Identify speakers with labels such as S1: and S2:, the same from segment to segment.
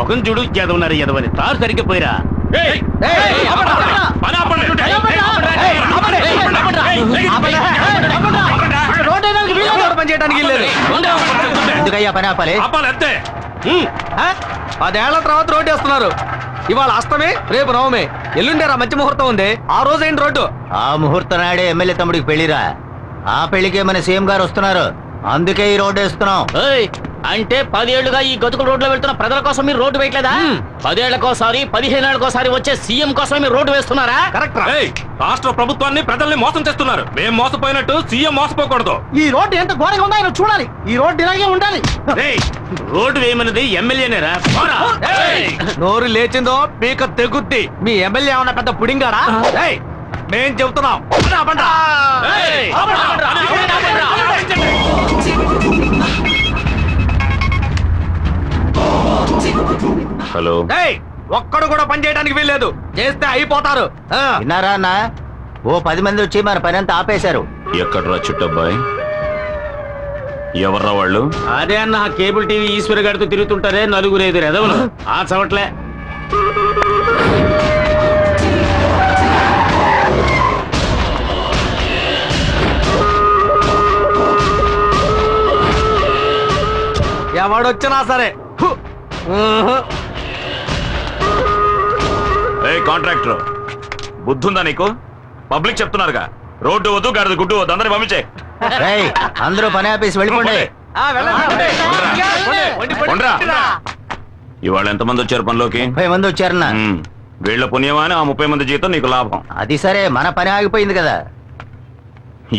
S1: మొఖం చూడు ఎదవన్నారు ఎదవని తారు సరిగ్గా పోయిరా.
S2: ఎందుకయ్యా పని ఆపాలి?
S1: అంతే.
S3: 10 ఏళ్ల తర్వాత రోడ్డు వేస్తున్నారు. ఇవాళ అష్టమి, రేపు నవమి, ఎల్లుండేరా మంచి ముహూర్తం ఉంది. ఆ రోజు ఏంటి రోడ్డు?
S2: ఆ ముహూర్తం నాడే ఎమ్మెల్యే తమ్ముడికి పెళ్లిరా. ఆ పెళ్లికే మన సీఎం గారు వస్తున్నారు. అందుకే ఈ రోడ్డు వేస్తున్నాం.
S4: అంటే 10 ఏళ్లుగా ఈ గతుకుల రోడ్లో వెళ్తున్న ప్రజల కోసం మీరు రోడ్డు వేయట్లేదా? 10 ఏళ్లకోసారి 15 ఏళ్లకోసారి వచ్చే సీఎం కోసం మీరు రోడ్డు వేస్తున్నారా?
S3: కరెక్ట్.
S1: రాష్ట్ర ప్రభుత్వాన్ని ప్రజల్ని మోసం చేస్తున్నారు. మేము మోసపోయినట్టు సీఎం మోసపోకూడదు.
S5: ఈ రోడ్డు ఎంత ఘోరంగా ఉందో ఆయన చూడాలి. ఈ రోడ్డు ఇలాగే ఉండాలి.
S1: రోడ్డు వేయమన్నది ఎమ్మెల్యేనేరా.
S3: నోరు లేచిందో పీక తెగుద్ది. మీ ఎమ్మెల్యే ఏమన్నా పెద్ద పుడింగాడా? మేం చెబుతున్నాం.
S1: హలో.
S3: ఒక్కడు కూడా పని చేయడానికి వీల్లేదు. చేస్తే అయిపోతారు.
S2: విన్నారా అన్న? ఓ 10 మంది వచ్చి మన పని అంతా ఆపేశారు.
S1: ఎక్కడ్రా చుట్టబ్బాయి? ఎవర్రా వాళ్ళు?
S4: అదే అన్న కేబుల్ టీవీ ఈశ్వర్ గారితో తిరుగుతుంటారే నలుగురు ఎదురు ఎదవలు. ఆ చవట్లే.
S3: ఎవడొచ్చినా సరే.
S1: కాంట్రాక్టర్ బుద్ధుందా నీకు? పబ్లిక్ చెప్తున్నారుగా రోడ్డు వద్దు, గాడిద గుడ్డు వద్దు, అందరిని పంపించే.
S2: అందరూ పని ఆపేసి వెళ్ళిపోండి.
S1: ఇవాళ ఎంతమంది వచ్చారు పనిలోకి?
S2: 30 మంది వచ్చారన్నా.
S1: వీళ్ళ పుణ్యమా అని ఆ 30 మంది జీతం నీకు లాభం.
S2: అది సరే, మన పని ఆగిపోయింది కదా.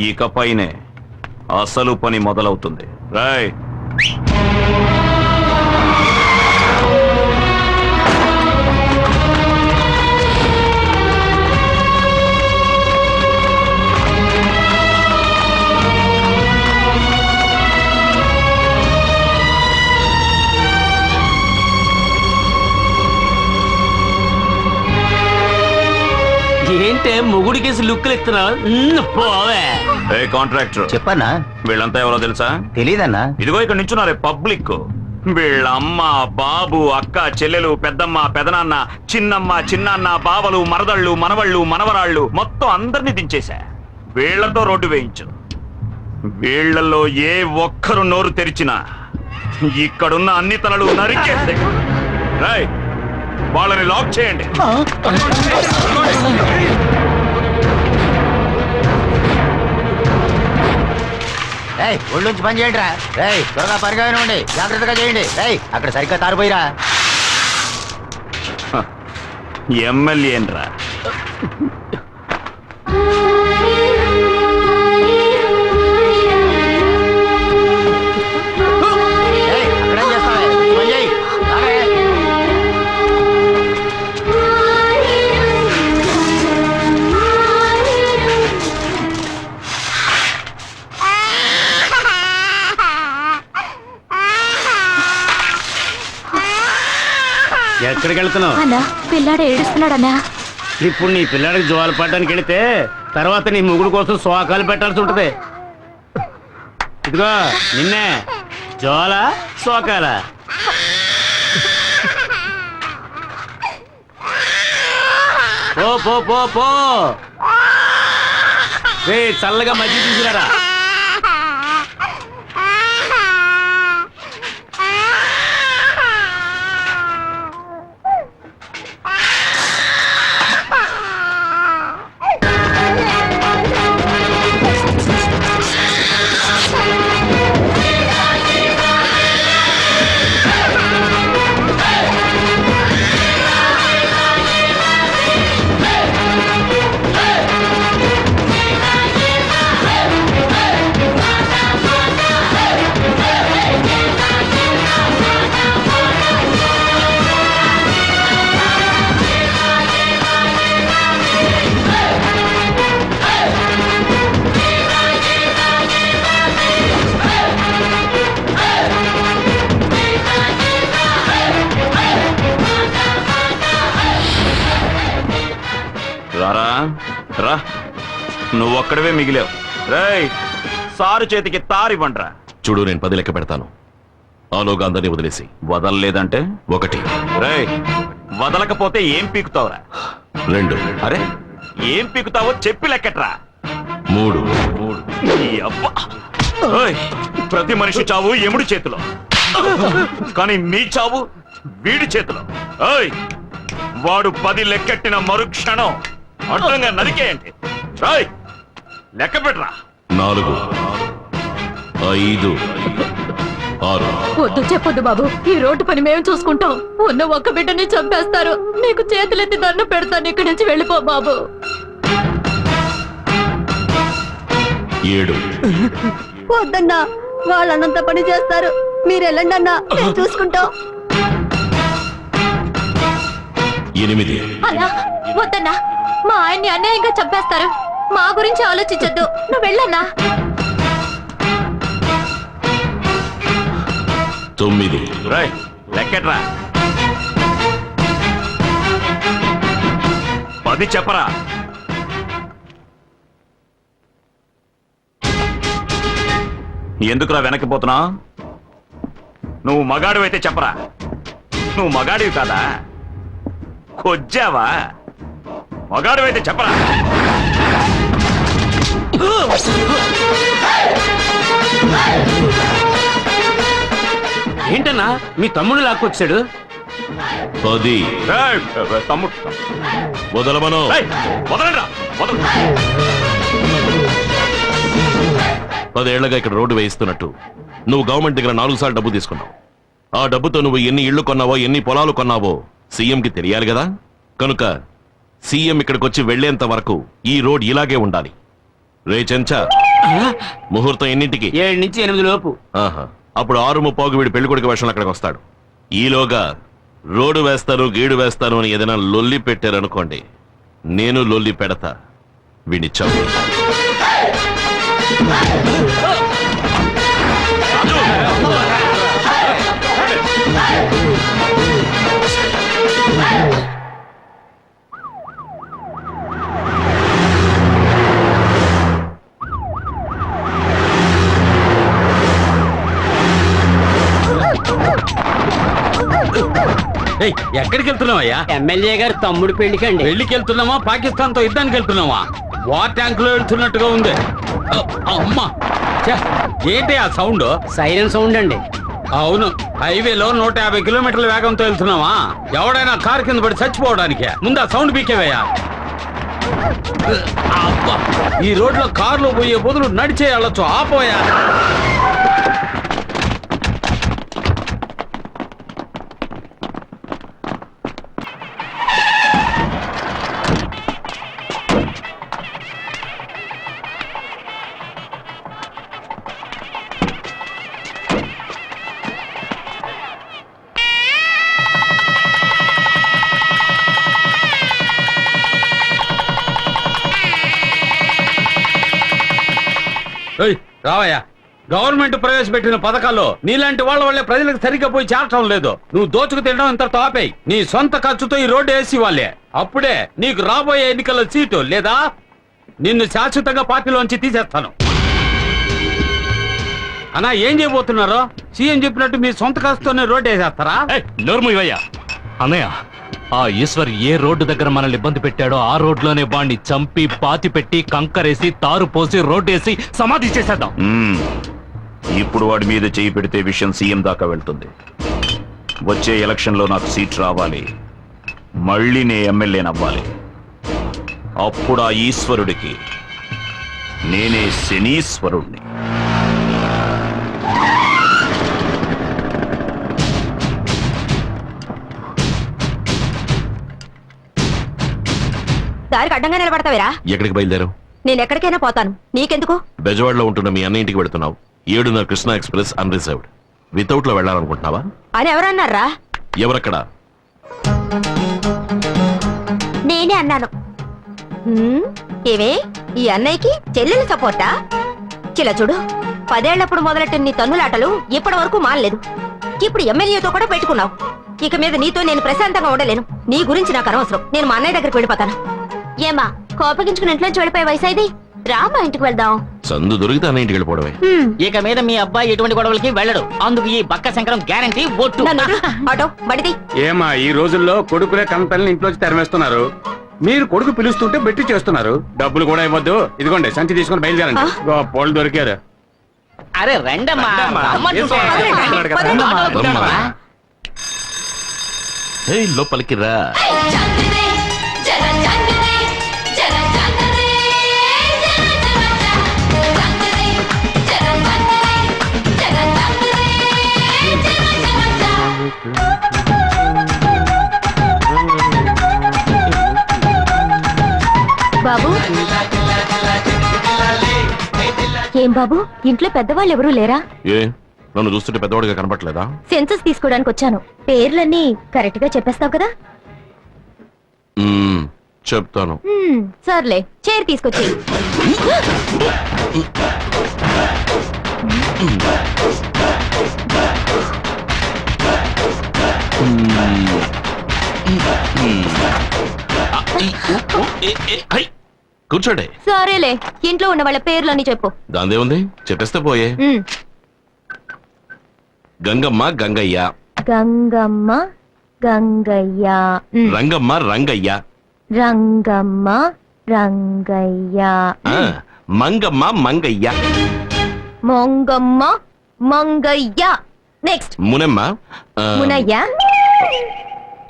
S1: ఇకపైనే అసలు పని మొదలవుతుంది. రాయ్.
S4: ఏంటే మొగుడికేసి లుక్కులు ఇస్తున్నావు? పోవే.
S1: కాంట్రాక్టర్
S2: చెప్పన్నా.
S1: వీళ్ళంతా ఎవరో తెలుసా?
S2: తెలీదన్నా.
S1: ఇదిగో ఇక్కడ నించున్నారే పబ్లిక్. వీళ్ళ అమ్మ, బాబు, అక్క, చెల్లెలు, పెద్దమ్మ, పెదనాన్న, చిన్నమ్మ, చిన్నాన్న, బావలు, మరదళ్ళు, మనవళ్ళు, మనవరాళ్ళు మొత్తం అందరినీ దించేశా. వీళ్లతో రోడ్డు వేయించు. వీళ్లలో ఏ ఒక్కరు నోరు తెరిచినా ఇక్కడున్న అన్ని తలలు నరికేస్తే వాళ్ళని లాక్ చేయండి.
S2: ఒళ్ళుంచి పని చేయండి రా. త్వరగా పరిగానే జాగ్రత్తగా చేయండి. అక్కడ సరిగ్గా తారిపోయిరా.
S1: ఎమ్మెల్యేన్రా.
S4: ఎక్కడికి వెళ్తున్నావు?
S6: అన్నా, పిల్లాడు ఏడుస్తున్నాడన్నా.
S4: ఇప్పుడు నీ పిల్లాడికి జోలు పడడానికి వెళితే తర్వాత నీ ముగ్గురు కోసం శోకాలు పెట్టాల్సి ఉంటది. ఇదిగో నిన్నే జోల శోకాల. పో పో పో పో. చల్లగా మజ్జిగ తీసుకురారా.
S1: రారా రా, నువ్వొక్కడవే మిగిలావు. రేయ్, సారు చేతికి తారివ్వండ్రా.
S7: చూడు, నేను 10 లెక్క పెడతాను. ఆలోగా అందరినీ వదిలేసి.
S1: వదలలేదంటే
S7: 1
S1: రేయ్, వదలకపోతే ఏం పీకుతావురా?
S7: 2
S1: అరే, ఏం పీకుతావో చెప్పి లెక్కట్రా.
S7: 3
S1: ఈ అబ్బా. ఓయ్, ప్రతి మనిషి చావు ఎముడి చేతిలో, కానీ మీ చావు వీడి చేతిలో. ఓయ్, వాడు 10 లెక్కెట్టిన మరుక్షణం అడ్డంగా నరికేయండి. ఓయ్, లెక్క పెట్టరా.
S7: 4 5 6
S6: వద్దు, చెప్పొద్దు బాబు. ఈ రోడ్డు పని మేము చూసుకుంటాం. ఉన్న ఒక్క బిడ్డని చంపేస్తారు. నీకు చేతులెత్తి దండం పెడతాను. ఇక్కడి నుంచి వెళ్ళిపో బాబు.
S7: 7
S8: వద్దన్నా, వాళ్ళన్నంత పని చేస్తారు. మీరు వెళ్ళండి అన్నా, నేను చూసుకుంటాం.
S7: 8
S6: అలా వద్దన్నా, మా ఆయన్ని అన్యాయంగా చంపేస్తారు. మా గురించి ఆలోచించొద్దు. నువ్వు వెళ్ళన్నా.
S7: 9
S1: రేయ్, లెక్కట్రా. 10 చెప్పరా. ఎందుకురా వెనక్కిపోతున్నా? నువ్వు మగాడివైతే చెప్పరా. నువ్వు మగాడివి కాదా? కొజ్జావా? మగాడివైతే చెప్పరా.
S4: ఏంటన్నా మీ తమ్ముడు లాక్కొచ్చాడు?
S7: 10
S1: రేయ్, తమ్ముడు,
S7: వదలమను.
S1: రేయ్, వదలండిరా, వదలండి.
S7: 10 ఏళ్లగా ఇక్కడ రోడ్డు వేయిస్తున్నట్టు నువ్వు గవర్నమెంట్ దగ్గర 4 సార్లు డబ్బు తీసుకున్నావు. ఆ డబ్బుతో నువ్వు ఎన్ని ఇళ్లు కొన్నావో, ఎన్ని పొలాలు కొన్నావో సీఎంకి తెలియాలి కదా. కనుక సీఎం ఇక్కడికి వచ్చి వెళ్లేంత వరకు ఈ రోడ్ ఇలాగే ఉండాలి. రే చెంచా, ముహూర్తం ఎన్నింటికి?
S4: 7 నుంచి 8 లోపు.
S7: ఆహా, అప్పుడు 6:30 వీడి పెళ్లికొడుకు వేషంలో అక్కడికి వస్తాడు. ఈలోగా రోడ్డు వేస్తాను, గీడు వేస్తాను అని ఏదైనా లొల్లి పెట్టారనుకోండి, నేను లొల్లి పెడతా. వీడిని చంపు.
S4: ఎక్కడికి వెళ్తున్నావయ్యా?
S3: ఎమ్మెల్యే గారు తమ్ముడు పెళ్లికండి.
S4: పెళ్లికి వెళ్తున్నావా, పాకిస్తాన్ తో యుద్ధానికి వెళ్తున్నావా? వార్ ట్యాంక్ లో వెళ్తున్నట్టుగా ఉంది. అమ్మా, ఏంటి ఆ సౌండ్?
S3: సైరన్ సౌండ్ అండి.
S4: అవును, హైవేలో 150 కిలోమీటర్ల వేగంతో వెళ్తున్నావా? ఎవడైనా కారు కింద పడి చచ్చిపోవడానికే. ముందు ఆ సౌండ్ పీకేవయ్యా. అబ్బా, ఈ రోడ్లో కార్లు పోయే బదులు నడిచే వెళ్ళొచ్చు. ఆపోయా. రావయ్యా. గవర్నమెంట్ ప్రవేశపెట్టిన పథకాల్లో నీలాంటి వాళ్ళ వల్లే ప్రజలకు సరిగ్గా పోయి చేరటం లేదు. నువ్వు దోచుకు తినడం ఇంత టాపేయి. నీ సొంత ఖర్చుతో ఈ రోడ్డు వేసి వాళ్ళే. అప్పుడే నీకు రాబోయే ఎన్నికల సీటు, లేదా నిన్ను శాశ్వతంగా పార్టీలోంచి తీసేస్తాను. అన్నా, ఏం చేయబోతున్నారో? సీఎం చెప్పినట్టు మీ సొంత ఖర్చుతోనే రోడ్డు వేసేస్తారా?
S9: నోర్ము ఇవయ్యా. అన్నయ్య, ఆ ఈశ్వర్ ఏ రోడ్డు దగ్గర మనల్ని ఇబ్బంది పెట్టాడో ఆ రోడ్లోనే బాండి చంపి పాతి పెట్టి కంకరేసి తారు పోసి రోడ్డు వేసి సమాధి చేసేద్దాం.
S1: ఇప్పుడు వాడి మీద చేయి పెడితే విషయం సీఎం దాకా వెళ్తుంది. వచ్చే ఎలక్షన్ లో నాకు సీట్ రావాలి, మళ్ళీ నే ఎమ్మెల్యేనవ్వాలి. అప్పుడు ఆ ఈశ్వరుడికి నేనే శనీశ్వరుణ్ణి.
S8: దారికి అడ్డంగా నిలబడతావేరా?
S7: ఎక్కడికి బయలుదేరావు?
S8: నేను ఎక్కడికైనా పోతాను, నీకెందుకు?
S7: బెజవాడలో ఉంటున్న మీ అన్న ఇంటికి వెళ్తున్నావు. 7:30 కృష్ణా ఎక్స్ప్రెస్ అన్రిజర్వ్డ్. వితౌట్ లో వెళ్ళాలనుకుంటున్నావా?
S8: అని ఎవరన్నారా?
S7: ఎవరక్కడ?
S8: నేనే అన్నాను. ఏవే, ఈ అన్నయ్యకి చెల్లెలు సపోర్టా? చిల చూడు, 10 ఏళ్లప్పుడు మొదలెట్టిన నీ తన్నులాటలు ఇప్పటి వరకు మానలేదు. ఇప్పుడు ఎమ్మెల్యేతో కూడా పెట్టుకున్నావు. ఇక మీద నీతో నేను ప్రశాంతంగా ఉండలేను. నీ గురించి నాకు అనవసరం. నేను మా అన్నయ్య దగ్గరికి వెళ్ళిపోతాను. ఏమా, కోపగించుకుని ఇంట్లోంచి వెళ్ళిపోయే వయసు ఇది? డ్రామా ఇంటికి వెళ్దాం.
S7: సందు దొరికితే అన్న ఇంటికి వెళ్ళిపోవడమే.
S2: ఇక మీద మీ అబ్బాయి ఎటువంటి గొడవలకి వెళ్ళడు. అందుకు ఈ బక్క శంకరం గ్యారంటీ ఒట్టు.
S8: ఆటో బడిది.
S4: ఏమా ఈ రోజుల్లో కొడుకులే కంపెనీని ఇంట్లోంచి తరిమేస్తున్నారు. మీరు కొడుకు పిలుస్తుంటే బెట్టి చేస్తున్నారు. డబ్బులు కూడా ఇవ్వద్దు. ఇదిగోండి సంచి తీసుకొని బయలుదేరండి. పోలు దొరికారు.
S2: అరే రండమ్మా. రమ్మంటుంటే.
S7: రమ్మా. ఏయ్, లోపలికి రా.
S8: బాబు, ఏం బాబు, ఇంట్లో పెద్దవాళ్ళు ఎవరూ లేరా?
S7: ఏ నన్ను చూస్తుంటే పెద్దవాడిగా కనపట్లేదా?
S8: సెన్సస్ తీసుకోవడానికి వచ్చాను. పేర్లన్నీ కరెక్ట్ గా చెప్పేస్తావు కదా?
S7: చెప్తాను.
S8: సర్లే, చైర్ తీసుకొచ్చి.
S7: కూర్చోండి.
S8: సరేలే, ఇంట్లో ఉన్న వాళ్ళ పేర్లన్నీ చెప్పు.
S7: దాందే ఉంది, చెప్పేస్తే పోయే. గంగమ్మ గంగయ్య.
S8: గంగమ్మ గంగయ్య.
S7: రంగమ్మ రంగయ్య.
S8: రంగమ్మ రంగయ్య.
S7: మంగమ్మ మంగయ్య.
S8: మొంగమ్మ మంగయ్య. నెక్స్ట్
S7: మునమ్మ.
S8: మునయ్య.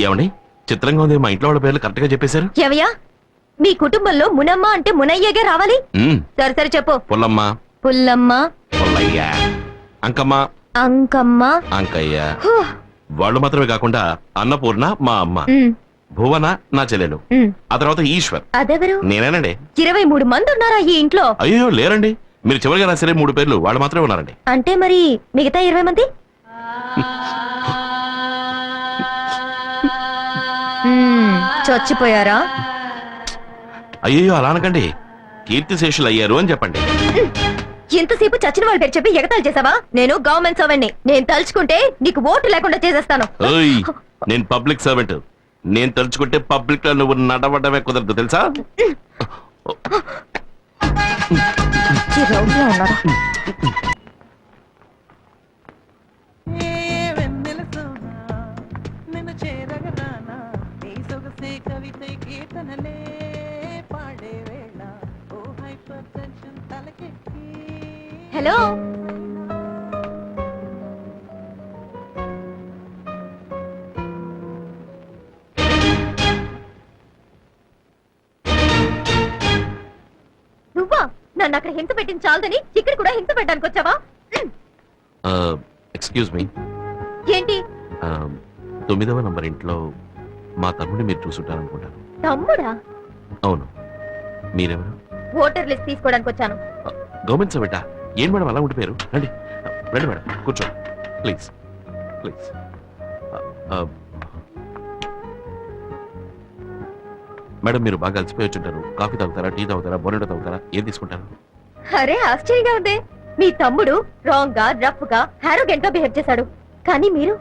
S7: ఏమండి, చిత్రంగా ఉంది. మా ఇంట్లో వాళ్ళ పేర్లు కరెక్ట్ గా చెప్పేశారు.
S8: ఎవయ్యా, మీ కుటుంబంలో మునమ్మ అంటే మునయ్యగా రావాలి. సరే సరే చెప్పు.
S7: పుల్లమ్మ.
S8: పుల్లమ్మ.
S7: పుల్లయ్య. అంకమ్మ.
S8: అంకమ్మ.
S7: అంకయ్య. వాళ్ళు మాత్రమే కాకుండా అన్నపూర్ణ మా అమ్మ, భువన నా చెల్లెలు, ఆ తర్వాత ఈశ్వర్.
S8: అదెవరు?
S7: నేనేనండి.
S8: 23 మంది ఉన్నారా ఈ ఇంట్లో?
S7: అయ్యో లేరండి, మీరు చివరిగా రాసరే 3 పేర్లు వాళ్ళు మాత్రమే ఉన్నారండి.
S8: అంటే మరి మిగతా 20 మంది? చచ్చిపోయారా?
S7: అయ్యో అలా అనకండి, కీర్తిశేషులు అయ్యారు అని చెప్పండి.
S8: ఇంతసేపు చచ్చిన వాళ్ళ పేరు చెప్పి ఎగతాలు చేసావా? నేను గవర్నమెంట్ సర్వెంట్ని. నేను తలుచుకుంటే నీకు ఓటు లేకుండా చేసేస్తాను.
S7: నేను పబ్లిక్ సర్వెంట్. నేను తలుచుకుంటే పబ్లిక్ లో నువ్వు నడవడమే కుదరదు తెలుసా?
S8: హలో, నువ్వా? నన్ను అక్కడ హింస పెట్టింది చాలదని ఇక్కడ కూడా హింస పెట్టడానికి వచ్చావా?
S7: Excuse me.
S8: ఏంటి?
S7: 9వ నంబర్ ఇంట్లో మా తమ్ముడిని మీరు చూసుంటారనుకుంటాను.
S8: తమ్ముడా?
S7: అవును. మీరెవరు?
S8: ఓటర్ లిస్ట్ తీసుకోవడానికి వచ్చాను.
S7: గవర్నమెంట్ సర్వెంటా? ఏం మేడం అలా ఉండిపోయారు? రండి రండి మేడం, కూర్చోండి ప్లీజ్ ప్లీజ్. మేడం, మీరు బాగా అలసిపోయి వచ్చుంటారు. కాఫీ తాగుతారా, టీ తాగుతారా, బోనెటో తాగుతారా? ఏం తీసుకుంటారు?
S8: అరే ఆశ్చర్యంగా ఉంది. మీ తమ్ముడు రాంగ్ గా, రఫ్ గా, హారోగెంట్ గా బిహేవ్ చేశాడు. కానీ మీరు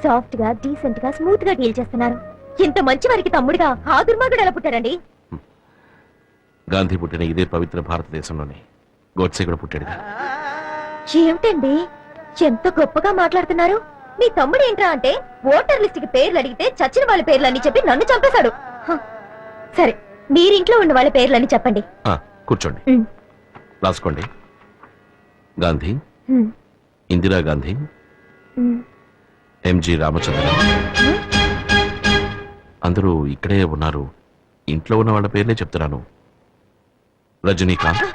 S8: సాఫ్ట్ గా, డీసెంట్ గా, స్మూత్ గా డీల్ చేస్తున్నారు. ఇంత మంచి వారికి తమ్ముడుగా ఆ దుర్మార్గుడు ఎలా పుట్టారండి?
S7: గాంధీ పుట్టిన ఇదే పవిత్ర భారతదేశంలోనే గోడ్సే కూడా పుట్టాడు.
S8: ఏమిటండి ఎంత గొప్పగా మాట్లాడుతున్నారు? మీ తమ్ముడు ఏంట్రా అంటే ఓటర్ లిస్ట్ కి పేర్లు అడిగితే చచ్చిన వాళ్ళ పేర్లని చెప్పి నన్ను చంపేశాడు. సరే, మీరింట్లో ఉన్న వాళ్ళ పేర్లని చెప్పండి.
S7: కూర్చోండి, రాసుకోండి. గాంధీ, ఇందిరా గాంధీ, ఎంజి రామచంద్ర. అందరూ ఇక్కడే ఉన్నారు. ఇంట్లో ఉన్న వాళ్ళ పేర్లే చెప్తున్నాను. రజనీకాంత్.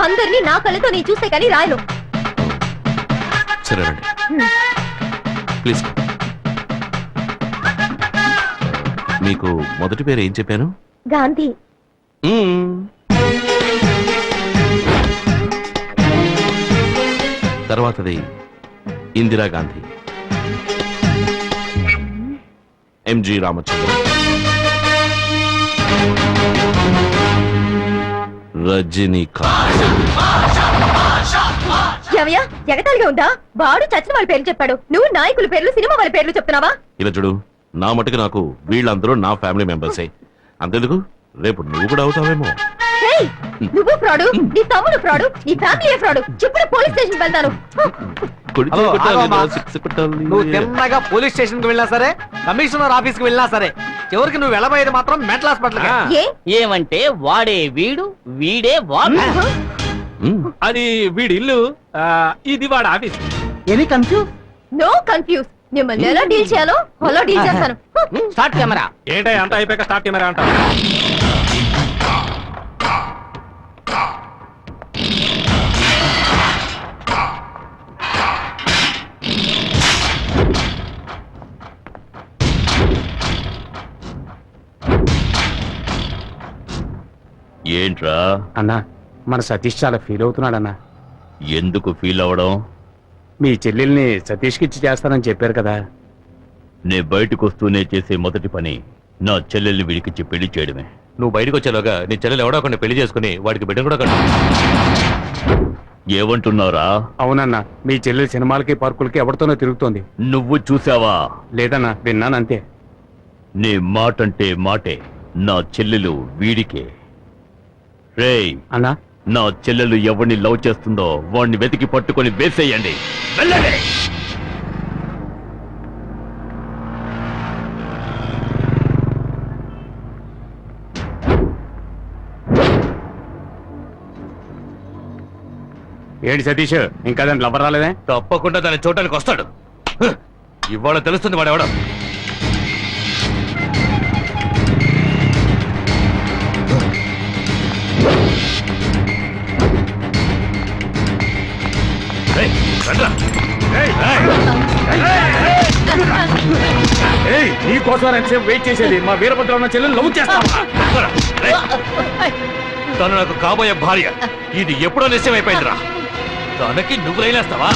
S8: అందరినీ నా కళ్ళతో నేను చూస్తే కానీ రాయను.
S7: సరే రండి ప్లీజ్. మీకు మొదటి పేరు ఏం చెప్పాను?
S8: గాంధీ.
S7: తర్వాతది ఇందిరా గాంధీ, ఎంజి రామచంద్ర, రజనీకాంత్.
S8: ఏమయ్యా, ఎగతాళిగా ఉందా? వాడు చచ్చిన వాళ్ళ పేర్లు చెప్పాడు, నువ్వు నాయకుల పేర్లు, సినిమా వాళ్ళ పేర్లు చెప్తున్నావా?
S7: ఇలా చూడు, నా మటుకు నాకు వీళ్ళందరూ నా ఫ్యామిలీ మెంబర్సే. అంతెందుకు, రేపు నువ్వు కూడా అవుతావేమో.
S8: ఏయ్, నువ్వు ఫ్రాడు, నీ తమ్ముడు ఫ్రాడు, నీ ఫ్యామిలీ ఫ్రాడు. ఇప్పుడు పోలీస్ స్టేషన్ వెళ్తాను.
S3: హలో, ఆగమ్మా. నువ్వు తిన్నగా పోలీస్ స్టేషన్ కి వెళ్ళినా సరే, కమిషనర్ ఆఫీస్ కి వెళ్ళినా సరే, చివరికి నువ్వు వెళ్ళబోయేది మాత్రం మెంటల్ హాస్పిటల్.
S8: ఏ
S10: ఏమంటే వాడే వీడు, వీడే వాడు.
S9: అది వీడి ఇల్లు, ఇది వాడు office.
S5: Any confuse?
S8: No confuse. మిమ్మల్ని ఎలా డీల్ చేయాలో అలా డీల్ చేస్తాను.
S10: Start camera.
S9: ఏంటో అంత అయిపోయాక స్టార్ట్ కెమెరా అంట.
S7: ఏంట్రా
S4: అన్నా, మన సతీష్ చాలా ఫీల్ అవుతున్నాడన్నా.
S7: ఎందుకు ఫీల్ అవడం?
S4: మీ చెల్లెల్ని సతీష్కి ఇచ్చి చేస్తానని చెప్పారు కదా.
S7: నే బయటకు వస్తూనే చేసే మొదటి పని నా చెల్లెల్ని వీడికిచ్చి పెళ్లి చేయడమే.
S9: నువ్వు బయటకు వచ్చేలోగా నీ చెల్లెలు ఎవడో కొన్ని పెళ్లి చేసుకుని వాడికి బిడ్డ కూడా కట్టు.
S7: ఏమంటున్నారా?
S4: అవునన్నా, మీ చెల్లెలు సినిమాలకి పార్కులకి ఎవరితోనో తిరుగుతోంది.
S7: నువ్వు చూసావా?
S4: లేదన్నా, విన్నాను అంతే.
S7: నీ మాటంటే మాటే. నా చెల్లెలు వీడికే. రేయ్,
S4: అన్నా,
S7: నా చెల్లెలు ఎవరిని లవ్ చేస్తుందో వాడిని వెతికి పట్టుకొని వేసేయండి. వెళ్ళండి.
S4: ఏంటి సతీష్, ఇంకా దాని లవ్వర్ రాలేదే?
S9: తప్పకుండా దాన్ని చూడటానికి వస్తాడు. ఇవాళ తెలుస్తుంది వాడెవడం.
S4: నీకోసం ఎంతసేపు వెయిట్ చేసేది? మా వీరభద్ర ఉన్న చెల్లెలు లవ్ చేస్తావా?
S9: తను నాకు కాబోయే భార్య. ఇది ఎప్పుడో నిశ్చయం అయిపోయిందిరా. తనకి నువ్వు రైలేస్తావా?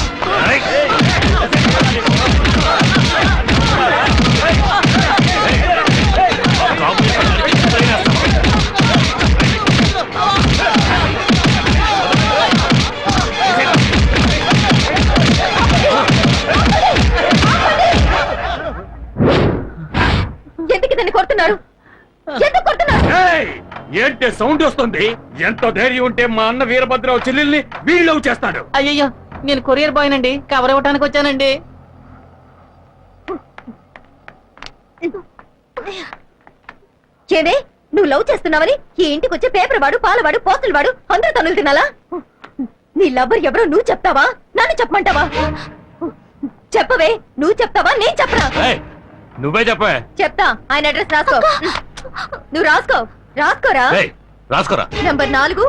S8: ఎందుకు దాన్ని కొడుతున్నారు? ఎందుకు కొడుతున్నారు?
S4: ఏంటి సౌండ్ వస్తుంది? ఎంత ధైర్యం ఉంటే మా అన్న వీరభద్ర చెల్లెల్ని వీళ్ళు లవ్ చేస్తాడు?
S10: అయ్యయ్యో, నేను కొరియర్ బాయ్ నండి, కవర్ ఇవ్వడానికి వచ్చానండి.
S8: ఏమే, నువ్వు లవ్ చేస్తున్నావని ఈ ఇంటికి వచ్చే పేపర్ వాడు, పాలవాడు, పోస్టులు వాడు అందరూ తనులు తినాలా? నీ లవ్వర్ ఎవరో నువ్వు చెప్తావా, నన్ను చెప్పమంటావా? చెప్పవే, నువ్వు చెప్తావా, నేను చెప్పనా?
S9: నువ్వే చెప్పే.
S8: చెప్తా. ఆయన అడ్రస్ రాసుకో. నువ్వు రాసుకో. రాసుకోరా.
S9: రాసుకోరా.
S8: Number 4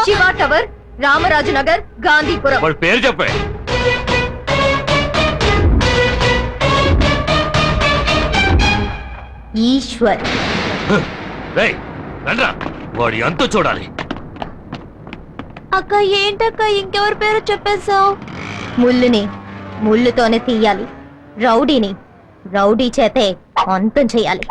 S8: Shiva tower, Ramaraju Nagar, Gandhipuram.
S9: వాడి పేరు చెప్పే.
S8: ఈశ్వర్.
S9: రండ్రా, వాడి అంతు చూడాలి.
S8: అక్క, ఏంటక్క ఇంకెవరి పేరు చెప్పేశావు? ముళ్ళుని ముళ్ళుతోనే తీయాలి, రౌడీని రౌడీ చేతే అంతం చేయాలి.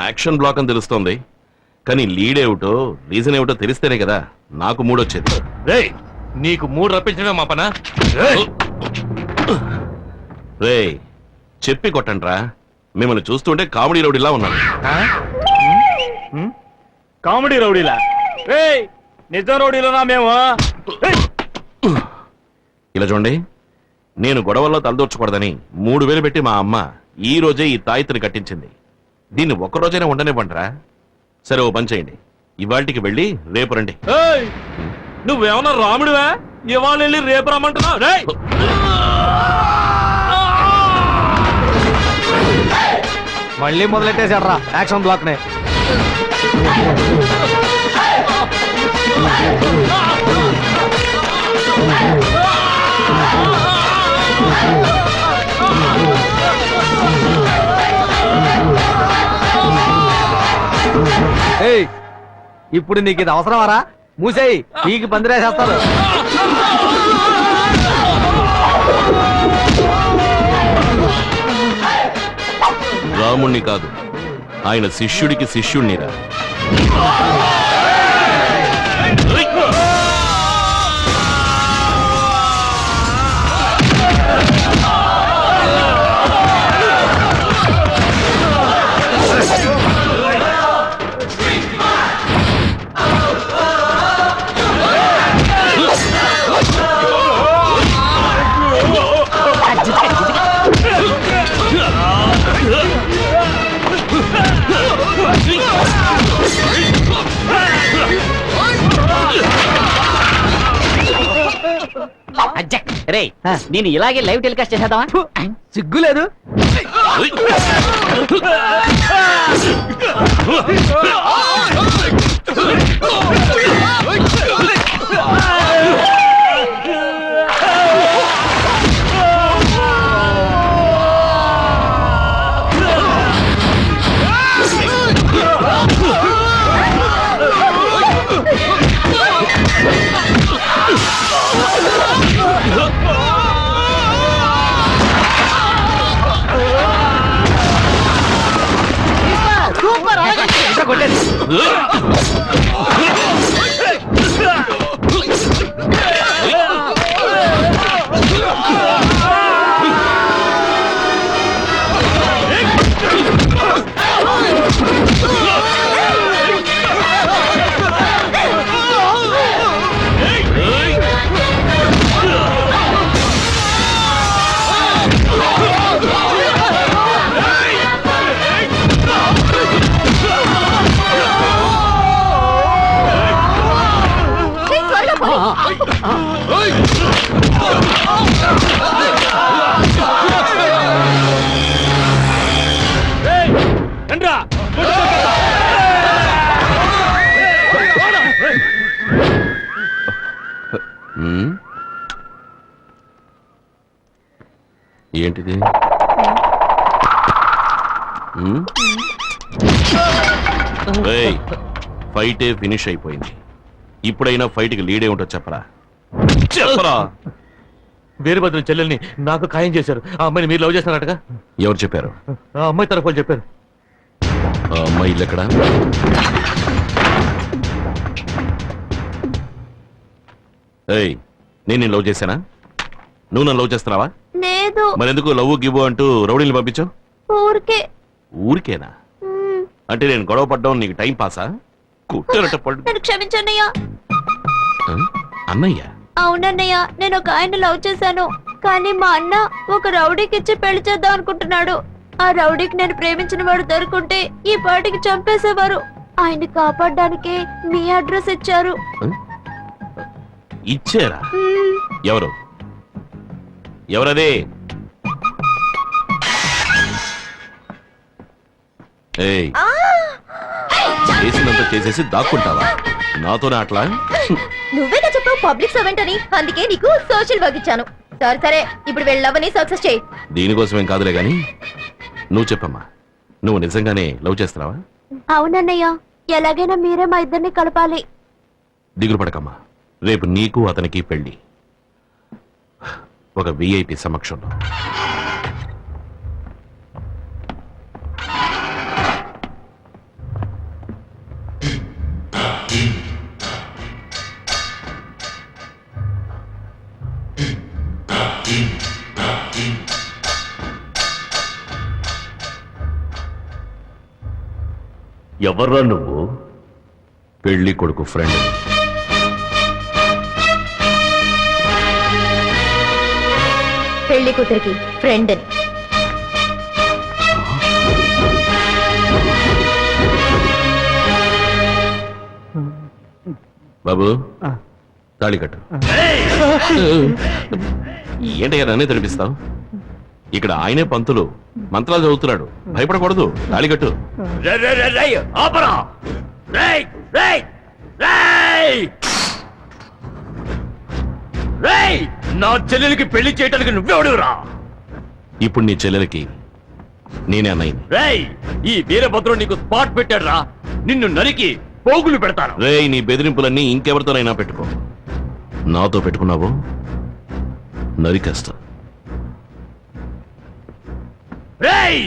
S7: యాక్షన్ బ్లాక్ అని తెలుస్తోంది, కానీ లీడ్ ఏమిటో రీజన్ ఏమిటో తెలిస్తేనే కదా నాకు మూడొచ్చేది.
S9: రేయ్, నీకు మూడు రప్పించడమే మా పనా?
S7: రేయ్, చెప్పి కొట్టండ్రా. మిమ్మల్ని చూస్తుంటే కామెడీ రౌడీలా ఉన్నాను.
S1: కామెడీ రౌడీలా? నిజం రౌడీలోనా మేము?
S7: ఇలా చూడండి, నేను గొడవల్లో తలదూర్చకూడదని 3000 పెట్టి మా అమ్మ ఈ రోజే ఈ తాయిత్ని కట్టించింది. దీన్ని ఒక్కరోజైనా ఉండనివ్వండిరా. సరే, ఓ పని చేయండి, ఇవాళకి వెళ్ళి రేపు రండి.
S9: నువ్వేమన్నా రాముడివా? ఇవాళ వెళ్ళి రేపు రమ్మంటున్నావు?
S3: మళ్ళీ మొదలెట్టేశాడ్రా యాక్షన్ బ్లాక్ నే. ఏయ్, ఇప్పుడు నీకు ఇది అవసరమారా? మూసేయి, పీకి పందిరేసేస్తారు.
S7: రాముణ్ణి కాదు, ఆయన శిష్యుడికి శిష్యుణ్ణిరా.
S10: అజ్జక్ రే నేను ఇలాగే లైవ్ టెలికాస్ట్ చేసేద్దామా?
S3: సిగ్గులేదు.
S5: సూపర్
S3: కొట్టేది.
S7: ఏంటిది? ఫైటే ఫినిష్ అయిపోయింది. ఇప్పుడైనా ఫైట్ కి లీడే ఉంటో చెప్పరా. చెప్పరా.
S9: వీరభద్రం చెల్లెల్ని నాకు ఖాయం చేశారు. ఆ అమ్మాయిని మీరు లవ్ చేస్తున్నారటగా?
S7: ఎవరు చెప్పారు?
S9: ఆ అమ్మాయి తరఫు వాళ్ళు చెప్పారు.
S7: ఆ అమ్మాయి ఇల్లు ఎక్కడా? ఏయ్, నేను లవ్ చేశానా? నువ్వు నన్ను లవ్ చేస్తున్నావా?
S8: లేదు.
S7: మరెందుకు లవ్ గివ్వు అంటూ రౌడీని పంపించావు?
S8: ఊరికే.
S7: ఊరికేనా? అంటే నేను గొడవ పడ్డం నీకు టైం పాసా? కుట్టరట పడ్డు.
S8: నన్ను క్షమించన్నయ్య.
S7: అన్నయ్య?
S8: అవునన్నయ్య, నేను ఒక ఆయన లవ్ చేశాను. కానీ మా అన్న ఒక రౌడీకి ఇచ్చి పెళ్లి చేద్దాం అనుకుంటున్నాడు. ఆ రౌడీకి నేను ప్రేమించిన వాడు దొరుకుంటే ఈ పాటికి చంపేసేవారు. ఆయన్ని కాపాడడానికే మీ అడ్రస్ ఇచ్చారు.
S7: ఇచ్చారా? ఎవరు? ఎవరదే? ఏయ్, చేసినంత చేసేసి దాక్కుంటావా? నాతోనే అట్లా?
S8: నువ్వేగా చెప్పావు పబ్లిక్ సర్వెంట్ అని, అందుకే నీకు సోషల్ వర్క్ ఇచ్చాను. సరే సరే, ఇప్పుడు వెళ్ళవని సక్సెస్ చేయి.
S7: దీనికోసమేం కాదులే గాని నువ్వు చెప్పమ్మా, నువ్వు నిజంగానే లవ్ చేస్తున్నావా?
S8: అవునన్నయ్య, ఎలాగైనా మీరే మా ఇద్దరిని కలపాలి.
S7: దిగులు పడకమ్మా, రేపు నీకు అతనికి పెళ్లి. ఒక విఐపి సమక్షంలో.
S9: ఎవర్రా నువ్వు?
S7: పెళ్లి కొడుకు ఫ్రెండ్.
S8: పెళ్లి కూతురికి ఫ్రెండ్ అని.
S7: బాబు, తాళి కట్టు. ఏంటయ్యా నన్నే తడిపిస్తావు? ఇక్కడ ఆయనే పంతులు, మంత్రాలు చదువుతున్నాడు. భయపడకూడదు. తాళి కట్టు.
S9: నా చెల్లెలికి పెళ్లి చేయడానికి నువ్వెవడురా?
S7: ఇప్పుడు నీ చెల్లెలకి నేనే అన్నయ్యని.
S9: రేయ్, ఈ వీరభద్రుడు నీకు స్పాట్ పెట్టాడు రా. నిన్ను నరికి పోగులు పెడతాను.
S7: రేయ్, నీ బెదిరింపులన్నీ ఇంకెవరితోనైనా పెట్టుకో. నాతో పెట్టుకున్నావు నరికేస్తా.
S9: రేయ్,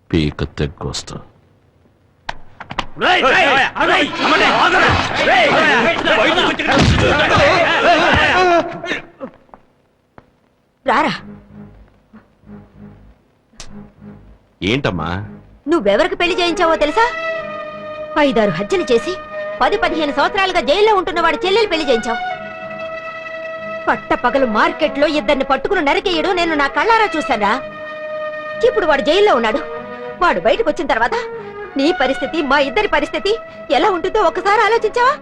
S7: పీక తెగ్గొస్తా.
S8: రారా,
S7: ఏంటమ్మా?
S8: నువ్వెవరికి పెళ్లి చేయించావో తెలుసా? 5-6 హత్యలు చేసి 10-15 సంవత్సరాలుగా జైల్లో ఉంటున్న వాడి చెల్లెలు పెళ్లి చేయించావు. పట్టపగలు మార్కెట్లో ఇద్దరిని పట్టుకుని నరికేయడం నేను నా కళ్ళారా చూశానా. ఇప్పుడు వాడు జైల్లో ఉన్నాడు. వాడు బయటకు వచ్చిన తర్వాత నీ పరిస్థితి, మా ఇద్దరి పరిస్థితి ఎలా ఉంటుందో ఒకసారి ఆలోచించావా?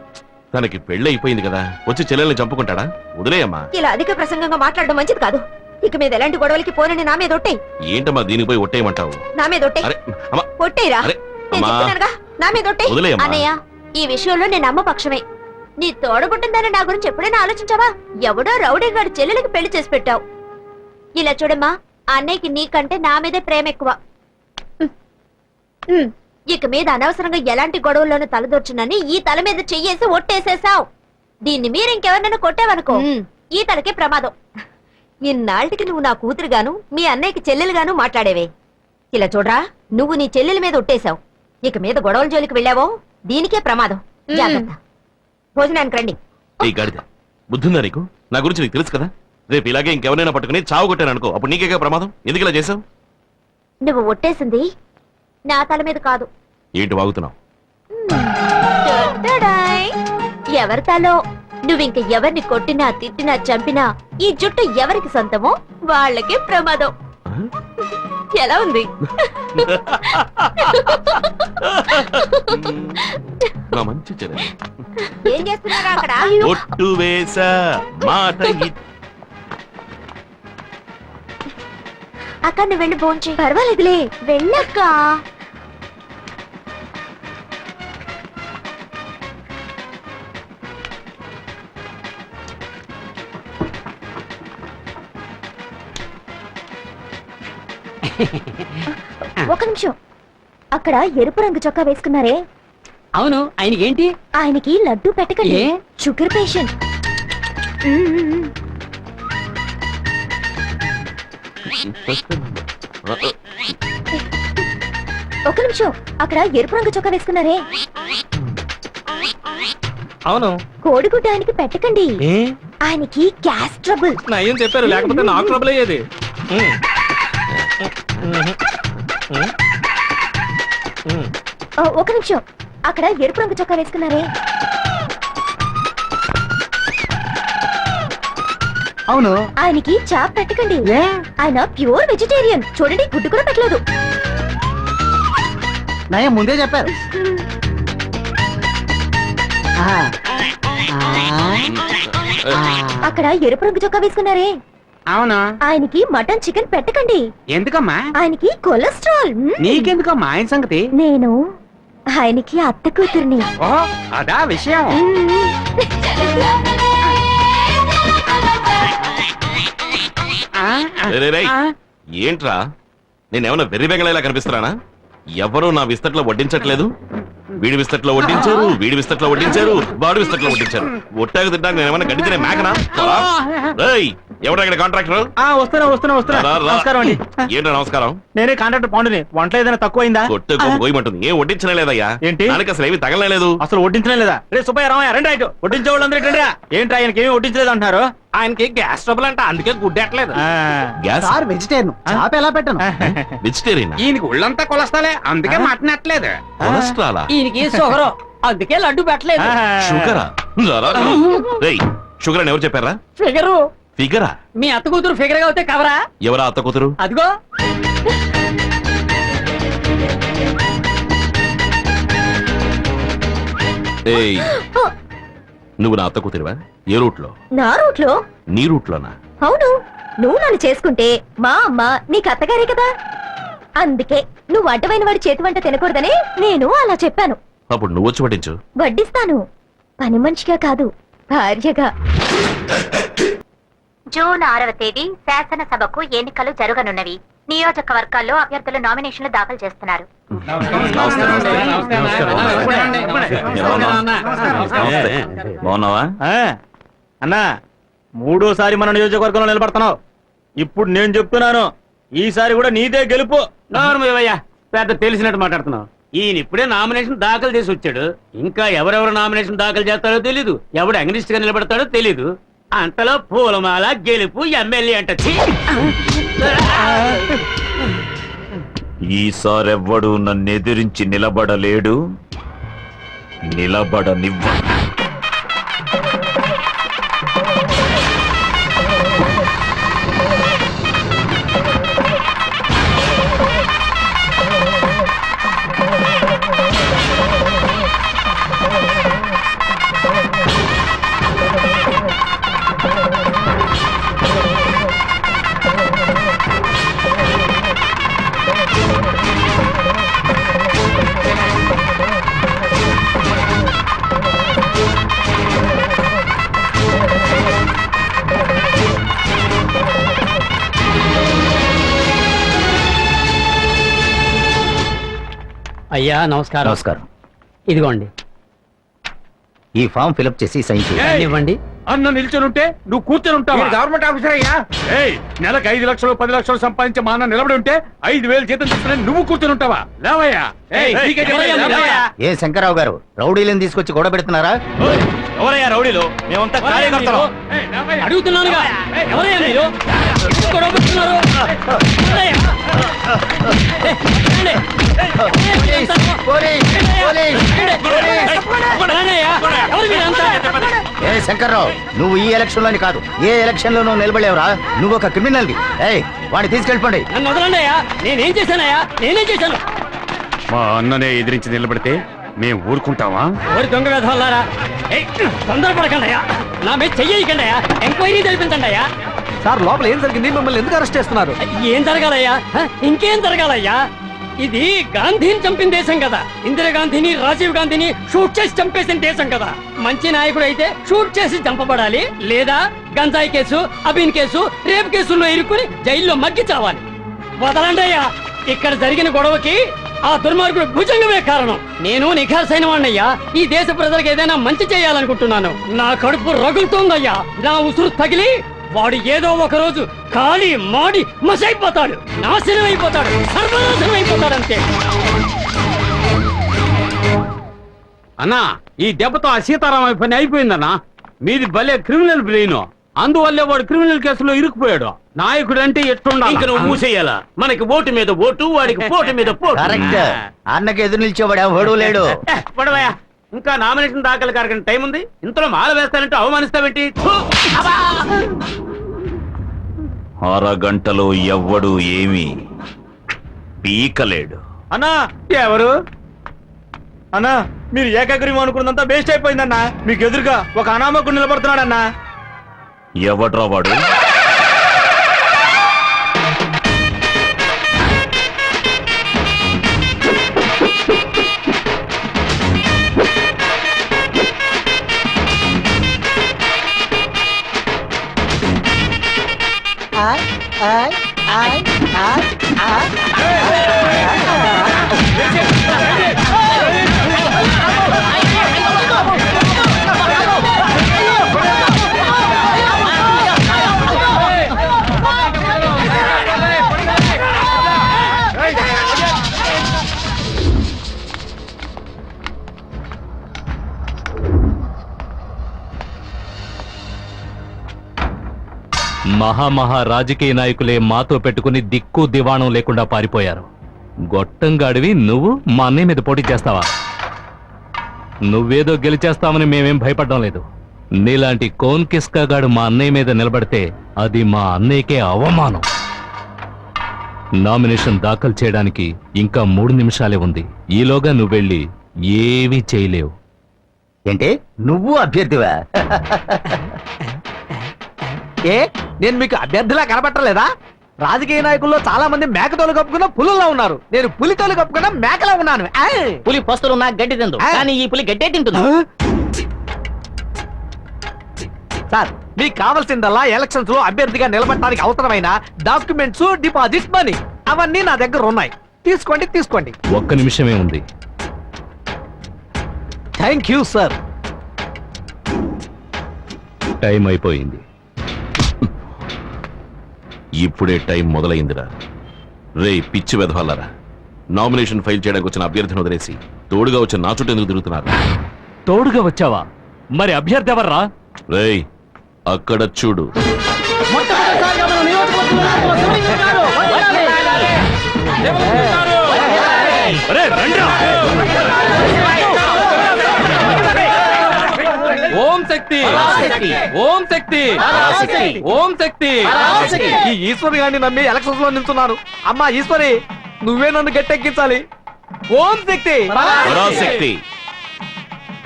S7: తనకి పెళ్లి అయిపోయింది కదా, వచ్చి చెల్లెల్ని చంపుకుంటాడా? వదిలేయమ్మా.
S8: ఇలా అధిక ప్రసంగంగా మాట్లాడడం మంచిది కాదు. ఇక మీద ఎలాంటి గొడవలకి పోనని నా మీద ఒట్టేయ్.
S7: ఏంటమ్మా దీనికి పోయి ఒట్టేయమంటావు?
S8: నా మీద ఒట్టేయ్.
S7: అరే అమ్మా,
S8: ఒట్టేయరా,
S7: అరే
S8: నేను
S7: అమ్మా,
S8: చెప్తున్నానుగా, నా మీద ఒట్టేయ్.
S7: వదిలేయమ్మా.
S8: అన్నయ్య, ఈ విషయంలో నేను అమ్మ పక్షమే. నీ తోడబుట్టిందని నా గురించి ఎప్పుడైనా ఆలోచించావా? ఎవడో రౌడీ గాడి చెల్లెలకి పెళ్లి చేసి పెట్టావు. ఇలా చూడమ్మా, అన్నయ్యకి నీకంటే నా మీదే ప్రేమ ఎక్కువ. ఇక మీద అనవసరంగా ఎలాంటి గొడవల్లోనూ తలదూర్చునని ఈ తల మీద చెయ్యేసి ఒట్టేసేసావు. దీన్ని మీరు ఇంకెవరినైనా కొట్టావనుకో, ఈ తలకే ప్రమాదం. ఇన్నాళ్ళకి నువ్వు నా కూతురుగాను, మీ అన్నయ్యకి చెల్లెలుగాను మాట్లాడేవే. ఇలా చూడరా, నువ్వు నీ చెల్లెల మీద ఒట్టేశావు. ఇక మీద గొడవల జోలికి వెళ్ళావో దీనికే ప్రమాదం. జాగ్రత్త. భోజనానికి రండి.
S7: ఈ గాడిద బుద్ధుందా నీకు? నా గురించి నీకు తెలుసు కదా. రేపు ఇలాగే ఇంకెవరైనా పట్టుకుని చావు కొట్టాను అనుకో, అప్పుడు నీకే ప్రమాదం. ఎందుకు ఇలా చేసావు?
S8: నువ్వు ఒట్టేసింది నా తల మీద కాదు.
S7: ఏంటి వాగుతున్నావు?
S8: టడడాయ్. ఎవరి తలో నువ్వింక ఎవరిని కొట్టినా, తిట్టినా, చంపినా ఈ జుట్టు ఎవరికి సొంతమో వాళ్ళకే ప్రమాదం. ఎలా ఉంది?
S7: నా మంచి చెల్లెలు.
S8: ఏం చేస్తున్నారా అక్కడ?
S7: ఒట్టు వేసా మాట
S8: అక్క, నువ్వు వెళ్ళి భోంచే. పర్వాలేదులే, వెళ్ళక్క. ఒక నిమిషం, అక్కడ ఎరుపు రంగు చొక్కా వేసుకున్నారే,
S10: అవును, ఆయనకి ఏంటి?
S8: ఆయనకి లడ్డు పెట్టకండి.
S10: ఏ?
S8: Sugar patient. ఒక నిమిషం, అక్కడ ఎరుపు రంగు చొక్కా వేసుకున్నారే,
S3: అవును.
S8: కోడిగుడ్డ ఆయనకి పెట్టకండి. ఆయనకి గ్యాస్ ట్రబుల్.
S3: నా ఏం చెప్పారు, లేకపోతే నాకు ట్రబుల్ అయ్యేది.
S8: ఒక నిమిషం, అక్కడ ఎరుపు రంగు చొక్కా వేసుకున్నారే,
S5: అవును.
S8: ఆయనకి చాప్ పెట్టకండి. ఆయన ప్యూర్ వెజిటేరియన్. చూడండి, గుడ్డు కూడా పెట్టలేదు.
S5: నయం ముందే చెప్పారు.
S8: అక్కడ ఎరుపు రంగు చొక్కా వేసుకున్నారే,
S10: అవును.
S8: ఆయనకి మటన్ చికెన్ పెట్టకండి.
S10: ఎందుకమ్మా?
S8: ఆయనకి కొలెస్ట్రాల్.
S10: నీకెందుకమ్మా ఆయన సంగతి?
S8: నేను ఆయనకి అత్త కూతుర్ని.
S10: ఓహో, అదా విషయం.
S7: ఏంట్రా, నేనేమన్నా వెర్రి బెంగళలా కనిపిస్తున్నానా? ఎవరు నా విస్తట్లో వడ్డించట్లేదు. వీడి విస్తట్లో వడ్డించారు, వీడి విస్తట్లో వడ్డించారు, వాడి విస్తట్లో వడ్డించారు. ఒట్టాకు తింటాక నేను ఏమన్నా గడ్డి తినే మేకనా? ఎవడా ఇక్కడ కాంట్రాక్టర్?
S5: వస్తున్నా. నమస్కారం అండి.
S7: ఏంట్రా నమస్కారం?
S5: నేనే కాంట్రాక్టర్ పాండుని. వంటలో ఏదైనా తక్కువైందా?
S7: కొట్టు గోయమంటుంది. ఏం వడ్డించనే లేదయ్యా.
S5: ఏంటి?
S7: దానికి అసలు ఏమి తగలలేదు.
S5: అసలు వడ్డించనే లేదా? రే సుబ్బయ్య, రామయ్య, రండి. రైట్, వడ్డించే వాళ్ళందరూ ఏంటంటే ఏంటి ఆయనకి ఏమి వడ్డించలేదు అంటున్నారు?
S3: ఆయనకి గ్యాస్ ట్రబుల్ అంట, అందుకే గుడ్డెట్లేదు.
S7: Gas
S5: vegetarian. చాప ఎలా పెట్టను?
S7: వెజిటేరియన్?
S4: ఈయనకి ఒళ్ళంతా కొలస్తాలే, అందుకే మాట్లాడలేదు.
S7: కొలెస్ట్రాలా?
S10: ఈయనకి షుగర్, అందుకే లడ్డు పెట్టలేదు.
S7: షుగరా? రేయ్, షుగర్ అని ఎవరు చెప్పారా?
S10: ఫిగరు.
S7: ఫిగరా?
S10: మీ అత్త కూతురు ఫిగర్ గా అవుతే కవరా?
S7: ఎవరా అత్త కూతురు?
S10: అదిగో.
S7: ఏయ్, నువ్వు నా అత్త కూతురువా? ఏ రూట్ లో?
S8: నా రూట్లో.
S7: నీ రూట్ లోనా?
S8: అవును, నువ్వు నన్ను చేసుకుంటే మా అమ్మ నీకు అత్తగారే కదా. అందుకే నువ్వు అడ్డమైన వాడి చేతి వంట తినకూడదని నేను అలా చెప్పాను.
S7: అప్పుడు నువ్వు వచ్చి వడ్డించు.
S8: వడ్డిస్తాను, పని మనిషిగా కాదు, భార్యగా. జూన్ 6వ తేదీ శాసనసభకు ఎన్నికలు జరగనున్నవి. నియోజకవర్గాల్లో అభ్యర్థులు నామినేషన్లు దాఖలు చేస్తున్నారు.
S1: బాగున్నావా
S5: అన్నా, 3వ సారి మన నియోజకవర్గంలో నిలబడుతున్నావు. ఇప్పుడు నేను చెప్తున్నాను, ఈసారి కూడా నీదే గెలుపు.
S4: నోర్మయ్యా పెద్ద తెలిసినట్టు మాట్లాడుతున్నావు. ఈయన ఇప్పుడే నామినేషన్ దాఖలు చేసి వచ్చాడు. ఇంకా ఎవరెవరు నామినేషన్ దాఖలు చేస్తారో తెలీదు, ఎవడు అగ్నిస్ట్ గా నిలబడతాడో తెలీదు. అంతలో పూలమాల గెలుపు ఎమ్మెల్యే అంట. ఛీ!
S1: ఈసారెవ్వడు నన్ను ఎదిరించి నిలబడలేడు, నిలబడనివ్వ.
S10: అయ్యా నమస్కారం.
S2: నమస్కారం.
S10: ఇదిగోండి
S2: ఈ ఫామ్ ఫిలప్ చేసి సైన్ చేయండి.
S10: ఇవ్వండి.
S4: అన్న నిల్చొని ఉంటే నువ్వు కూర్చొని ఉంటావా?
S3: గవర్నమెంట్ ఆఫీసర్ అయ్యా.
S4: ఏయ్, నెలకు 5 లక్షలు 10 లక్షలు సంపాదించే మా అన్న నిలబడి ఉంటే 5,000 జీతం తీసుకుని నువ్వు కూర్చొని ఉంటావా? లేవయ్యా. నీకే చెప్పేది, లేవయ్యా.
S2: ఏ శంకర్రావు గారు, రౌడీలను తీసుకొచ్చి గొడవ పెడుతున్నారా?
S5: ఎవరయ్యా రౌడీలు? మేమంతా కార్యకర్తలు.
S4: ఏయ్, లేవయ్యా.
S10: అడుగుతున్నానుగా, ఎవరయ్యా మీరు? ఎందుకు గొడవ పెడుతున్నారు? ఎవరయ్యా? రండి.
S2: పోలీస్! పోలీస్!
S10: రండయ్యా. ఎవరు మీరంతా?
S2: ఏ శంకర్రావు, నువ్వు ఈ ఎలక్షన్ లోని కాదు, ఏ ఎలక్షన్ లోనూ నిలబడలేవురా. నువ్వు ఒక క్రిమినల్. ఏయ్, వాడిని తీసుకెళ్ళిపోండి.
S10: నన్ను వదలండి అయ్యా. నేనేం చేశానయ్యా? నేనేం చేశాను?
S4: మా అన్ననే ఎదిరించి నిలబడితే మేము ఊరుకుంటావా?
S10: ఓరి దొంగ వేధవాళ్ళారా, తొందరపడకండి అయ్యా. నా మీద చెయ్యకండి అయ్యా. ఎంక్వైరీ జరిపించండి అయ్యా.
S3: సార్ లోపల ఏం జరిగింది? మిమ్మల్ని ఎందుకు అరెస్ట్ చేస్తున్నారు?
S10: ఏం జరగాలయ్యా? ఇంకేం జరగాలయ్యా? ఇది గాంధీని చంపిన దేశం కదా. ఇందిరాగాంధీని, రాజీవ్ గాంధీని షూట్ చేసి చంపేసిన దేశం కదా. మంచి నాయకుడు అయితే షూట్ చేసి చంపబడాలి, లేదా గంజాయి కేసు, అబిన్ కేసు, రేప్ కేసుల్లో ఇరుక్కుని జైల్లో మగ్గి చావాలి. వదలండి అయ్యా. ఇక్కడ జరిగిన గొడవకి ఆ దుర్మార్గుడు భుజంగమే కారణం. నేను నిఖార్సైన వాడినయ్యా. ఈ దేశ ప్రజలకు ఏదైనా మంచి చేయాలనుకుంటున్నాను. నా కడుపు రగులుతోందయ్యా. నా ఉసురు తగిలి వాడు ఏదో ఒక రోజు ఖాళీ మాడి మసైపోతాడు, నాశనం అయిపోతాడు, సర్వనాశనం అయిపోతాడు అంతే.
S4: అన్నా, ఈ దెబ్బతో ఆ సీతారామయ్య పని అయిపోయిందన్నా. మీది భలే క్రిమినల్ బ్రెయిన్. అందువల్లే వాడు క్రిమినల్ కేసులో ఇరుక్కుపోయాడు. నాయకుడు అంటే ఎట్టుండా?
S10: ఇంక నువ్వు మూసేయాలా? మనకి ఓటు మీద ఓటు, వాడికి పోటు మీద పోటు.
S2: కరెక్ట్. అన్నకి ఎదురు నిలిచేవాడు ఎవడూ లేడు.
S4: పడవయ్యా, ఇంకా నామినేషన్ దాఖలు కారకని టైం ఉంది. ఇంతలో మాల వేస్తానంటే అవమానిస్తావేంటి?
S1: అరగంటలో ఎవ్వడు ఏమీ పీకలేడు.
S5: అన్నా
S4: ఎవరు?
S5: అన్నా, మీరు ఏకాగ్రీవం అనుకున్నంతా వేస్ట్ అయిపోయిందన్నా. మీకు ఎదురుగా ఒక అనామకుడు నిలబడుతున్నాడన్నా.
S1: ఎవడ్రా వాడు?
S9: మహా రాజకీయ నాయకులే మాతో పెట్టుకుని దిక్కు దివాణం లేకుండా పారిపోయారు. గొట్టంగాడివి నువ్వు మా అన్నయ్య మీద పోటీ చేస్తావా? నువ్వేదో గెలిచేస్తామని మేమేం భయపడడం లేదు. నీలాంటి కోన్ కిస్కాగాడు మా అన్నయ్య మీద నిలబడితే అది మా అన్నయ్యకే అవమానం. నామినేషన్ దాఖలు చేయడానికి ఇంకా 3 నిమిషాలే ఉంది. ఈలోగా నువ్వెళ్ళి ఏమీ చేయలేవు.
S2: ఏంటి, నువ్వు అభ్యర్థివా?
S3: ఏ, నేను మీకు అభ్యర్థిలా కనబట్టలేదా? రాజకీయ నాయకుల్లో చాలా మంది మేకతోలు కప్పుకున్న పులుల్లో ఉన్నారు. నేను పులితోలు కప్పుకున్న మేకలా ఉన్నాను.
S10: పులి పస్తులు నాకు గడ్డి తిందు, కానీ ఈ పులి గడ్డే తింటుంది.
S3: సార్, మీకు కావాల్సిందల్లా ఎలక్షన్స్ లో అభ్యర్థిగా నిలబడటానికి అవసరమైన డాక్యుమెంట్స్, డిపాజిట్ మనీ అవన్నీ నా దగ్గర ఉన్నాయి. తీసుకోండి, తీసుకోండి.
S9: 1 నిమిషమే ఉంది.
S3: Thank you sir.
S9: టైం అయిపోయింది.
S7: ఇప్పుడే టైం మొదలైందిరా. రే పిచ్చి వెధవాలరా, నామినేషన్ ఫైల్ చేయడానికి వచ్చిన అభ్యర్థిని వదిలేసి తోడుగా వచ్చిన నా చుట్టూ ఎందుకు తిరుగుతున్నారు?
S9: తోడుగా వచ్చావా? మరి అభ్యర్థి ఎవర్రా?
S7: రేయ్ అక్కడ చూడు.
S4: ఓం శక్తి, ఓం శక్తి, ఓం శక్తి.
S3: ఈ ఈశ్వరి గారిని నమ్మి ఎలక్షన్స్ లో నిల్చున్నాను. అమ్మా ఈశ్వరి, నువ్వే నన్ను గట్టెక్కించాలి. ఓం శక్తి.
S7: పరాశక్తి.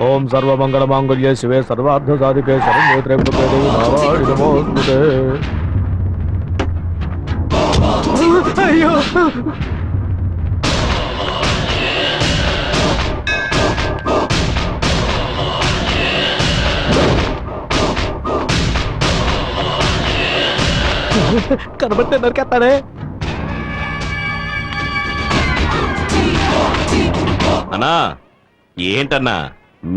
S3: ఓం సర్వమంగళ మాంగళ్యే శివే సర్వార్థ సాధికే శరణ్యే త్ర్యంబకే దేవి నారాయణి నమోస్తుతే. అయ్యో కనబడితే నరికేస్తాడే.
S7: అన్నా ఏంటన్నా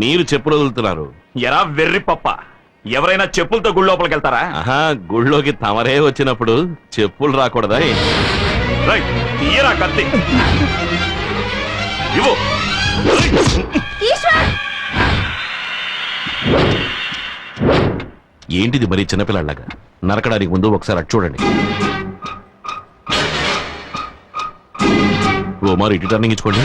S7: మీరు చెప్పులు వదులుతున్నారు?
S1: ఎరా వెర్రి పప్ప, ఎవరైనా చెప్పులతో గుడి లోపలికి వెళ్తారా?
S7: ఆహా, గుళ్ళోకి తమరే వచ్చినప్పుడు చెప్పులు రాకూడదా?
S1: రైట్, తీయరా కత్తి. ఇవ్వు.
S7: ఏంటిది మరి చిన్నపిల్లలాగా? నరకడానికి ముందు ఒకసారి అటు చూడండి. ఓ మారు ఇటు టర్నింగ్ ఇచ్చుకోండి.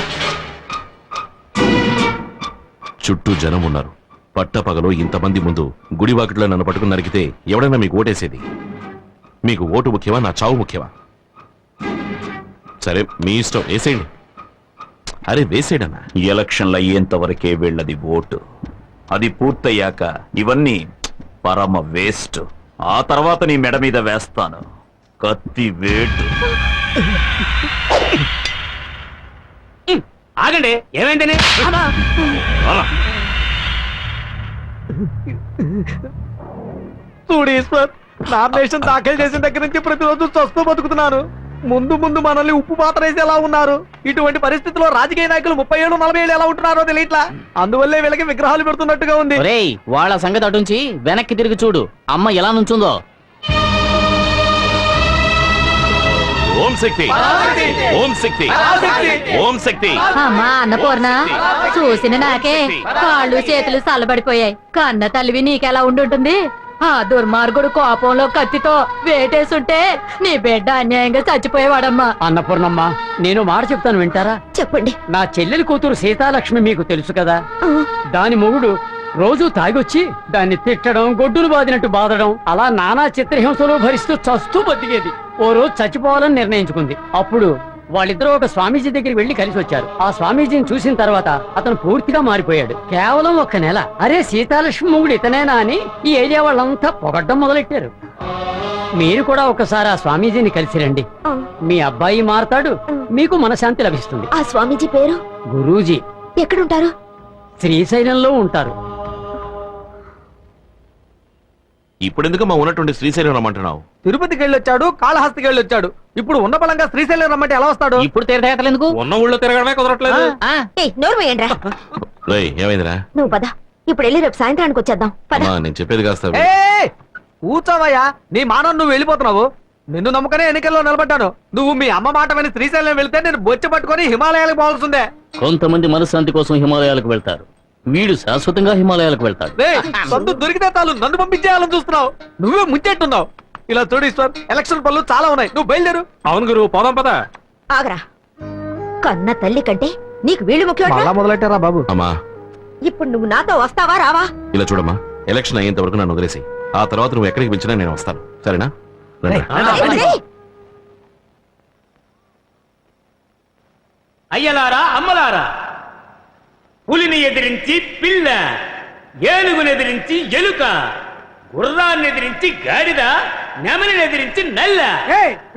S7: చుట్టూ జనం ఉన్నారు. పట్టపగలో ఇంతమంది ముందు గుడివాకిట్లో నన్ను పట్టుకుని నరికితే ఎవడైనా మీకు ఓటేసేది? మీకు ఓటు ముఖ్యమా, నా చావు ముఖ్యమా? సరే మీ ఇష్టం, వేసేయండి. అరే వేసేయడన్నా.
S1: ఎలక్షన్లు అయ్యేంత వరకే వీళ్ళది ఓటు. అది పూర్తయ్యాక ఇవన్నీ పరమ వేస్ట్. ఆ తర్వాత నీ మెడ మీద వేస్తాను కత్తి వేటు.
S10: ఆగండి, ఏమైందని?
S3: చూడు ఈశ్వర్, నామినేషన్ దాఖలు చేసిన దగ్గర నుంచి ప్రతిరోజు చస్తూ బతుకుతున్నాను. ముందు ముందు మనల్ని ఉప్పు పాత్ర వేసి ఎలా ఉన్నారు. ఇటువంటి పరిస్థితుల్లో రాజకీయ నాయకులు 30 ఏళ్ళు 40 ఏళ్ళు ఎలా ఉంటున్నారో తెలియట్లా. అందువల్లే వీళ్ళకి విగ్రహాలు పెడుతున్నట్టుగా ఉంది.
S2: వాళ్ళ సంగతి అటుంచి వెనక్కి తిరిగి చూడు, అమ్మ ఎలా నుంచుందో.
S7: ఓం శక్తి, ఓం శక్తి, ఓం శక్తి.
S6: అమ్మా అన్నపూర్ణ, చూసిన నాకే కాళ్ళు చేతులు చల్లబడిపోయాయి. కన్న తల్లివి నీకెలా ఉండుంటుంది? ఆ దుర్మార్గుడు కోపంలో కత్తితో వేటేసుంటే నీ బిడ్డ అన్యాయంగా చచ్చిపోయేవాడమ్మా.
S10: అన్నపూర్ణమ్మ, నేను మాట చెప్తాను, వింటారా?
S8: చెప్పండి.
S10: నా చెల్లెలి కూతురు సీతాలక్ష్మి మీకు తెలుసు కదా. దాని మొగుడు రోజు తాగొచ్చి దాన్ని తిట్టడం, గొడ్డును బాదినట్టు బాధడం, అలా నానా చిత్రహింసలు భరిస్తూ చస్తూ బతికేది. ఓ రోజు చచ్చిపోవాలని నిర్ణయించుకుంది. అప్పుడు వాళ్ళిద్దరూ ఒక స్వామీజీ దగ్గరికి వెళ్లి కలిసి వచ్చారు. ఆ స్వామీజీని చూసిన తర్వాత అతను పూర్తిగా మారిపోయాడు. కేవలం 1 నెల. అరే సీతాలక్ష్మి మొగుడు ఇతనేనా అని ఈ ఏరియా వాళ్ళంతా పొగడ్డం మొదలెట్టారు. మీరు కూడా ఒకసారి ఆ స్వామీజీని కలిసి రండి. మీ అబ్బాయి మారతాడు, మీకు మనశాంతి లభిస్తుంది.
S8: ఆ స్వామీజీ పేరు?
S10: గురూజీ.
S8: ఎక్కడుంటారు?
S10: శ్రీశైలంలో ఉంటారు.
S7: ఇప్పుడెందుకు మా ఉన్నటువంటి శ్రీశైలం రమ్మంటున్నావు?
S3: తిరుపతికి వెళ్ళొచ్చాడు, కాళహస్తికి వెళ్ళొచ్చాడు. ఇప్పుడు ఉన్న బలంగా శ్రీశైలం రమ్మంటే ఎలా వస్తాడు?
S2: ఇప్పుడు తీర్థయాత్రలు ఎందుకు?
S4: ఉన్న ఊళ్ళో తిరగడమే కుదరట్లేదు.
S8: నోరు వేయండిరా.
S7: రేయ్ ఏమైందిరా?
S8: నువ్వు పద, ఇప్పుడు వెళ్ళి రేపు సాయంత్రానికి వచ్చేద్దాం. పద.
S7: అమ్మా నేను చెప్పేది కాస్త
S3: కూర్చోవయ్యా, నీ మానం నువ్వు వెళ్ళిపోతున్నావు. నిన్ను నమ్మకనే ఎన్నికల్లో నిలబడ్డాను. నువ్వు మీ అమ్మ మాట విని శ్రీశైలం వెళ్తే నేను బొచ్చి పట్టుకొని హిమాలయాలకు పోవాల్సిందే.
S2: కొంతమంది మనశ్శాంతి కోసం హిమాలయాలకు వెళ్తారు, వీడు శాశ్వతంగా హిమాలయాలకు వెళ్తాడు.
S3: సందు దొరికితే చాలు నన్ను పంపించేయాలని చూస్తున్నావు. నువ్వే ముంచెట్టున్నావు. ఇలా చూడు ఈశ్వర్, ఎలక్షన్ పనులు చాలా ఉన్నాయి, నువ్వు బయలుదేరు.
S4: అవును గురు, పోదాం పద.
S8: ఆగరా. కన్న తల్లి కంటే నీకు వీళ్ళు ముఖ్యం.
S3: మొదలెట్టారా బాబు?
S7: అమ్మా
S8: ఇప్పుడు నువ్వు నాతో వస్తావా రావా?
S7: ఇలా చూడమ్మా, ఎలక్షన్ అయ్యేంత వరకు నన్ను వదిలేసి ఆ తర్వాత నువ్వు ఎక్కడికి పిలిచినా నేను వస్తాను, సరేనా? రండి.
S10: అయ్యలారా, అమ్మలారా, పులిని ఎదిరించి పిల్ల, ఏనుగుని ఎదిరించి ఎలుక, గుర్రాన్ని ఎదిరించి గాడిద, నెమలిని ఎదిరించి నల్ల.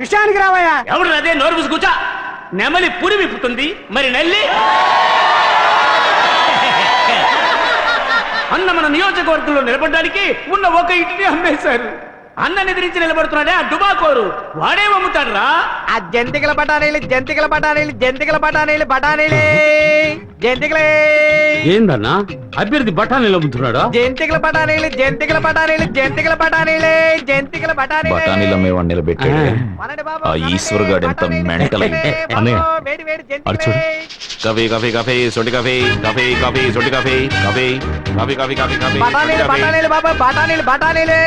S3: విషయానికి రావయ్యా.
S10: ఎవడు అదే నోరు మూసి కూర్చో. నెమలి పురి విప్పుతుంది, మరి నల్లి అన్న మన నియోజకవర్గంలో నిలబడడానికి ఉన్న ఒక ఇంటిని అమ్మేశారు. అన్నని ఎదిరించి నిలబడుతున్నాడే ఆ డుబాకోరు, వాడే అమ్ముతాడు రా.
S3: ఆ జంతికల బఠానీలు, జంతికల బఠానీలు, జంతికల బఠానీలు, బఠానీలే జంతికలే
S4: ఏందన్నా అభ్యర్థి బఠానీలు అమ్ముతున్నాడా?
S3: జంతికల బఠానీలు జంతికల బఠానీలు జంతికల బఠానీలే జంతికల బఠానీలే
S1: బఠానీలు అమ్మేవాడిని నిలబెట్టాడు ఆ ఈశ్వర్ గాడు ఎంత మెంటల్
S9: అన్నయ్య,
S3: వేడి వేడి
S9: అటు చూడు.
S7: కాఫీ కాఫీ కాఫీ సొంటి కాఫీ కాఫీ కాఫీ సొంటి coffee coffee coffee coffee coffee coffee
S3: బఠానీలు బఠానీలు బాబా బఠానీలు బఠానీలే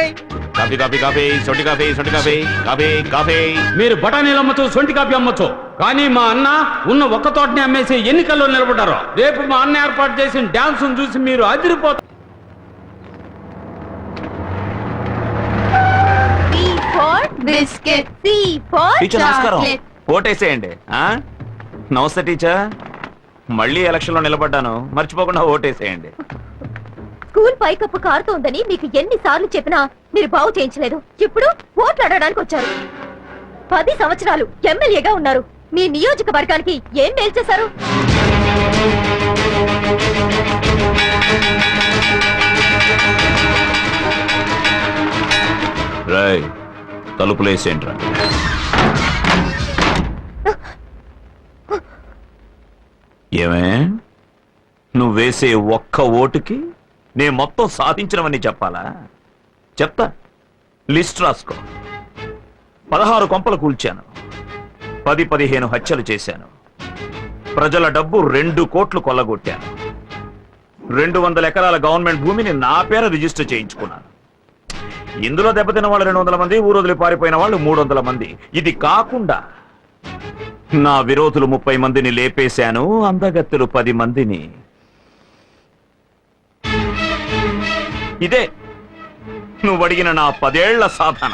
S7: కాఫీ కాఫీ కాఫీ సొంటి కాఫీ సొంటి కాఫీ కాఫీ కాఫీ.
S4: మీరు బఠానీలు అమ్మచ్చు, సొంటి కాపీ అమ్మచ్చు, కానీ మా అన్న ఉన్న ఒక్క తోటని అమ్మేసి ఎన్నికల్లో నిలబడ్డారు. రేపు మా అన్న ఏర్పాటు చేసిన డాన్స్ చూసి మీరు అదిరిపోతారు.
S8: బిస్కెట్
S1: టీచర్ నమస్కారం ఓటేసేయండి నమస్తే టీచర్ మళ్ళీ ఎలక్షన్ లో నిలబడ్డాను మర్చిపోకుండా ఓటేసేయండి
S8: స్కూల్ పైకప్పు కారుతోందని మీకు ఎన్నిసార్లు చెప్పినా మీరు బాగు చేయించలేదు. ఇప్పుడు ఓట్లు అడగడానికి వచ్చారు. 10 సంవత్సరాలు ఎమ్మెల్యేగా ఉన్నారు. మీ నియోజకవర్గానికి ఏం మేలు చేశారు?
S1: రాయ్ తలుపులేసేంట్రా ఏమే నువ్వు వేసే ఒక్క ఓటుకి నేను మొత్తం సాధించినవని చెప్పాలా? చెప్తా, లిస్ట్ రాసుకో. 16 కొంపలు కూల్చాను, 10-15 హత్యలు చేశాను, ప్రజల డబ్బు 2 కోట్లు కొల్లగొట్టాను, 200 ఎకరాల గవర్నమెంట్ భూమిని నా పేర రిజిస్టర్ చేయించుకున్నాను. ఇందులో దెబ్బతిన్న వాళ్ళు 200 మంది, ఊరొదిలి పారిపోయిన వాళ్ళు 300 మంది. ఇది కాకుండా నా విరోధులు 30 మందిని లేపేశాను, అందగత్తెలు 10 మందిని. ఇదే నువ్వు అడిగిన నా 10 ఏళ్ల సాధన.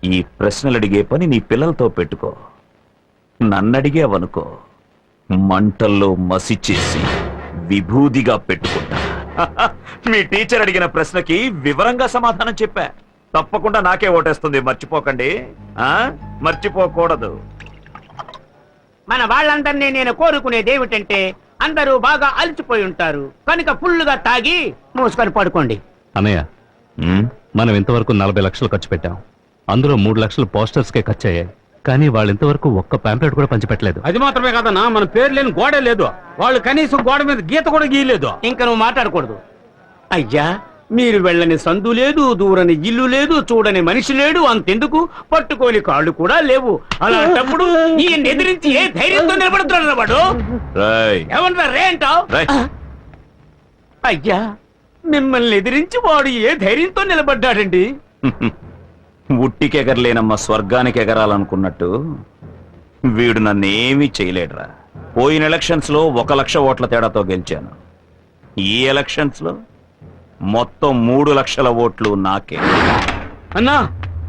S1: ఈ ప్రశ్నలు అడిగే పని నీ పిల్లలతో పెట్టుకో. నన్నడిగేవనుకో మంటల్లో మసి చేసి విభూదిగా పెట్టుకుంటా. మీ టీచర్ అడిగిన ప్రశ్నకి వివరంగా సమాధానం చెప్పా. తప్పకుండా నాకే ఓటేస్తుంది, మర్చిపోకండి. మర్చిపోకూడదు.
S10: మన వాళ్ళందరినీ నేను కోరుకునేది ఏమిటంటే అందరూ బాగా అలసిపోయి ఉంటారు కనుక ఫుల్లుగా తాగి మూసుకొని పడుకోండి.
S9: అన్నయ్య,
S1: ఉమ్,
S9: మనం ఇంతవరకు 40 లక్షలు ఖర్చు పెట్టాం. అందులో 3 లక్షలు పోస్టర్స్ కే ఖర్చు అయ్యాయి. కానీ వాళ్ళు ఇంతవరకు ఒక్క పాంప్లెట్ కూడా పంచిపెట్టలేదు.
S4: అది మాత్రమే కాదన్నా, మన పేరు లేని గోడే లేదు. వాళ్ళు కనీసం గోడ మీద గీత కూడా గీయలేదు.
S10: ఇంకా నువ్వు మాట్లాడకూడదు. అయ్యా, మీరు వెళ్ళని సందు లేదు, దూరని ఇల్లు లేదు, చూడని మనిషి లేడు, అంతెందుకు పట్టుకోని కాళ్ళు కూడా లేవు. అలాంటప్పుడు ఈయన ఎదిరించి ఏ ధైర్యంతో నిలబడుతున్నాడు వాడు?
S1: రాయ్
S10: ఏమన్నా రే అంటావు?
S1: రాయ్.
S10: అయ్యా, మిమ్మల్ని ఎదిరించి వాడు ఏ ధైర్యంతో నిలబడ్డాడండి?
S1: ఉట్టికెగరలేనమ్మ స్వర్గానికి ఎగరాలనుకున్నట్టు వీడు నన్నేమీ చేయలేడురా. పోయిన ఎలక్షన్స్ లో 1 లక్ష ఓట్ల తేడాతో గెలిచాను. ఈ ఎలక్షన్స్ లో మొత్తం 3 లక్షల ఓట్లు నాకే.
S4: అన్నా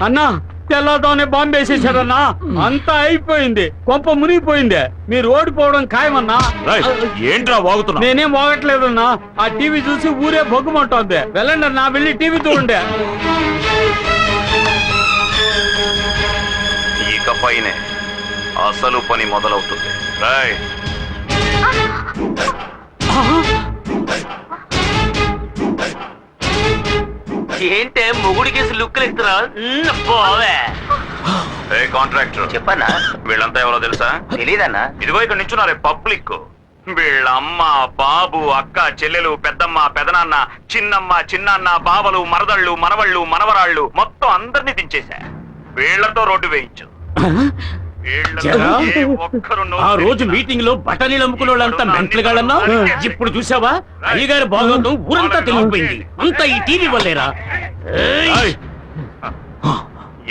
S4: అన్నా, తెల్లతోనే బాంబు వేసేసాడన్నా. అంతా అయిపోయింది, కొంప మునిగిపోయింది. మీరు ఓడిపోవడం ఖాయమన్నా.
S1: రాయ్, ఏంట్రా వాగుతున్నా?
S4: నేనేం వాగట్లేదన్నా, ఆ టీవీ చూసి ఊరే బొగ్గుమంటోంది. వెళ్ళండి అన్నా, వెళ్ళి టీవీ చూడండి.
S1: ఇకపైనే అసలు పని మొదలవుతుంది. రాయ్
S10: ఏంటే మొగుడికి లుక్కులు ఇస్తున్నా? పోవే.
S1: ఏ కాంట్రాక్టర్
S2: చెప్పన్నా.
S1: వీళ్ళంతా ఎవరో తెలుసా?
S2: తెలీదన్నా.
S1: ఇదిగో ఇక్కడ నించున్నారే పబ్లిక్. వీళ్ళ అమ్మ, బాబు, అక్క, చెల్లెలు, పెద్దమ్మ, పెదనాన్న, చిన్నమ్మ, చిన్నాన్న, బావలు, మరదళ్ళు, మనవళ్ళు, మనవరాళ్ళు మొత్తం అందరినీ దించేశా. వీళ్లతో రోడ్డు వేయించు.
S10: ఆ రోజు మీటింగ్ లో బఠానీలు అమ్ముకునే వాళ్ళంతా మెంటలు గాడన్నా. ఇప్పుడు చూసావా, అయ్యగారి భాగవతం ఊరంతా తెలిసిపోయింది. అంతా ఈ టీవీ వల్లేరా?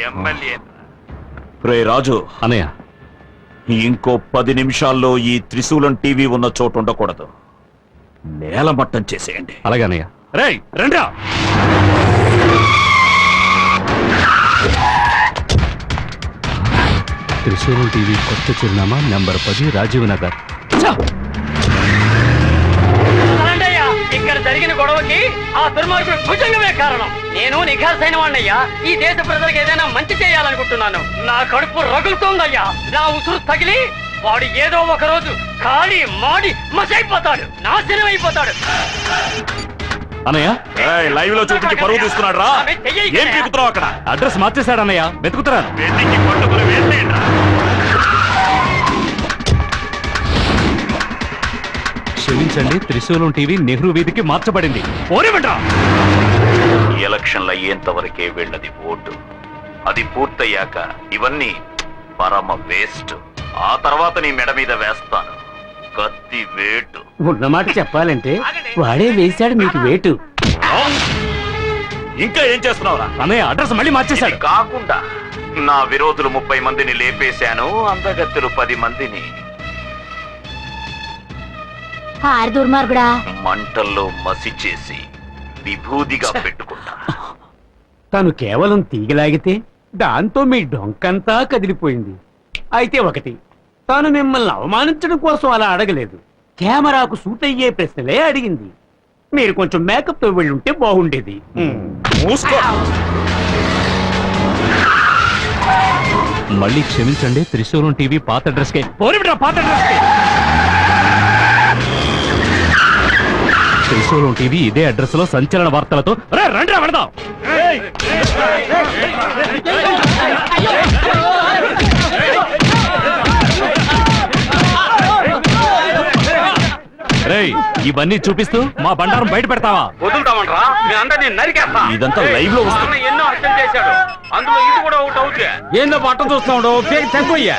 S1: ఎమ్మెల్యే రే రాజు,
S9: అన్నయ్య,
S1: ఇంకో 10 నిమిషాల్లో ఈ త్రిశూలం టీవీ ఉన్న చోటు ఉండకూడదు. నేలమట్టం చేసేయండి.
S9: అలాగే అన్నయ్య.
S1: రేయ్ రండ్రా.
S9: త్రిశూలం టీవీ కొత్త చిరునామా నంబర్ 10 రాజీవ్ నగర్.
S10: ఇక్కడ జరిగిన గొడవకి ఆ దుర్మార్గుడు భుజంగమే కారణం. నేను నిఘాసైన వాణ్ణయ్యా. ఈ దేశ ప్రజలకు ఏదైనా మంచి చేయాలనుకుంటున్నాను. నా కడుపు రగులుతోందయ్యా. నా ఉసురు తగిలి వాడు ఏదో ఒక రోజు కాళీ మాడి మసైపోతాడు, నాశనం అయిపోతాడు.
S9: అన్నయ్య,
S1: లైవ్ లో చూపించి పరువు తీసుకున్నాడు రా. ఏం పీకుతున్నావు అక్కడ?
S9: అడ్రస్ మార్చేశాడు అన్నయ్య, వెతుకుతున్నాను.
S1: వెతికి పట్టుకుని వేసేయండి రా.
S9: క్షమించండి, త్రిశూలం టీవీ నెహ్రూ వీధికి మార్చబడింది.
S1: ఎలక్షన్లు అయ్యేంత వరకే వెళ్ళది ఓటు. అది పూర్తయ్యాక ఇవన్నీ పరమ వేస్ట్. ఆ తర్వాత నీ మెడ మీద వేస్తాను కత్తి వేటు.
S10: ఉన్నమాట చెప్పాలంటే వాడే వేశాడు మీకు వేటు.
S1: ఇంకా ఏం చేస్తున్నావురా?
S9: అన్నయ్య అడ్రస్ మళ్ళీ మార్చేశాడు.
S1: ఇది కాకుండా నా విరోధులు 30 మందిని లేపేశాను, అందగత్తెలు 10 మందిని
S6: ఆరు దుర్మార్గుడా.
S1: మంటల్లో మసి చేసి విభూదిగా పెట్టుకుంటా.
S10: తను కేవలం తీగలాగితే దాంతో మీ డొంకంతా కదిలిపోయింది. అయితే ఒకటి, తాను మిమ్మల్ని అవమానించడం కోసం అలా అడగలేదు, కెమెరాకు సూట్ అయ్యే ప్రశ్నలే అడిగింది. మీరు కొంచెం మేకప్ తో వెళ్ళి ఉంటే బాగుండేది.
S1: మూసుకో.
S9: మళ్ళీ క్షమించండి, త్రిశూలం టీవీ పాత అడ్రస్ కే. పాత అడ్రస్ కే. త్రిశూలం టీవీ ఇదే అడ్రస్ లో సంచలన వార్తలతో రండి వెళదాం. రేయ్, ఇవన్నీ చూపిస్తూ మా బండారం బయట పెడతావా?
S4: వదులుతామంటారా? మీ అందరినీ నరికేస్తా.
S1: ఇదంతా లైవ్ లో వస్తుంది.
S4: ఎన్నో హత్యలు చేశాడు, అందులో ఇది కూడా ఒకటి అవుతుంది. ఏందో పట్ట చూస్తున్నాడు, తెంపయ్యా.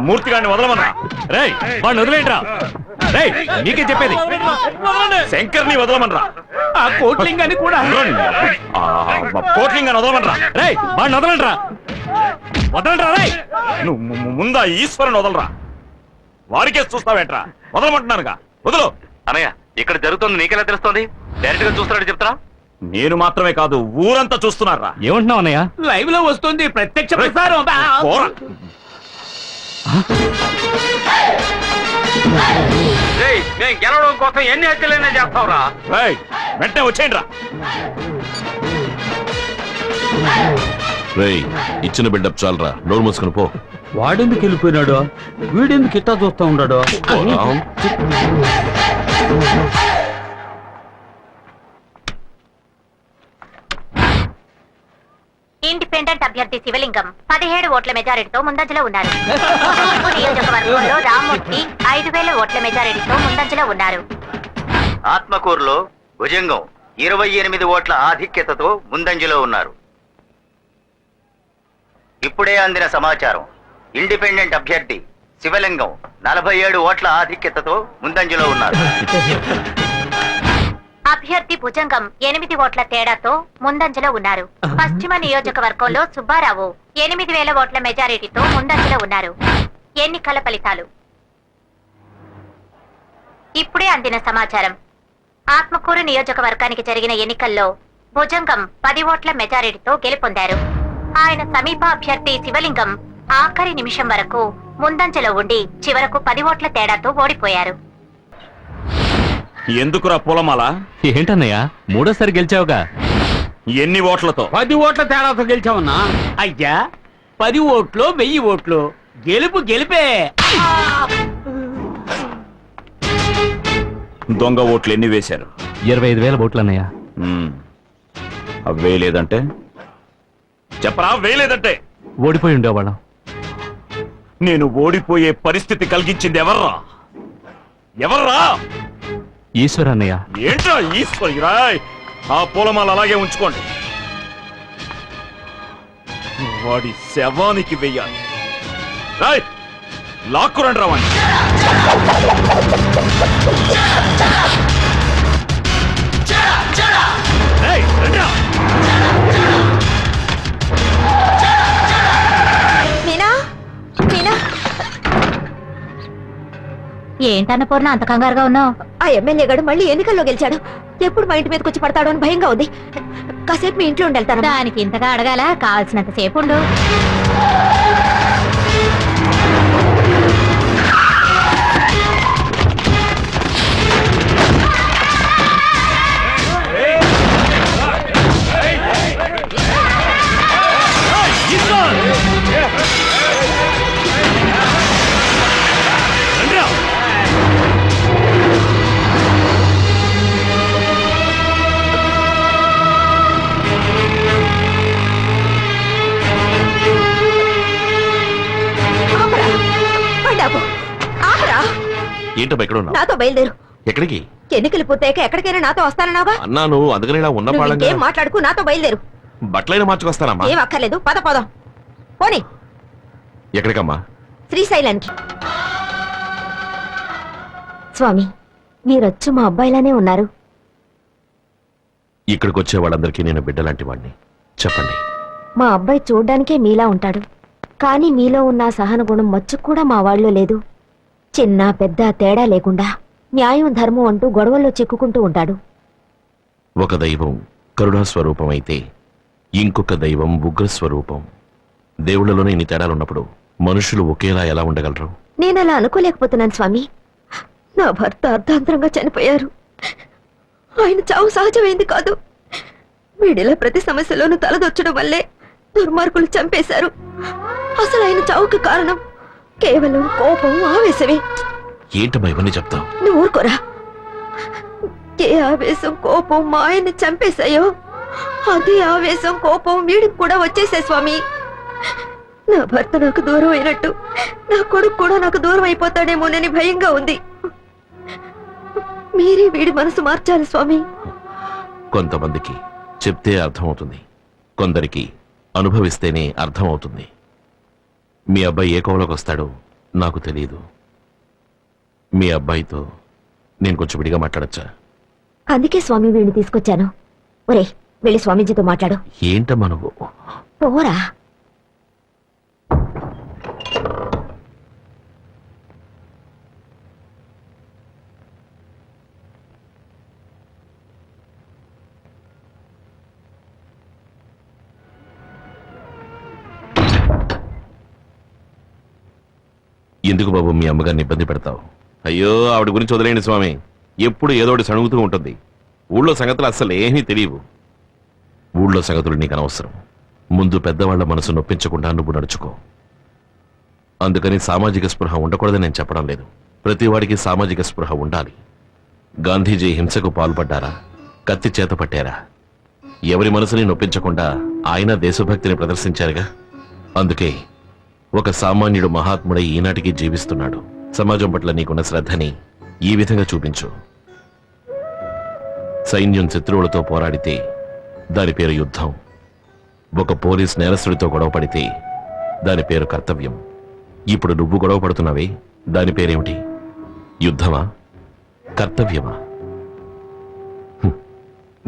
S1: మూర్తి గారిని వదలమన్నా.
S9: రేయ్, వాడిని వదిలేంట్రా. రేయ్, నీకే చెప్పేది.
S1: శంకర్ని వదలమనరా.
S10: ఆ కోట్లింగాన్ని కూడా
S1: కోట్లింగాన్ని వదలమనరా.
S9: రేయ్, వాడిని వదలంట్రా. వదలంట్రా. రేయ్,
S1: నువ్వు ముందా ఈశ్వరుని వదలరా. వారికే చూస్తావేంట్రా? వదలమంటున్నానుగా, వదలు.
S7: అన్నయ్య, ఇక్కడ జరుగుతుంది నీకెలా తెలుస్తోంది? డైరెక్ట్ గా చూస్తున్నాడు చెప్తారా?
S1: నేను మాత్రమే కాదు, ఊరంతా చూస్తున్నారా.
S9: ఏమంటున్నావు అన్నయ్య?
S10: లైవ్ లో వస్తుంది ప్రత్యక్ష ప్రసారం.
S1: పోరా.
S4: నేను గెలవడం కోసం ఎన్ని హత్యలైనా చేస్తావురా.
S1: వెంటనే వచ్చేయండి రా.
S7: రేయ్, ఇచ్చిన బిల్డప్ చాలరా, నోరు మూసుకుని పో.
S10: వాడెందుకు వెళ్ళిపోయినాడు? వీడెందుకు ఇట్టా చూస్తా ఉన్నాడు?
S8: ఇండిపెండెంట్ అభ్యర్థి శివలింగం 17 ఓట్ల మెజారిటీతో ముందంజలో ఉన్నారు. నియోజకవర్గంలో రామ్మూర్తి 5000 ఓట్ల మెజారిటీతో ముందంజలో ఉన్నారు.
S2: ఆత్మకూరులో భుజంగం 28 ఓట్ల ఆధిక్యతతో ముందంజలో ఉన్నారు. ఇప్పుడే అందిన సమాచారం, ఇండిపెండెంట్ అభ్యర్థి శివలింగం 47 ఓట్ల ఆధిక్యతతో ముందంజలో ఉన్నారు.
S8: అభ్యర్థి భుజంగం 8 ఓట్ల తేడాతో ముందంజలో ఉన్నారు. పశ్చిమ నియోజకవర్గంలో సుబ్బారావు 8000 ఓట్ల మెజారిటీతో ముందంజలో ఉన్నారు. ఎన్నికల ఫలితాలు ఇప్పుడే అందిన సమాచారం. ఆత్మకూరు నియోజకవర్గానికి జరిగిన ఎన్నికల్లో భుజంగం 10 ఓట్ల మెజారిటీతో గెలుపొందారు. ఆయన సమీప అభ్యర్థి శివలింగం ఆఖరి నిమిషం వరకు ముందంజలో ఉండి చివరకు 10 ఓట్ల తేడాతో ఓడిపోయారు.
S1: ఎందుకురా పూలమాల?
S9: ఏంటన్నయ్య, మూడోసారి గెలిచావుగా.
S1: ఎన్ని ఓట్లతో?
S4: 10 ఓట్ల తేడాతో గెలిచామన్నా.
S10: అయ్యా, 10 ఓట్లు 1000 ఓట్లు, గెలుపు గెలిపే.
S1: దొంగ ఓట్లు ఎన్ని వేశారు?
S9: 25,000 ఓట్లు అన్నయ్య.
S1: అవి వేయలేదంటే చెప్పరా. వేయలేదంటే
S9: ఓడిపోయి ఉండేవాళ్ళం.
S1: నేను ఓడిపోయే పరిస్థితి కలిగించింది ఎవర్రా? ఎవర్రా?
S9: ఈశ్వర్ అన్నయ్య.
S1: ఏంట్రా ఈశ్వరి? రాయ్, ఆ పూలమాల అలాగే ఉంచుకోండి. వాడి శవానికి వెయ్యాలి. రాయ్, లాక్కురండి రావండి.
S8: మీనా, మీనా,
S6: ఏంటన్నపూర్ణ అంత కంగారుగా ఉన్నావు?
S8: ఆ ఎమ్మెల్యే గారు మళ్ళీ ఎన్నికల్లో గెలిచాడు. ఎప్పుడు మా ఇంటి మీదకి వచ్చి పడతాడో అని భయంగా ఉంది. కాసేపు మీ ఇంట్లో ఉండెళ్తాను.
S6: దానికి ఇంతగా అడగాల? కావాల్సినంత సేపు ఉండు.
S7: ఏంటమ్మా ఎక్కడ ఉన్నావు?
S8: నాతో బయలుదేరు.
S7: ఎక్కడికి?
S8: ఎన్నికలు పూర్తయ్యాక ఎక్కడికైనా నాతో వస్తానన్నావుగా.
S7: అన్నాను, అందుకని ఇలా ఉన్న
S8: నువ్వు
S7: పాడంగా
S8: ఇంకేం మాట్లాడుకు, నాతో బయలుదేరు.
S7: బట్టలైనా మార్చుకొస్తానమ్మా.
S8: ఏం అక్కర్లేదు, పద పోదాం. పోనీ.
S7: ఎక్కడికమ్మా?
S8: శ్రీశైలానికి. స్వామి, మీరొచ్చు మా అబ్బాయిలానే ఉన్నారు.
S7: ఇక్కడికి వచ్చే వాళ్ళందరికీ నేను బిడ్డలాంటి వాడిని. చెప్పండి.
S8: మా అబ్బాయి చూడ్డానికే మీలా ఉంటాడు, కానీ మీలో ఉన్న సహన గుణం మచ్చుకు కూడా మా వాళ్ళలో లేదు. చిన్న పెద్ద తేడా లేకుండా న్యాయం ధర్మం అంటూ గొడవల్లో చిక్కుకుంటూ ఉంటాడు.
S7: ఒక దైవం కరుణాస్వరూపం అయితే ఇంకొక దైవం ఉగ్రస్వరూపం. దేవుళ్ళలోనే ఇన్ని తేడాలున్నప్పుడు మనుషులు ఒకేలా ఎలా ఉండగలరు?
S8: నేనలా అనుకోలేకపోతున్నాను స్వామి. నా భర్త అర్ధాంతరంగా చనిపోయారు. ఆయన చావు సహజమైంది కాదు. వీడిలా ప్రతి సమస్యలోనూ తలదొచ్చడం వల్లే దుర్మార్గులు చంపేశారు. అసలు ఆయన చావుకి కారణం కేవలం కోపం, ఆవేశమే.
S7: ఏంటమ్మా ఇవన్నీ చెప్తావు?
S8: నువ్వు ఊరుకోరా. ఏ ఆవేశం, కోపం మా ఆయన్ని చంపేశాయో అదే ఆవేశం, కోపం వీడికి కూడా వచ్చేసాయి స్వామి. నా భర్త నాకు దూరం అయినట్టు నా కొడుకు కూడా నాకు దూరం అయిపోతాడేమోనని భయంగా ఉంది. మీరే వీడి మనసు మార్చాలి స్వామి.
S7: కొంతమందికి చెప్తే అర్థమవుతుంది, కొందరికి అనుభవిస్తేనే అర్థమవుతుంది. మీ అబ్బాయి ఏ కోవలోకి వస్తాడో నాకు తెలియదు. మీ అబ్బాయితో నేను కొంచెం విడిగా మాట్లాడచ్చా?
S8: అందుకే స్వామి వీడిని తీసుకొచ్చాను. ఒరే, వెళ్ళి స్వామీజీతో మాట్లాడు.
S7: ఏంటమ్మా నువ్వు?
S8: పోరా.
S7: ఎందుకు బాబు మీ అమ్మగారిని ఇబ్బంది పెడతావు? అయ్యో, ఆవిడ గురించి వదిలేండి స్వామి. ఎప్పుడు ఏదోటి సణుగుతూ ఉంటుంది. ఊళ్ళో సంగతులు అస్సలు ఏమీ తెలియవు. ఊళ్ళో సంగతులు నీకు అనవసరం. ముందు పెద్దవాళ్ల మనసు నొప్పించకుండా నువ్వు నడుచుకో. అందుకని సామాజిక స్పృహ ఉండకూడదని నేను చెప్పడం లేదు. ప్రతివాడికి సామాజిక స్పృహ ఉండాలి. గాంధీజీ హింసకు పాల్పడ్డారా? కత్తి చేత పట్టారా? ఎవరి మనసుని నొప్పించకుండా ఆయన దేశభక్తిని ప్రదర్శించారుగా. అందుకే ఒక సామాన్యుడు మహాత్ముడై ఈనాటికి జీవిస్తున్నాడు. సమాజం పట్ల నీకున్న శ్రద్ధని ఈ విధంగా చూపించు. సైన్యం శత్రువులతో పోరాడితే దాని పేరు యుద్ధం. ఒక పోలీస్ నేరస్తుడితో గొడవ పడితే దాని పేరు కర్తవ్యం. ఇప్పుడు నువ్వు గొడవ పడుతున్నావే, దాని పేరేమిటి? యుద్ధమా? కర్తవ్యమా?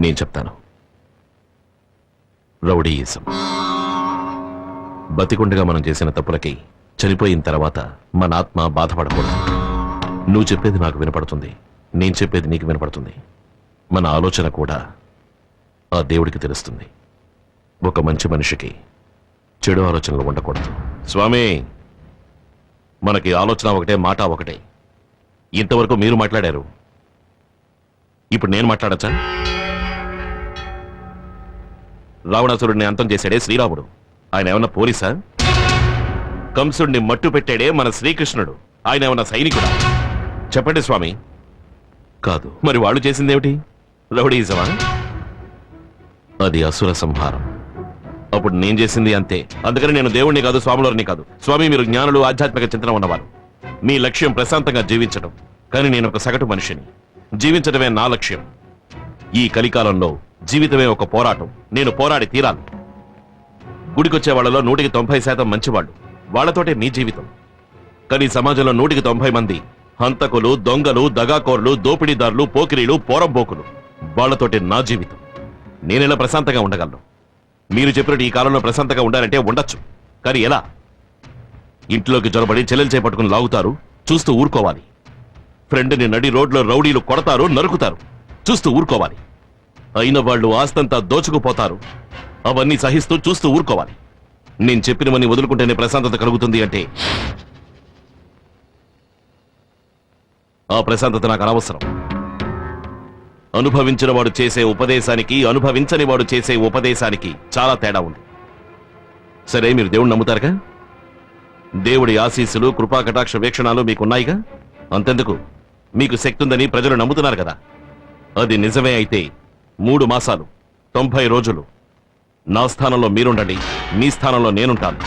S7: నేను చెప్తాను. రౌడీయిజం. బతికుండగా మనం చేసిన తప్పులకి చనిపోయిన తర్వాత మన ఆత్మ బాధపడకూడదు. నువ్వు చెప్పేది నాకు వినపడుతుంది, నేను చెప్పేది నీకు వినపడుతుంది. మన ఆలోచన కూడా ఆ దేవుడికి తెలుస్తుంది. ఒక మంచి మనిషికి చెడు ఆలోచనలు ఉండకూడదు. స్వామి, మనకి ఆలోచన ఒకటే, మాట ఒకటే. ఇంతవరకు మీరు మాట్లాడారు, ఇప్పుడు నేను మాట్లాడచ్చా? రావణాసురుడిని అంతం చేశాడే శ్రీరాముడు, ఆయన ఏమన్నా పోలీసా? కంసుడిని మట్టు పెట్టాడే మన శ్రీకృష్ణుడు, ఆయన ఏమన్నా సైనికుడా? చెప్పండి స్వామి. కాదు. మరి వాళ్ళు చేసిందేమిటి? రౌడీయిజమా? అది అసుర సంహారం. అప్పుడు నేను చేసింది అంతే. అందుకని నేను దేవుణ్ణి కాదు, స్వాములని కాదు. స్వామి, మీరు జ్ఞానులు, ఆధ్యాత్మిక చింతన ఉన్నవారు. మీ లక్ష్యం ప్రశాంతంగా జీవించడం. కానీ నేను ఒక సగటు మనిషిని. జీవించడమే నా లక్ష్యం. ఈ కలికాలంలో జీవితమే ఒక పోరాటం. నేను పోరాడి తీరాలి. గుడికొచ్చే వాళ్ళలో 190% మంచివాళ్ళు. వాళ్లతోటే నీ జీవితం. కానీ సమాజంలో 190 మంది హంతకులు, దొంగలు, దగాకోర్లు, దోపిడీదారులు, పోకిరీలు, పోరంబోకులు. వాళ్లతోటే నా జీవితం. నేనెలా ప్రశాంతంగా ఉండగలను? మీరు చెప్పినట్టు ఈ కాలంలో ప్రశాంతంగా ఉండాలంటే ఉండొచ్చు, కానీ ఎలా? ఇంట్లోకి జొరబడి చెల్లెలు చేపట్టుకుని లాగుతారు, చూస్తూ ఊరుకోవాలి. ఫ్రెండ్ని నడి రోడ్లో రౌడీలు కొడతారు, నరుకుతారు, చూస్తూ ఊరుకోవాలి. అయిన వాళ్ళు ఆస్తంతా దోచుకుపోతారు, అవన్నీ సహిస్తూ చూస్తూ ఊరుకోవాలి. నేను చెప్పినవన్నీ వదులుకుంటేనే ప్రశాంతత కలుగుతుంది అంటే ఆ ప్రశాంతత నాకు అనవసరం. అనుభవించిన వాడు చేసే ఉపదేశానికి, అనుభవించని వాడు చేసే ఉపదేశానికి చాలా తేడా ఉంది. సరే, మీరు దేవుణ్ణి నమ్ముతారుగా? దేవుడి ఆశీస్సులు, కృపా కటాక్ష వీక్షణాలు మీకున్నాయిగా. అంతెందుకు, మీకు శక్తి ఉందని ప్రజలు నమ్ముతున్నారు కదా. అది నిజమే అయితే 3 మాసాలు 90 రోజులు నా స్థానంలో మీరుండండి, మీ స్థానంలో నేనుంటాను.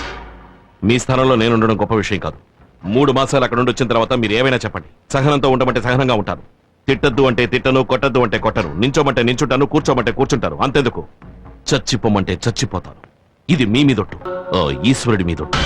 S7: మీ స్థానంలో నేనుండడం గొప్ప విషయం కాదు. 3 మాసాలు అక్కడ నుండి వచ్చిన తర్వాత మీరు ఏమైనా చెప్పండి. సహనంతో ఉండమంటే సహనంగా ఉంటాను, తిట్టద్దు అంటే తిట్టను, కొట్టద్దు అంటే కొట్టను, నించోమంటే నించుంటాను, కూర్చోమంటే కూర్చుంటారు. అంతెందుకు, చచ్చిపోమంటే చచ్చిపోతాను. ఇది మీ మీదొట్టు, ఆ ఈశ్వరుడి మీదొట్టు.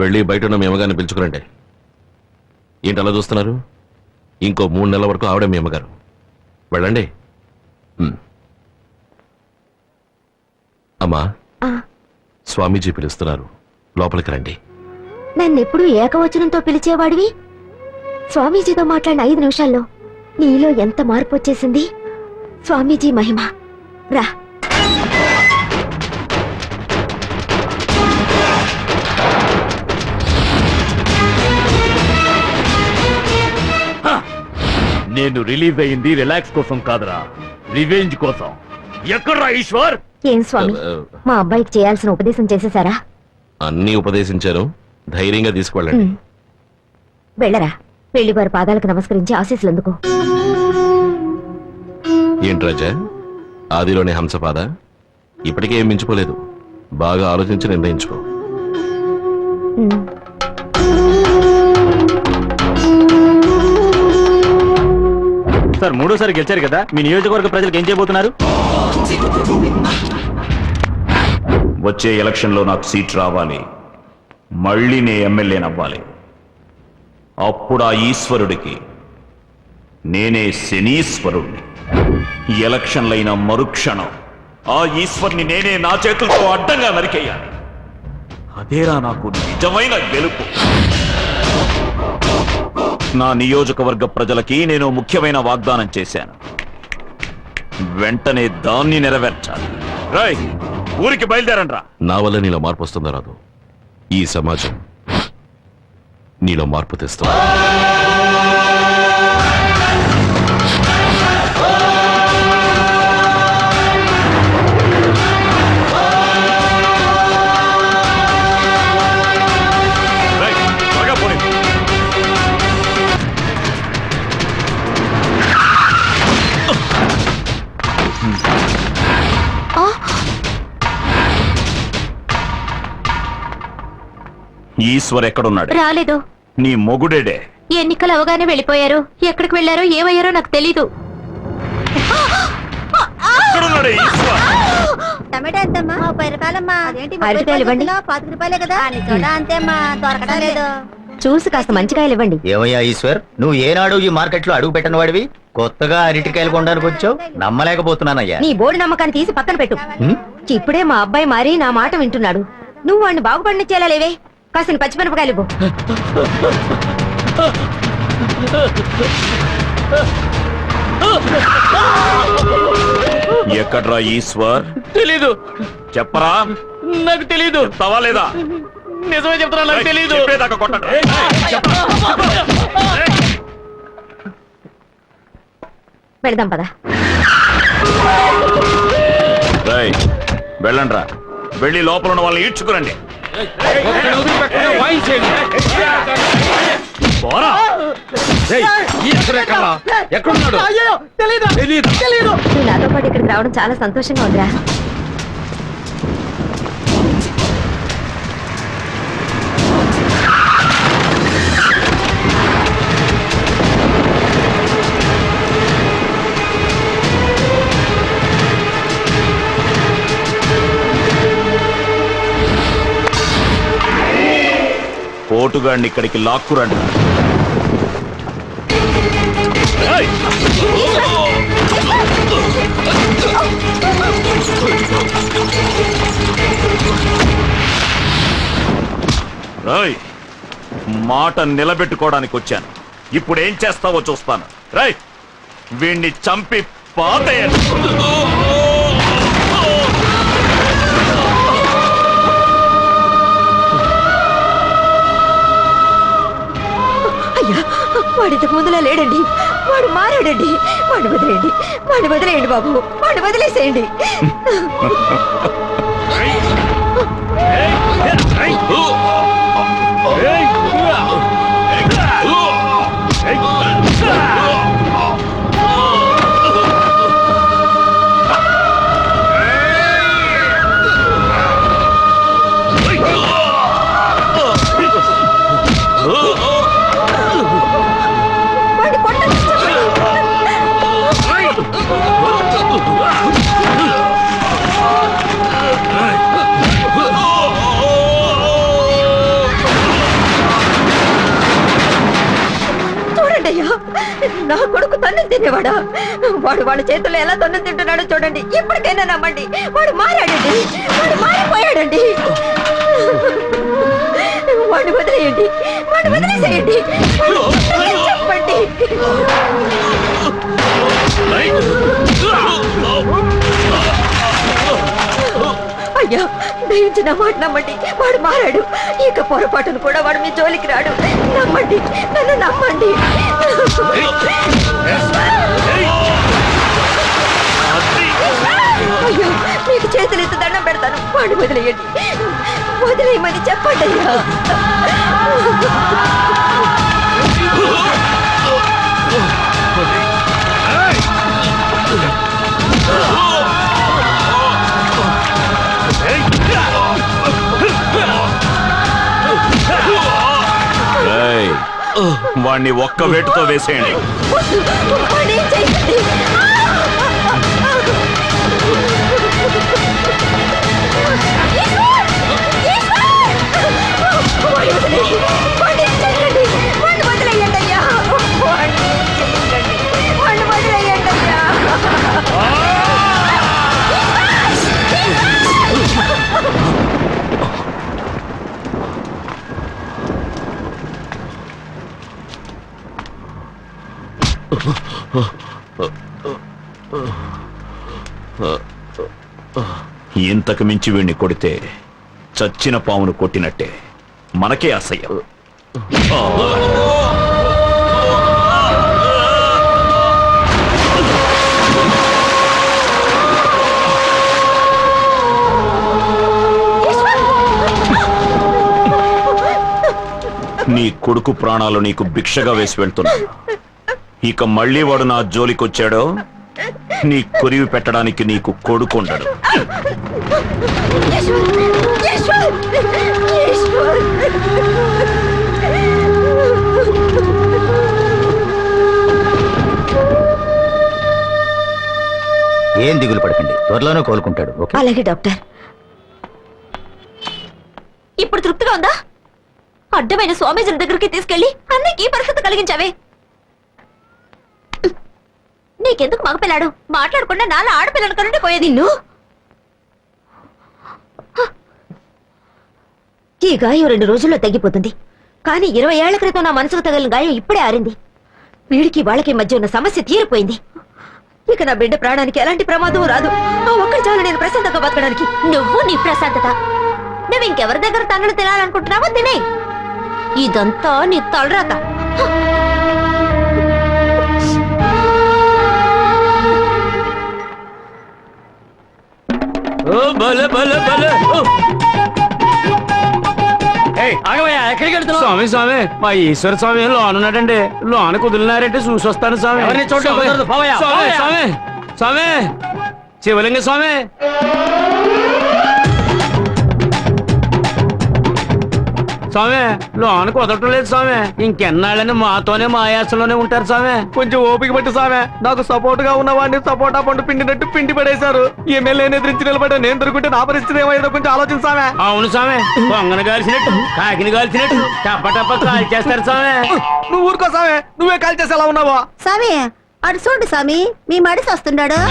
S7: వెళ్ళి బయట ఉన్న మీ అమ్మగారిని పిలుచుకురండి. ఏంటి అలా చూస్తున్నారు? ఇంకో 3 నెలల వరకు ఆవిడ మీ అమ్మగారు. వెళ్ళండి. అమ్మా, స్వామీజీ పిలుస్తున్నారు, లోపలికి రండి.
S8: నన్నెప్పుడు ఏకవచనంతో పిలిచేవాడివి, స్వామీజీతో మాట్లాడిన 5 నిమిషాల్లో నీలో ఎంత మార్పు వచ్చేసింది. స్వామీజీ మహిమ. రా.
S5: నేను రిలీజ్ అయింది రిలాక్స్ కోసం కాదురా, రివెంజ్ కోసం. ఎక్కడ్రా ఈశ్వర్?
S8: ఏం స్వామి, మా అబ్బాయికి చేయాల్సిన ఉపదేశం చేసేశారా?
S7: అన్నీ ఉపదేశించారు, ధైర్యంగా తీసుకువెళ్ళండి.
S8: వెళ్ళరా, వెళ్ళి వారి పాదాలకు నమస్కరించి ఆశీస్సులు అందుకో.
S7: ఏంటి రాజా, ఆదిలోని హంసపాద? ఇప్పటికే ఏం మించిపోలేదు, బాగా ఆలోచించి నిర్ణయించుకో.
S5: సార్ 3సారి గెలిచారు కదా, మీ నియోజకవర్గ ప్రజలకు ఏం చేయబోతున్నారు?
S1: వచ్చే ఎలక్షన్లో నాకు సీట్ రావాలి, మళ్ళీ నే ఎమ్మెల్యేనవ్వాలి. అప్పుడు ఆ ఈశ్వరుడికి నేనే శనీశ్వరుణ్ణి. ఎలక్షన్లైన మరుక్షణం ఆ ఈశ్వర్ని నేనే నా చేతులతో అడ్డంగా నరికేయాలి. అదేరా నాకు నిజమైన గెలుపు. నా నియోజకవర్గ ప్రజలకి నేను ముఖ్యమైన వాగ్దానం చేశాను, వెంటనే దాన్ని నెరవేర్చాలి. రాయ్, ఊరికి బయలుదేరండ్రా.
S7: నా వల్ల నీలో మార్పు వస్తుందో రాదు, ఈ సమాజం నీలో మార్పు తెస్తుంది.
S1: ఈశ్వర్ ఎక్కడున్నాడు?
S6: రాలేదు.
S1: నీ మొగుడేడే?
S6: ఎన్నికలు అవగానే వెళ్ళిపోయారు. ఎక్కడికి వెళ్ళారో ఏమయ్యారో నాకు తెలీదు.
S1: ఎక్కడున్నాడే ఈశ్వర్?
S8: టమాటా ఎంతమ్మా? 30 రూపాయలమ్మా. అరటికాయలు ఇవ్వండి. 25 రూపాయలే కదా. అంతేమ్మా, దొరకడం లేదు. చూసి కాస్త మంచి కాయలు ఇవ్వండి.
S2: ఏమయ్యా ఈశ్వర్, నువ్వు ఏనాడు ఈ మార్కెట్ లో అడుగు పెట్టిన వాడివి, కొత్తగా అరటికాయలు కొనడానికి వచ్చావు? నమ్మలేకపోతున్నానయ్యా.
S8: నీ బోర్డు నమ్మకాన్ని తీసి పక్కన పెట్టు. ఇప్పుడే మా అబ్బాయి మారి నా మాట వింటున్నాడు. నువ్వు వాడిని బాగుపడినిచ్చేలా లేవే. కాసిన పచ్చిమిరపకాయలు ఇవ్వు.
S1: ఎక్కడ్రా ఈశ్వర్?
S5: తెలీదు.
S1: చెప్పరా?
S5: నాకు తెలీదు.
S1: చెప్తావా లేదా?
S5: నిజమే చెప్తున్నా, నాకు తెలీదు.
S1: చెప్పేదాకా కొట్టండి.
S8: పెడదాం పదా.
S1: వెళ్ళండ్రా, వెళ్ళి లోపల ఉన్న వాళ్ళని ఈడ్చుకురండి.
S8: నువ్వు నాతో పాటు ఇక్కడికి రావడం చాలా సంతోషంగా ఉందిరా.
S1: పోటుగాడిని ఇక్కడికి లాక్కురండి. మాట నిలబెట్టుకోవడానికి వచ్చాను, ఇప్పుడు ఏం చేస్తావో చూస్తాను. రై, వీణ్ణి చంపి పాతేయండి.
S8: వాడు ఇంతకు ముందులా లేడండి, వాడు మారాడండి. వాడిని వదిలేయండి, వాడిని వదిలేయండి బాబు, వాడిని వదిలేసేయండి. వాడిని కొట్టండి, చూడండి అయ్యా, నా కొడుకు తన్ను తినేవాడా? వాడు వాళ్ళ చేతుల్లో ఎలా తన్ను తింటున్నాడో చూడండి. ఇప్పటికైనా నమ్మండి, వాడు మారాడండి, వాడు మారిపోయాడండి. వాడిని వదిలేయండి, వాడిని వదిలేసేయండి, చెప్పండి. అయ్యా, దయించి నా మాట నమ్మండి, వాడు మారాడు. ఇక పొరపాటును కూడా వాడు మీ జోలికి రాడు. నమ్మండి, నన్ను నమ్మండి. అయ్యో, మీకు చేతులు ఎత్తి దండం పెడతాను, వాడిని వదిలేయండి, వదిలేయమని చెప్పండి అయ్యా.
S1: వాణ్ణి ఒక్క వేటుతో వేసేయండి.
S8: వాడిని చేయండి.
S1: ఇంతకు మించి వీణ్ణి కొడితే చచ్చిన పామును కొట్టినట్టే, మనకే అసహ్యం. నీ కొడుకు ప్రాణాలు నీకు భిక్షగా వేసి వెళ్తున్నా. ఇక మళ్ళీ వాడు నా జోలికొచ్చాడో నీ కొరివి పెట్టడానికి నీకు కొడుకుండడు.
S2: ఏం దిగులు పడకండి, త్వరలోనే కోలుకుంటాడు.
S8: అలాగే డాక్టర్. ఇప్పుడు తృప్తిగా ఉందా? అడ్డమైన స్వామీజీల దగ్గరికి తీసుకెళ్లి అన్నకి పరిస్థితి కలిగించావే. నీకెందుకు మగపిల్లాడు? మాట్లాడకుండా నాలా ఆడపిల్లను కనుండి పోయేది. నిన్ను ఈ గాయం 2 రోజుల్లో తగ్గిపోతుంది, కానీ 20 ఏళ్ల క్రితం నా మనసుకు తగిలిన గాయం ఇప్పుడే ఆరింది. వీడికి వాళ్ళకి మధ్య ఉన్న సమస్య తీరిపోయింది. ఇక నా బిడ్డ ప్రాణానికి ఎలాంటి ప్రమాదం రాదు. ఆ ఒక్కడి చాలు నేను ప్రశాంతంగా బతకడానికి. నువ్వు నీ ప్రశాంతత, నువ్వు ఇంకెవరి దగ్గర తనను తినాలనుకుంటున్నావో తినే. ఇదంతా నీ తలరాత.
S10: ఎక్కడికి వెళ్తున్నావు?
S4: స్వామి స్వామి, మా ఈశ్వర స్వామి లోన్ ఉన్నాడండి. లోన కుదిలినారంటే చూసి వస్తాను స్వామి.
S10: ఎవరిని చూడటం కుదరదు, పోవయ్యా,
S4: స్వామి
S10: పోవయ్యా.
S4: స్వామి స్వామి, శివలింగ స్వామి. స్వామి లోన కుదరటం లేదు స్వామి. ఇంకెన్నాళ్ళని మాతోనే మా ఆయాసంలోనే ఉంటారు స్వామి.
S3: కొంచెం ఓపిక పట్టి సామె. నాకు సపోర్ట్ గా ఉన్న వాడిని సపోటా పండు పిండినట్టు పిండి పడేశారు. ఎమ్మెల్యేని ఎదిరించి నిలబడ్డా నేను దొరుకుంటే నా పరిస్థితి ఏమైందో కొంచెం ఆలోచించామే.
S4: అవును స్వామి, పొంగన కాల్చినట్టు కాకిని కాల్చినట్టు టప్ప టప్ప కాల్ చేస్తారు స్వామి.
S3: నువ్వు ఊరుకో సామె, నువ్వే కాల్ చేసి ఎలా ఉన్నావో.
S8: స్వామి అడు చూడు స్వామి, మీ మడిసి వస్తున్నాడు.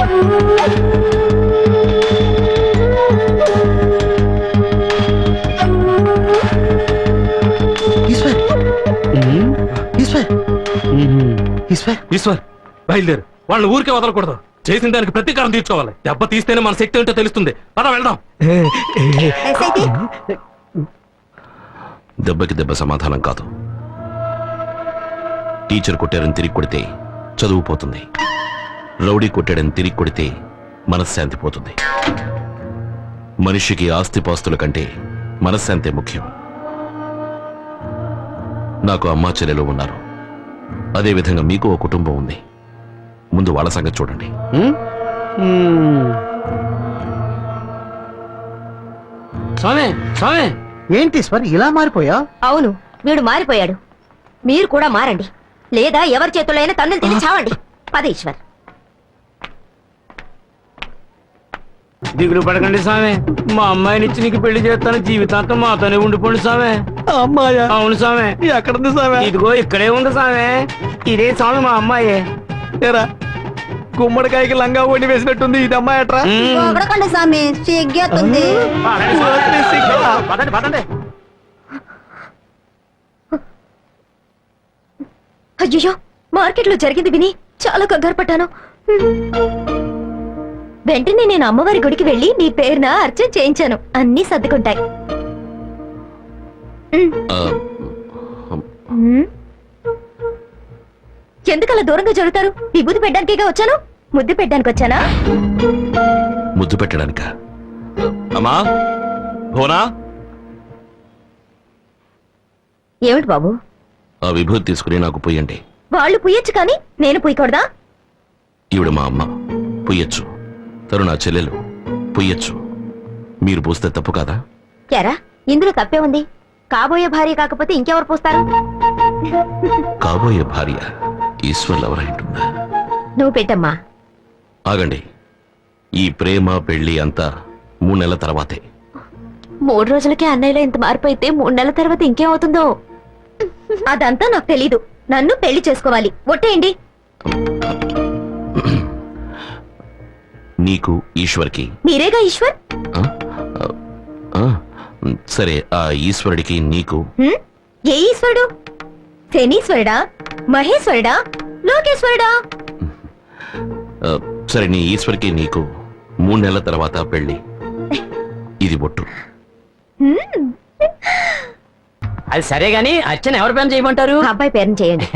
S9: ఈశ్వర్ బయలుదేరు. వాళ్ళని ఊరికే వదలకూడదు. చేసిన దానికి ప్రతీకారం తీర్చుకోవాలి. దెబ్బ తీస్తేనే మన శక్తి ఏంటో తెలుస్తుంది. పద వెళ్దాం.
S7: దెబ్బకి దెబ్బ సమాధానం కాదు. టీచర్ కొట్టారని తిరిగి కొడితే చదువు పోతుంది. రౌడీ కొట్టాడని తిరిగి కొడితే మనశ్శాంతి పోతుంది. మనిషికి ఆస్తిపాస్తుల కంటే మనశ్శాంతే ముఖ్యం. నాకు అమ్మా చెల్లెలు ఉన్నారు, అదేవిధంగా మీకు ఓ కుటుంబం ఉంది. ముందు వాళ్ళ సంగతి చూడండి.
S10: స్వామి స్వామి,
S3: ఏంటి ఈశ్వర్ ఇలా మారిపోయా?
S8: అవును, వీడు మారిపోయాడు. మీరు కూడా మారండి, లేదా ఎవరి చేతుల్లో అయినా తన్నులు తిని చావండి. పద ఈశ్వర్.
S10: దిగులు పడకండి స్వామి, మా అమ్మాయినిచ్చి నీకు పెళ్లి చేస్తాను, జీవితాంతం మాతోనే ఉండిపోండి స్వామి.
S3: అమ్మాయా?
S10: అవును స్వామి.
S3: ఎక్కడుంది స్వామి?
S10: ఇదిగో ఇక్కడే ఉంది స్వామి. ఇదే స్వామి మా అమ్మాయి.
S3: ఏరా, గుమ్మడికాయకి లంగా ఓడి వేసినట్టుంది. ఇది అమ్మాయి అట్రా.
S8: పొగడకండి స్వామి, సిగ్గేస్తుంది.
S1: పదండి పదండి.
S8: అయ్యో, మార్కెట్లో జరిగింది విని చాలా కంగారు పడ్డాను. వెంటనే నేను అమ్మవారి గుడికి వెళ్ళి నీ పేరున అర్చన చేయించాను. అన్నీ సర్దుకుంటాయి. ఎందుకలా దూరంగా జరుగుతారు? విభూతి పెట్టడానికేగా వచ్చాను. ముద్దు పెట్టడానికి వచ్చానా?
S7: ముద్దు పెట్టడానిక? అమ్మా భువనా,
S8: ఏమిటి బాబు?
S7: ఆ విభూతి తీసుకుని నాకు పుయ్యండి.
S8: వాళ్ళు పుయ్యొచ్చు కానీ నేను పుయ్యకూడదా?
S7: ఈవిడ మా అమ్మ, పుయ్యొచ్చు. తను నా చెల్లెలు, పుయ్యొచ్చు. మీరు పూస్తే తప్పు కాదా?
S8: ఎరా, ఇందులో తప్పే ఉంది. కాబోయే భార్య కాకపోతే ఇంకెవరు పూస్తారు?
S7: కాబోయే భార్య ఈశ్వర్లు ఎవరైంటుందా?
S8: నువ్వు పెట్టమ్మా.
S7: ఆగండి, ఈ ప్రేమ పెళ్లి అంతా 3 నెలల తర్వాతే.
S8: 3 రోజులకే అన్నయ్యలో ఇంత మార్పు అయితే 3 నెలల తర్వాత ఇంకేమవుతుందో అదంతా నాకు తెలీదు. నన్ను పెళ్లి చేసుకోవాలి. ఒట్టేయండి.
S7: నీకు ఈశ్వర్కి.
S8: మీరేగా ఈశ్వర్.
S7: ఆ? ఆ, సరే, ఆ ఈశ్వరుడికి నీకు.
S8: ఏ ఈశ్వరుడు? శనీశ్వరుడా, మహేశ్వరుడా, లోకేశ్వరుడా?
S7: ఆ, సరే, నీ ఈశ్వర్కి నీకు 3 నెలల తర్వాత పెళ్లి. ఇది బొట్టు.
S10: అది సరే గాని అర్చన ఎవరి పేరు చేయమంటారు?
S8: అబ్బాయి పేరుని చేయండి.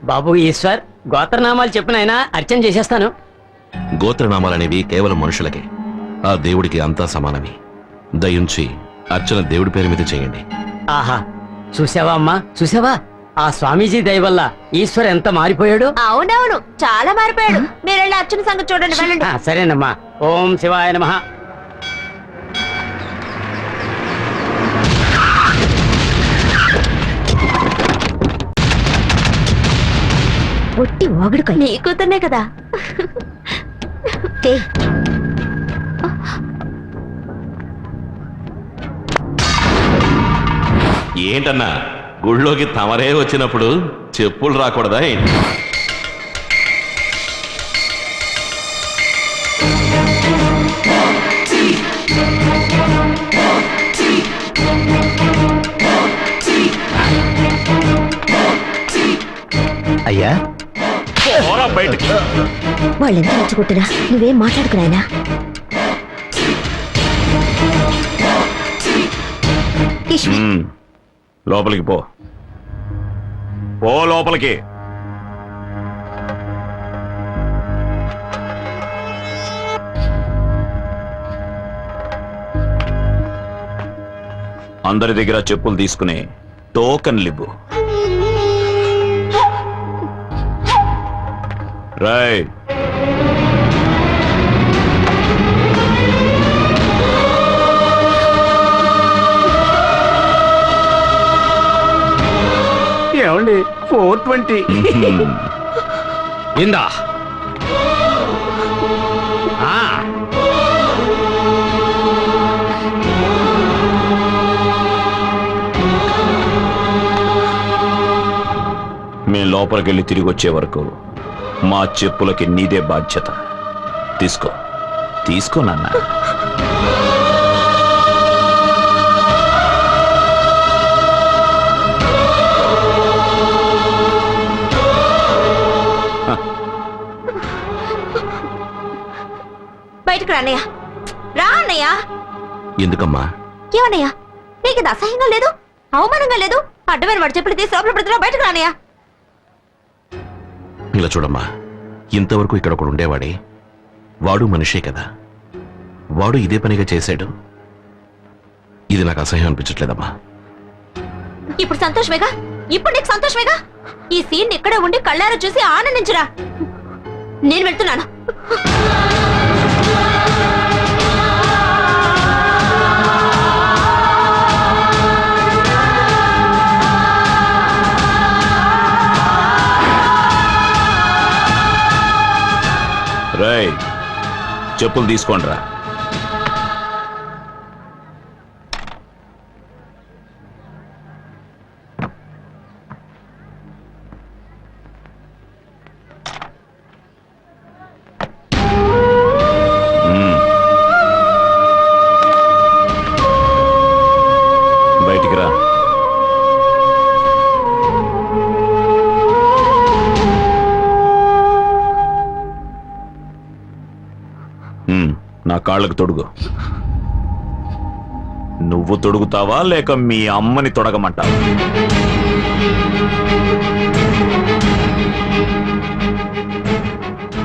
S10: బాబు ఈశ్వర్, గోత్రనామాలు చెప్పిన ఆయన అర్చన చేసేస్తాను.
S7: గోత్రనామాలనేవి కేవలం మనుషులకే, ఆ దేవుడికి అంతా సమానమే. దయుంచి అర్చన దేవుడి పేరు మీద చేయండి.
S10: ఆహా, చూసావా అమ్మా, చూసావా? ఆ స్వామీజీ దయ వల్ల ఈశ్వర్ ఎంత మారిపోయాడు.
S8: అవునవును, చాలా మారిపోయాడు. మీరు వెళ్ళి అర్చన సంగతి చూడండి, వెళ్ళండి.
S10: సరేనమ్మా. ఓం శివాయ నమః.
S8: ఒట్టి వాగుడుక నీ కూతుర్నే కదా.
S7: ఏంటన్నా, గుళ్ళోకి తమరే వచ్చినప్పుడు చెప్పులు రాకూడదా ఏంటి?
S3: అయ్యా,
S1: బయటకి.
S8: వాళ్ళెంత నచ్చుకుంటున్నా నువ్వేం మాట్లాడుకున్నాయనా?
S1: లోపలికి పో, పో లోపలికి. అందరి దగ్గర చెప్పులు తీసుకుని టోకన్లు ఇవ్వు. రాయ్.
S10: ఏమండి, 420
S4: ఇందా.
S1: మేము లోపలికి వెళ్ళి తిరిగి వచ్చే వరకు మా చెప్పులకి నీదే బాధ్యత. తీసుకో, తీసుకో నాన్న.
S8: బయటకు రా అన్నయ్య. రా అన్నయ్య.
S7: ఎందుకమ్మా?
S8: ఏమన్నయ్యా, నీకు ఇది అసహ్యంగా లేదు, అవమానంగా లేదు? అడ్డమైన వాడు చెప్పులు తీసి లోపల పెడుతున్నా. బయటకు రా అన్నయ్య.
S7: ఇలా చూడమ్మా, ఇంతవరకు ఇక్కడ ఒకడు ఉండేవాడే, వాడు మనిషే కదా. వాడు ఇదే పనిగా చేశాడు, ఇది నాకు అసహ్యం అనిపించట్లేదమ్మా.
S8: ఇప్పుడు సంతోషమేగా, ఇప్పుడు నీకు సంతోషమేగా. ఈ సీన్ ఇక్కడే ఉండి కళ్ళారా చూసి ఆనందించురా. నేను వెళ్తున్నాను.
S1: రేయ్, చెప్పులు తీసుకోండిరా. బయటికి రా. నా కాళ్ళకు తొడుగు. నువ్వు తొడుగుతావా లేక మీ అమ్మని తొడగమంటావా?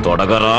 S1: తొడగరా.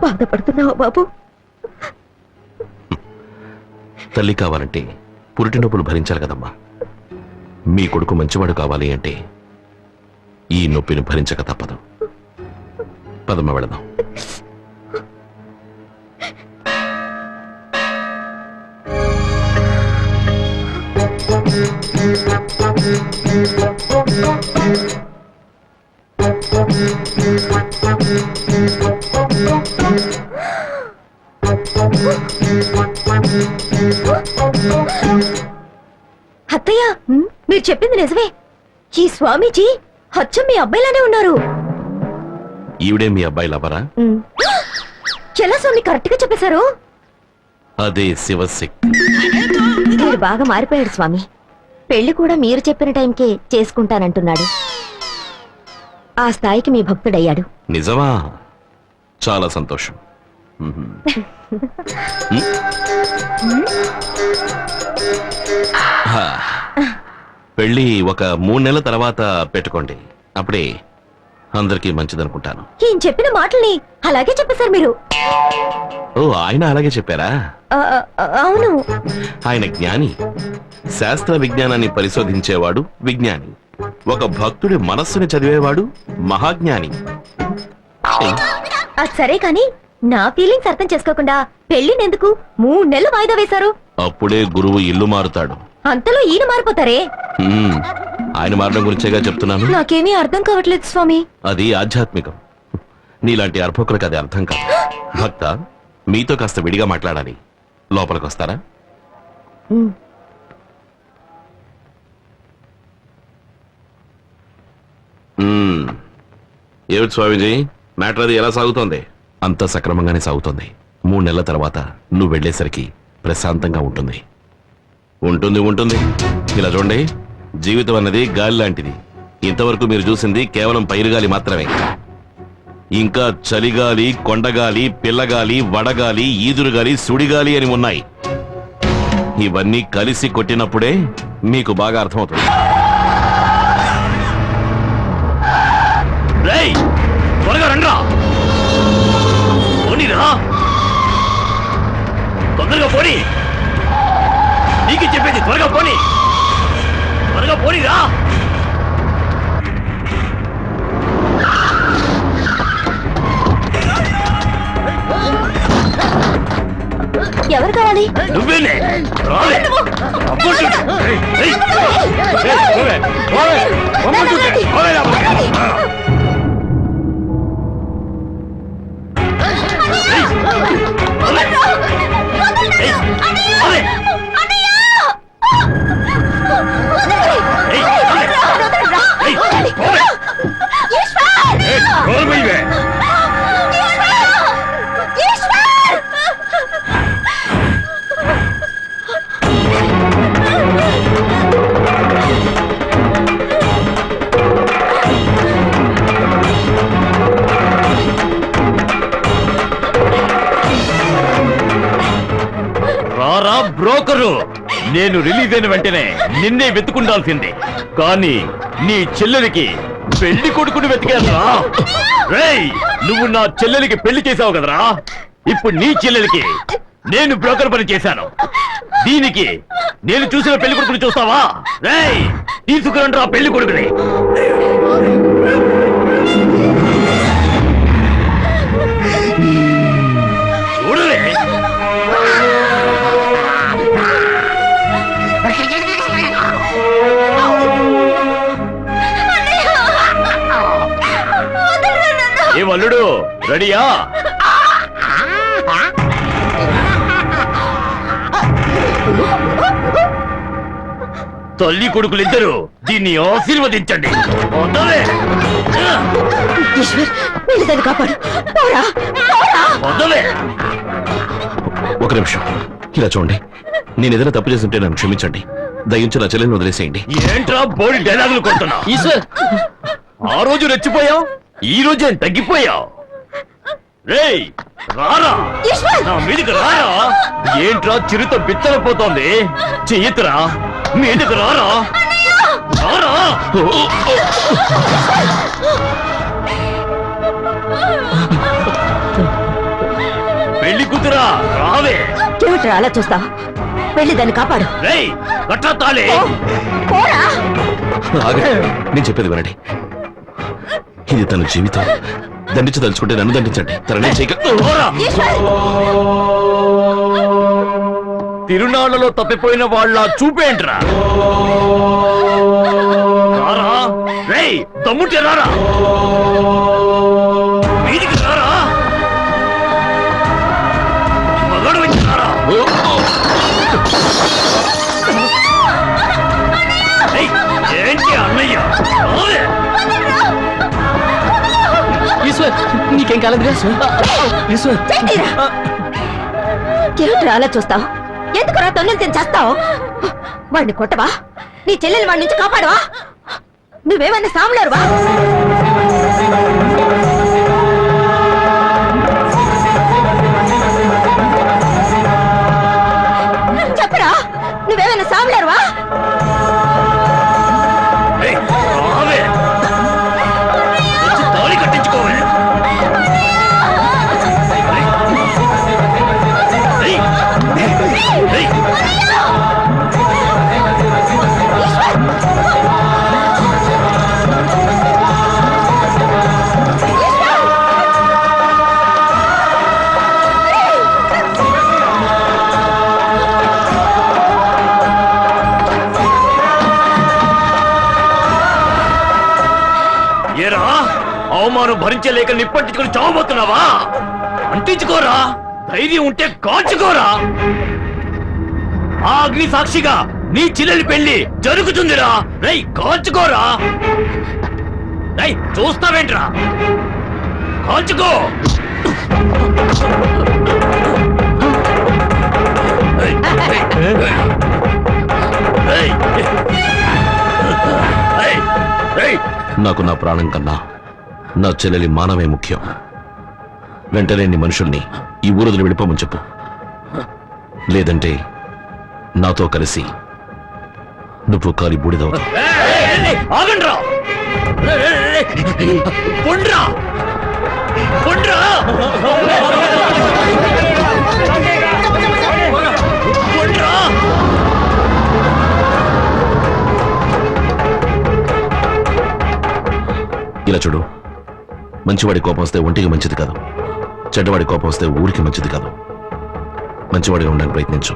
S8: బాధపడుతున్నావా బాబు?
S7: తల్లి కావాలంటే పురిటి నొప్పులు భరించాలి కదమ్మా. మీ కొడుకు మంచివాడు కావాలి అంటే ఈ నొప్పిని భరించక తప్పదు. పదమ్మ వెళదాం.
S8: అత్తయ్య, మీరు చెప్పింది నిజమే. ఈ స్వామీజీ అచ్చం మీ అబ్బాయిలానే ఉన్నారు.
S7: ఈవిడే మీ అబ్బాయి లవరా?
S8: ఎలా స్వామి కరెక్ట్ గా చెప్పేశారు?
S7: అదే శివశక్తి.
S8: మీరు బాగా మారిపోయాడు స్వామి. పెళ్లి కూడా మీరు చెప్పిన టైంకే చేసుకుంటానంటున్నాడు. ఆ స్థాయికి మీ భక్తుడయ్యాడు.
S7: నిజమా? చాలా సంతోషం. పెళ్లి ఒక 3 నెలల తర్వాత పెట్టుకోండి. అప్పుడే అందరికీ మంచిదనుకుంటాను.
S8: ఈయన చెప్పిన మాటల్ని అలాగే చెప్పేశారు మీరు.
S7: ఓ, ఆయన అలాగే చెప్పారా?
S8: అవును.
S7: ఆయన జ్ఞాని. శాస్త్ర విజ్ఞానాన్ని పరిశోధించేవాడు విజ్ఞాని. ఒక భక్తుడి మనస్సుని చదివేవాడు మహాజ్ఞాని.
S8: అది సరే కాని నా ఫీలింగ్స్ అర్థం చేసుకోకుండా పెళ్లినెందుకు 3 నెలలు వాయిదా వేశారు?
S7: అప్పుడే గురువు ఇల్లు మారుతాడు.
S8: అంతలో ఈయన మారిపోతారే?
S7: ఆయన మారడం గురించేగా చెప్తున్నాను.
S8: నాకేమీ అర్థం కావట్లేదు స్వామి.
S7: అది ఆధ్యాత్మికం. నీలాంటి అర్భకులకు అది అర్థం కాదు. భక్త, మీతో కాస్త విడిగా మాట్లాడాలి. లోపలికి వస్తారా? ఏమిటి స్వామీజీ, మ్యాటర్ అది ఎలా సాగుతోంది? అంత సక్రమంగానే సాగుతోంది. 3 నెలల తర్వాత నువ్వు వెళ్లేసరికి ప్రశాంతంగా ఉంటుంది. ఉంటుంది ఉంటుంది. ఇలా చూడండి, జీవితం అన్నది గాలి లాంటిది. ఇంతవరకు మీరు చూసింది కేవలం పైరుగాలి మాత్రమే. ఇంకా చలిగాలి, కొండగాలి, పిల్లగాలి, వడగాలి, ఈదురుగాలి, సుడిగాలి అని ఉన్నాయి. ఇవన్నీ కలిసి కొట్టినప్పుడే మీకు బాగా అర్థమవుతుంది.
S1: త్వరగా రండ్రా. పోనీరా, తొందరగా పోనీ. నీకు చెప్పేది త్వరగా పోనీ, త్వరగా పోనీరా.
S8: ఎవరు కావాలి?
S1: నువ్వేనే రాలే. రమ్మంటుంటే. ఏయ్, పోవే, పోవే, రమ్మంటుంటే. పోవే లోపలికి.
S9: రారా బ్రోకరు, నేను రిలీజ్ అయిన వెంటనే నిన్నే వెతుకుండాల్సిందే, కానీ నీ చెల్లెలికి పెళ్లి కొడుకుని వెతికారా? రేయ్, నువ్వు నా చెల్లెలికి పెళ్లి చేసావు కదరా, ఇప్పుడు నీ చెల్లెలికి నేను బ్రోకర్ పని చేశాను. దీనికి నేను చూసిన పెళ్లి కొడుకుని చూస్తావా? రేయ్, తీసుకురండి రా పెళ్లి కొడుకుని. చూడలే. ఏ వల్లుడు, రెడీయా? తల్లి కొడుకులిద్దరు దీన్ని ఆశీర్వదించండి. వదలే.
S8: ఈశ్వర్, వీళ్ళు దాన్ని కాపాడు. పోరా, పోరా.
S9: వదలే.
S7: ఒక నిమిషం ఇలా చూడండి, నేను ఏదైనా తప్పు చేస్తుంటే నన్ను క్షమించండి. దయించి నా చెల్లెని వదిలేసేయండి.
S9: ఏంట్రా బోడి డైలాగులు కొడుతున్నా? ఈశ్వర్, ఆ రోజు రెచ్చిపోయావు, ఈ రోజు ఏం తగ్గిపోయావు? రేయ్, రారా, నా మీదకి రారా. ఏంట్రా చిరుత బిత్తరపోతోంది? చెయ్యతురా, మీదకి రారా, రారా. పెళ్లి కూతురా, రావే.
S8: ఏమిట్రా అలా చూస్తావు? వెళ్ళి దాన్ని కాపాడు.
S9: రేయ్, గట్రా తాళే.
S8: పోరా.
S7: ఆగండి, నేను చెప్పేది వినండి. ఇది తన జీవితం. దండించి తలుచుకుంటే నన్ను దండించండి. తననే చేయక
S9: తిరునాళ్లలో తప్పిపోయిన వాళ్ళ చూపేంట్రా? రారా, రేయ్, దమ్ముంటే రారా, వీధికి రారా, మగాడు వచ్చి రారా. ఏయ్, ఏంటి అన్నయ్య? రావే.
S10: ఈశ్వర్, నీకేం కాలేదు? ఈశ్వర్,
S8: ఏమిట్రా అలా చూస్తావు? ఎందుకురా తొన్నులు తిని చేస్తావు? వాడిని కొట్టవా? నీ చెల్లెలు వాడి నుంచి కాపాడవా? నువ్వేమన్నా సాములారువా? చెప్పరా, నువ్వేమైనా సాములారువా?
S9: రావే, వచ్చి తాళి కట్టించుకోవాలి. ఏరా, అవమానం భరించలేక నిప్పంటించుకుని చావబోతున్నావా? అంటించుకోరా, ధైర్యం ఉంటే కాల్చుకోరా. ఆ అగ్ని సాక్షిగా నీ చెల్లెలి పెళ్లి జరుగుతుందిరా. రై, కాల్చుకోరా. రై, చూస్తావేంట్రా, కాల్చుకో.
S7: నాకు నా ప్రాణం కన్నా నా చెల్లెలి మానవే ముఖ్యం. వెంటనే నీ మనుషుల్ని ఈ ఊరుదిని వెళ్ళిపోమని చెప్పు. లేదంటే నాతో కలిసి నువ్వు కాలి బూడిదవుతావు.
S9: ఆగండ్రా, పొండ్రా, పొండ్రా, పొండ్రా.
S7: ఇలా చూడు, మంచివాడి కోపం వస్తే ఒంటికి మంచిది కాదు, చెడ్డవాడి కోపం వస్తే ఊరికి మంచిది కాదు. మంచివాడిగా ఉండడానికి ప్రయత్నించు.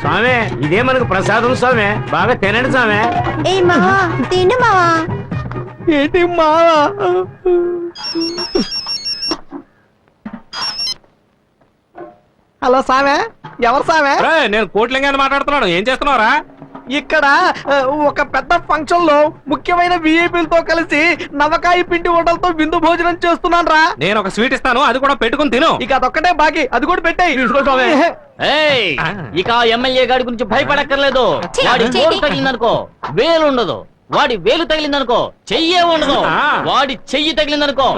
S5: స్వామి ఇదే మనకు ప్రసాదం స్వామి, బాగా తినండి స్వామి.
S8: ఏ మావా తిండు మావా.
S3: ఏంటి మావా? హలో సామె, ఎవరు సామె?
S4: నేను కోట్లింగాన్ని మాట్లాడుతున్నాను. ఏం చేస్తున్నావురా?
S3: ఇక్కడ ఒక పెద్ద ఫంక్షన్ లో ముఖ్యమైన విఐపీలతో కలిసి నవకాయ పిండి వంటలతో విందు భోజనం చేస్తున్నాను రా.
S4: నేను ఒక స్వీట్ ఇస్తాను, అది కూడా పెట్టుకుని తిను.
S3: ఇక అదొక్కటే బాకీ, అది కూడా పెట్టాయి.
S10: ఇక ఎమ్మెల్యే గారి గురించి భయపడక్కర్లేదు. వాడి గోరు తగిలిందనుకో వేలు ఉండదు, వాడి వేలు తగిలిందనుకో చెయ్యే ఉండదు, వాడి చెయ్యి తగిలిందనుకో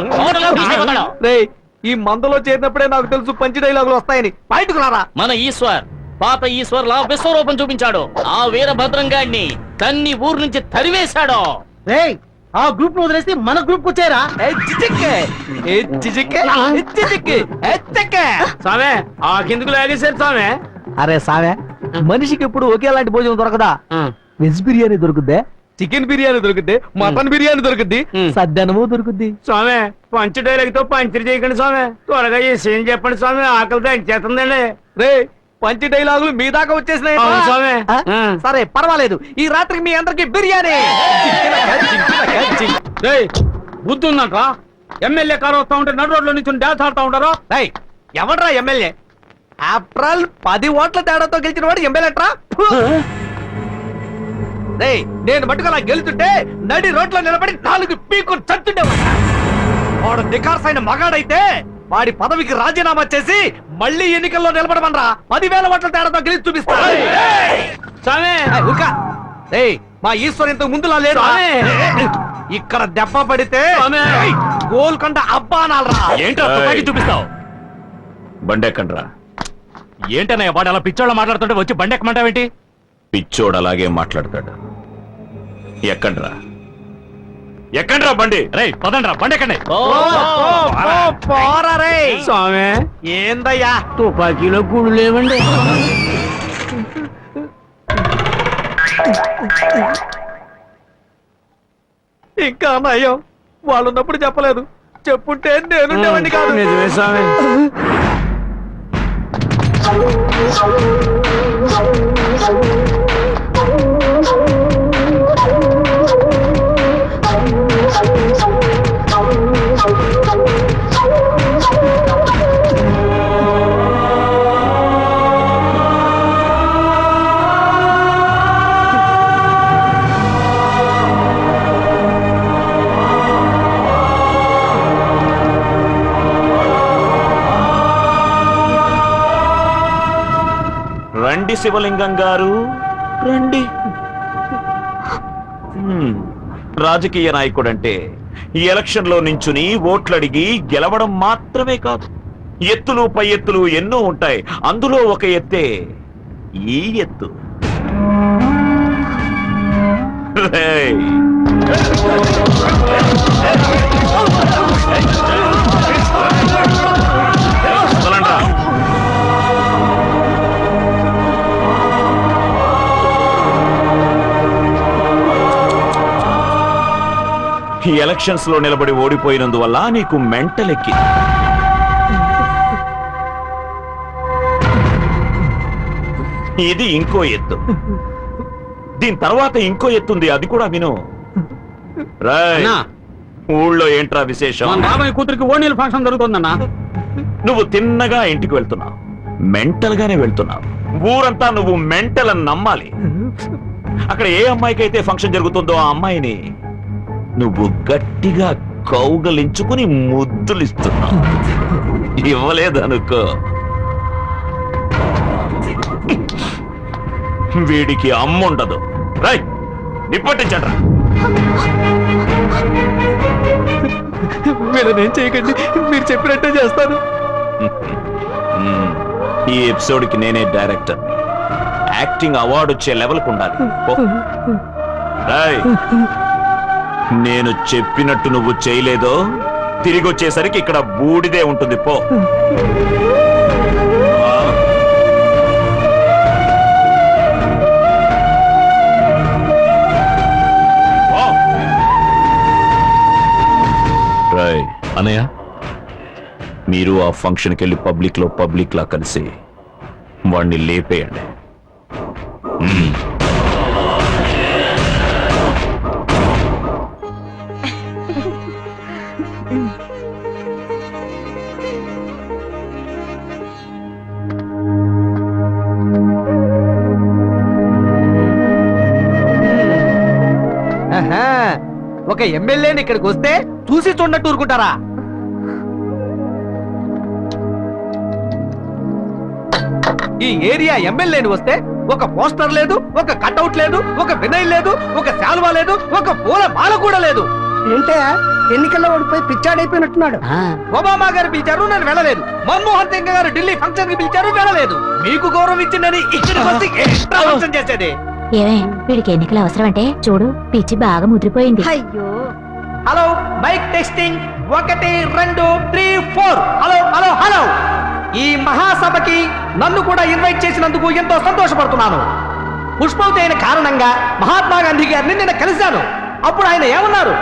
S3: రేయ్, ఈ మందులో చేరినప్పుడే నాకు తెలుసు పంచి డైలాగులు వస్తాయని. బయటకు రారా.
S10: మన ఈశ్వర్ పాత ఈశ్వర్ లా విశ్వరూపం చూపించాడు. ఆ వీరభద్రం గాడిని తన్ని ఊరు నుంచి తరివేశాడు.
S3: ఆ గ్రూప్ ను వదిలేసి మన గ్రూప్ వచ్చారా?
S5: స్వామి ఆ కిందకు లాగేశారు స్వామి.
S3: అరే సామె, మనిషికి ఇప్పుడు ఒకేలాంటి భోజనం దొరకదా? వెజ్ బిర్యానీ దొరుకుద్దే, చికెన్ బిర్యానీ దొరుకుద్ది, మటన్ బిర్యానీ దొరుకుద్ది, సద్దనము దొరుకుద్ది.
S5: స్వామి పంచ డైలాగ్తో పంచర్ చేయకండి స్వామి, త్వరగా ఈ సీన్ చెప్పండి స్వామి, ఆకలి చేస్తుందండి.
S3: రే, పంచి డైలాగులు మీ దాకా వచ్చేసినాయి.
S5: అవును స్వామి.
S3: సరే పర్వాలేదు, ఈ రాత్రికి మీ అందరికి బిర్యానీ.
S4: బుద్ధి ఉందంట్రా? ఎమ్మెల్యే కారు వస్తా ఉంటే నడు రోడ్లో నుంచి డాన్స్ ఆడుతా ఉంటారు.
S3: ఎవడ్రా ఎమ్మెల్యే? ఏప్రిల్ 10 ఓట్ల తేడాతో గెలిచిన వాడు ఎమ్మెల్యేట్రా? నేను మటుకు అలా గెలుతుంటే నడి రోడ్లో నిలబడి 4 పీకులు చచ్చుండేవాడు. వాడు నికార్సైన మగాడైతే వాడి పదవికి రాజీనామా చేసి మళ్ళీ ఎన్నికల్లో నిలబడమనరా. 10,000 ఓట్ల తేడాతో గెలిచి చూపిస్తా. మా ఈశ్వర్ ఇంతకు ముందులా లేదు. ఇక్కడ దెబ్బ పడితే గోల్కొండ అబ్బా అనాలరా.
S9: ఏంటో తుపాకీ చూపిస్తావు?
S1: బండెక్కండ్రా.
S9: ఏంటన్నయ్య వాడు అలా పిచ్చోళ్ళ మాట్లాడుతుంటే వచ్చి బండెక్కమంటావేంటి?
S1: పిచ్చోడు అలాగే మాట్లాడతాడు. ఎక్కండ్రా, ఎక్కండ్రా బండి.
S9: రేయ్ పదండ్రా బండెక్కండి.
S3: పోరా రే.
S5: స్వామి
S3: ఏందయ్యా?
S5: తుపాకీలో గుళ్ళు లేవండి.
S3: ఇంకా నయం, వాళ్ళున్నప్పుడు చెప్పలేదు. చెప్పుంటే నేనుండేవాడిని కాదు.
S5: నిజమే స్వామి.
S1: రండి శివలింగం గారు, రండి. రాజకీయ నాయకుడంటే ఈ ఎలక్షన్ లో నించుని ఓట్లడిగి గెలవడం మాత్రమే కాదు, ఎత్తులు పై ఎత్తులు ఎన్నో ఉంటాయి. అందులో ఒక ఎత్తే ఈ ఎత్తు. ఈ ఎలక్షన్స్ లో నిలబడి ఓడిపోయినందువల్ల నీకు మెంటల్ ఎక్కి. ఇది ఇంకో ఎత్తు. దీని తర్వాత ఇంకో ఎత్తుంది, అది కూడా విను. రాయ్, ఊళ్ళో ఏంట్రా విశేషం?
S4: మా బాబాయ్ కూతురికి ఓణీల ఫంక్షన్ జరుగుతుందన్నా.
S1: నువ్వు తిన్నగా ఇంటికి వెళ్తున్నావు, మెంటల్ గానే వెళ్తున్నావు. ఊరంతా నువ్వు మెంటల్ అని నమ్మాలి. అక్కడ ఏ అమ్మాయికి అయితే ఫంక్షన్ జరుగుతుందో ఆ అమ్మాయిని నువ్వు గట్టిగా కౌగలించుకుని ముద్దులిస్తున్నావు. ఇవ్వలేదనుకో, వీడికి అమ్ముండదు. రై, నిప్పట్టించండ్రా.
S3: మీరేం చేయకండి, మీరు చెప్పినట్టే చేస్తాను.
S1: ఈ ఎపిసోడ్ కి నేనే డైరెక్టర్. యాక్టింగ్ అవార్డు వచ్చే లెవెల్కి ఉండాలి పో. రేయ్, నేను చెప్పినట్టు నువ్వు చేయలేదో తిరిగి వచ్చేసరికి ఇక్కడ బూడిదే ఉంటుంది పో. రాయ్
S9: అన్నయ్య
S1: మీరు ఆ ఫంక్షన్కి వెళ్ళి పబ్లిక్ లా కలిసి వాణ్ణి లేపేయండి.
S3: ఆహా, ఒక ఎమ్మెల్యేని ఇక్కడికి వస్తే చూసి చూడనట్టు ఊరుకుంటారా? ఈ ఏరియా ఎమ్మెల్యేని వస్తే ఒక పోస్టర్ లేదు, ఒక కట్అవుట్ లేదు, ఒక వినయ్ లేదు, ఒక శాల్వా లేదు, ఒక పూల మాల కూడా లేదు.
S10: ఏంటే ఎన్నికల్లో ఓడిపోయి పిచ్చాడైపోయినట్టున్నాడు.
S3: ఒబామా గారు పిలిచారు, నేను వెళ్ళలేదు. మన్మోహన్ సింగ్ గారు ఢిల్లీ ఫంక్షన్ కి పిలిచారు, వెళ్ళలేదు. మీకు గౌరవం ఇచ్చిందని ఇక్కడికి వచ్చి ఎక్స్ట్రా ఫంక్షన్ చేసేది.
S6: ఏమే వీడికి ఎన్నికలు అవసరం అంటే చూడు, పిచ్చి బాగా ముద్రిపోయింది.
S8: అయ్యో,
S3: hello, mic testing 1 2 3 4. Hello hello hello, ఈ మహాసభకి నన్ను కూడా ఇన్వైట్ చేసినందుకు ఎంతో సంతోషపడుతున్నాను. పుష్పవతి అయిన కారణంగా మహాత్మా గాంధీ గారిని నిన్న కలిశాను. అప్పుడు ఆయన ఏమన్నారు?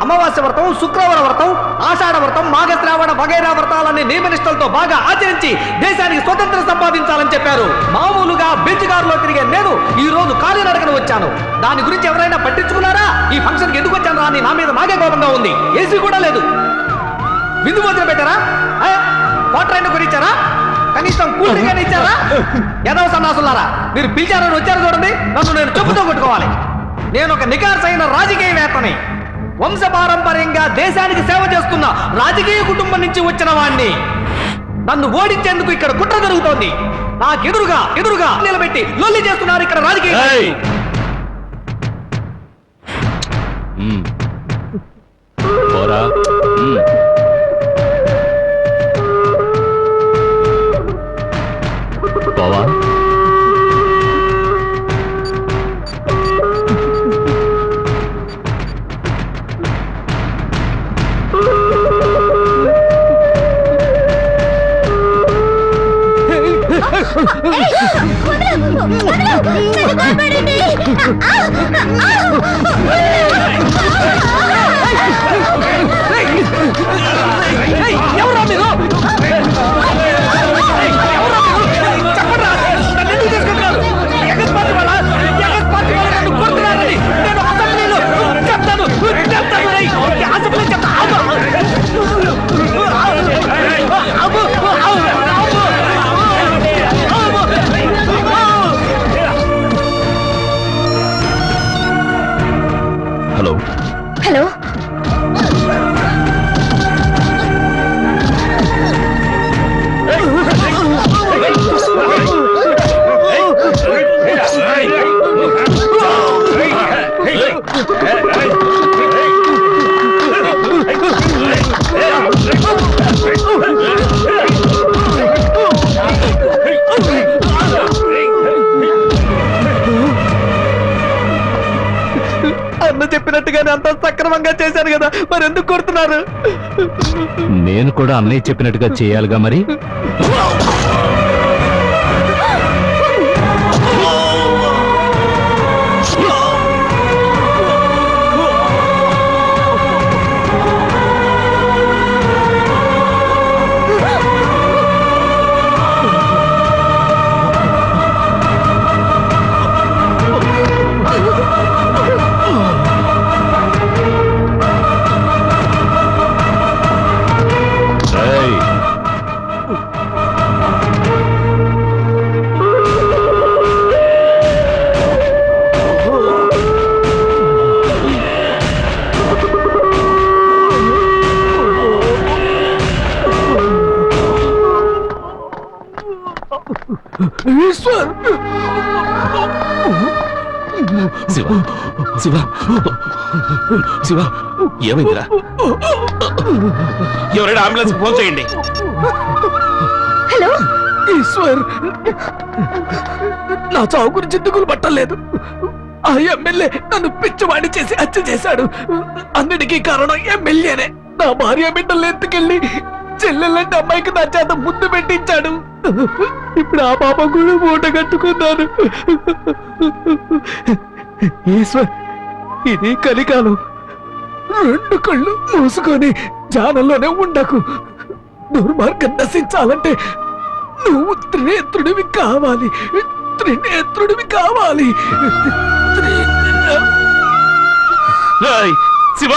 S3: అమావాస్య వ్రతం, శుక్రవార వ్రతం, ఆషాఢ వ్రతం, మాఘశ్రావణ వగైరా వ్రతాలన్నీ నియమనిష్టలతో బాగా ఆచరించి దేశానికి స్వతంత్రం సంపాదించాలని చెప్పారు. మామూలుగా బెంచ్ కారులో తిరిగే నేను ఈ రోజు కాలినడకన వచ్చాను. దాని గురించి ఎవరైనా పట్టించుకున్నారా? ఈ ఫంక్షన్కి ఎందుకు వచ్చాను అని నా మీద నాకే కోపంగా ఉంది. ఏసీ కూడా లేదు. విందు భోజనం పెట్టారా? వాటర్ అయినా కొనిచ్చారా? కనీసం కూల్ డ్రింక్ అయినా ఇచ్చారా? ఏదో సన్నాసులారా, మీరు పిలిచారని వచ్చారు చూడండి, నన్ను నేను చెప్పుతో కొట్టుకోవాలి. నేను ఒక నికార్సైన రాజకీయవేత్తని. వంశపారంపర్యంగా దేశానికి సేవ చేస్తున్న రాజకీయ కుటుంబం నుంచి వచ్చిన వాణ్ణి. నన్ను ఓడించేందుకు ఇక్కడ కుట్ర జరుగుతోంది. నాకు ఎదురుగా నిలబెట్టి లొల్లి చేస్తున్నారు ఇక్కడ రాజకీయ.
S9: పోవా
S3: ఎవరా మీరు? చెప్పండి, నన్ను ఎందుకు తీసుకుంటున్నారు? ఎగస్ పార్టీ వాళ్ళ నన్ను కొడుతున్నారని నేను అసెంబ్లీలో చెప్తాను. అసెంబ్లీ చెప్తాను.
S1: హలో
S8: హలో,
S3: అన్న చెప్పినట్టుగానే అంత సక్రమంగా చేశాను కదా, మరి ఎందుకు కొడుతున్నారు?
S9: నేను కూడా అన్నయ్య చెప్పినట్టుగా చేయాలిగా మరి.
S7: శివ శివ శివ, ఏమైందిరా? ఎవరైనా అంబులెన్స్ ఫోన్ చేయండి.
S8: హలో
S3: ఈశ్వర్, నా చావు గురించి దిగులు పట్టలేదు. ఆ ఎమ్మెల్యే నన్ను పిచ్చివాడి చేసి హత్య చేశాడు. అన్నిటికీ కారణం ఎమ్మెల్యేనే. నా భార్య బిడ్డలు ఎత్తుకెళ్ళి చెల్లెలంటే అమ్మాయికి నా చేత ముద్దు పెట్టించాడు. ఇప్పుడు ఆ పాప కూడా మూట కట్టుకున్నాను. ఈశ్వర్, ఇది కలికాలం. 2 కళ్ళు మూసుకొని ధ్యానంలోనే ఉండకు. దుర్మార్గం నశించాలంటే నువ్వు త్రినేత్రుడివి కావాలి. త్రినేత్రుడివి కావాలి.
S9: శివ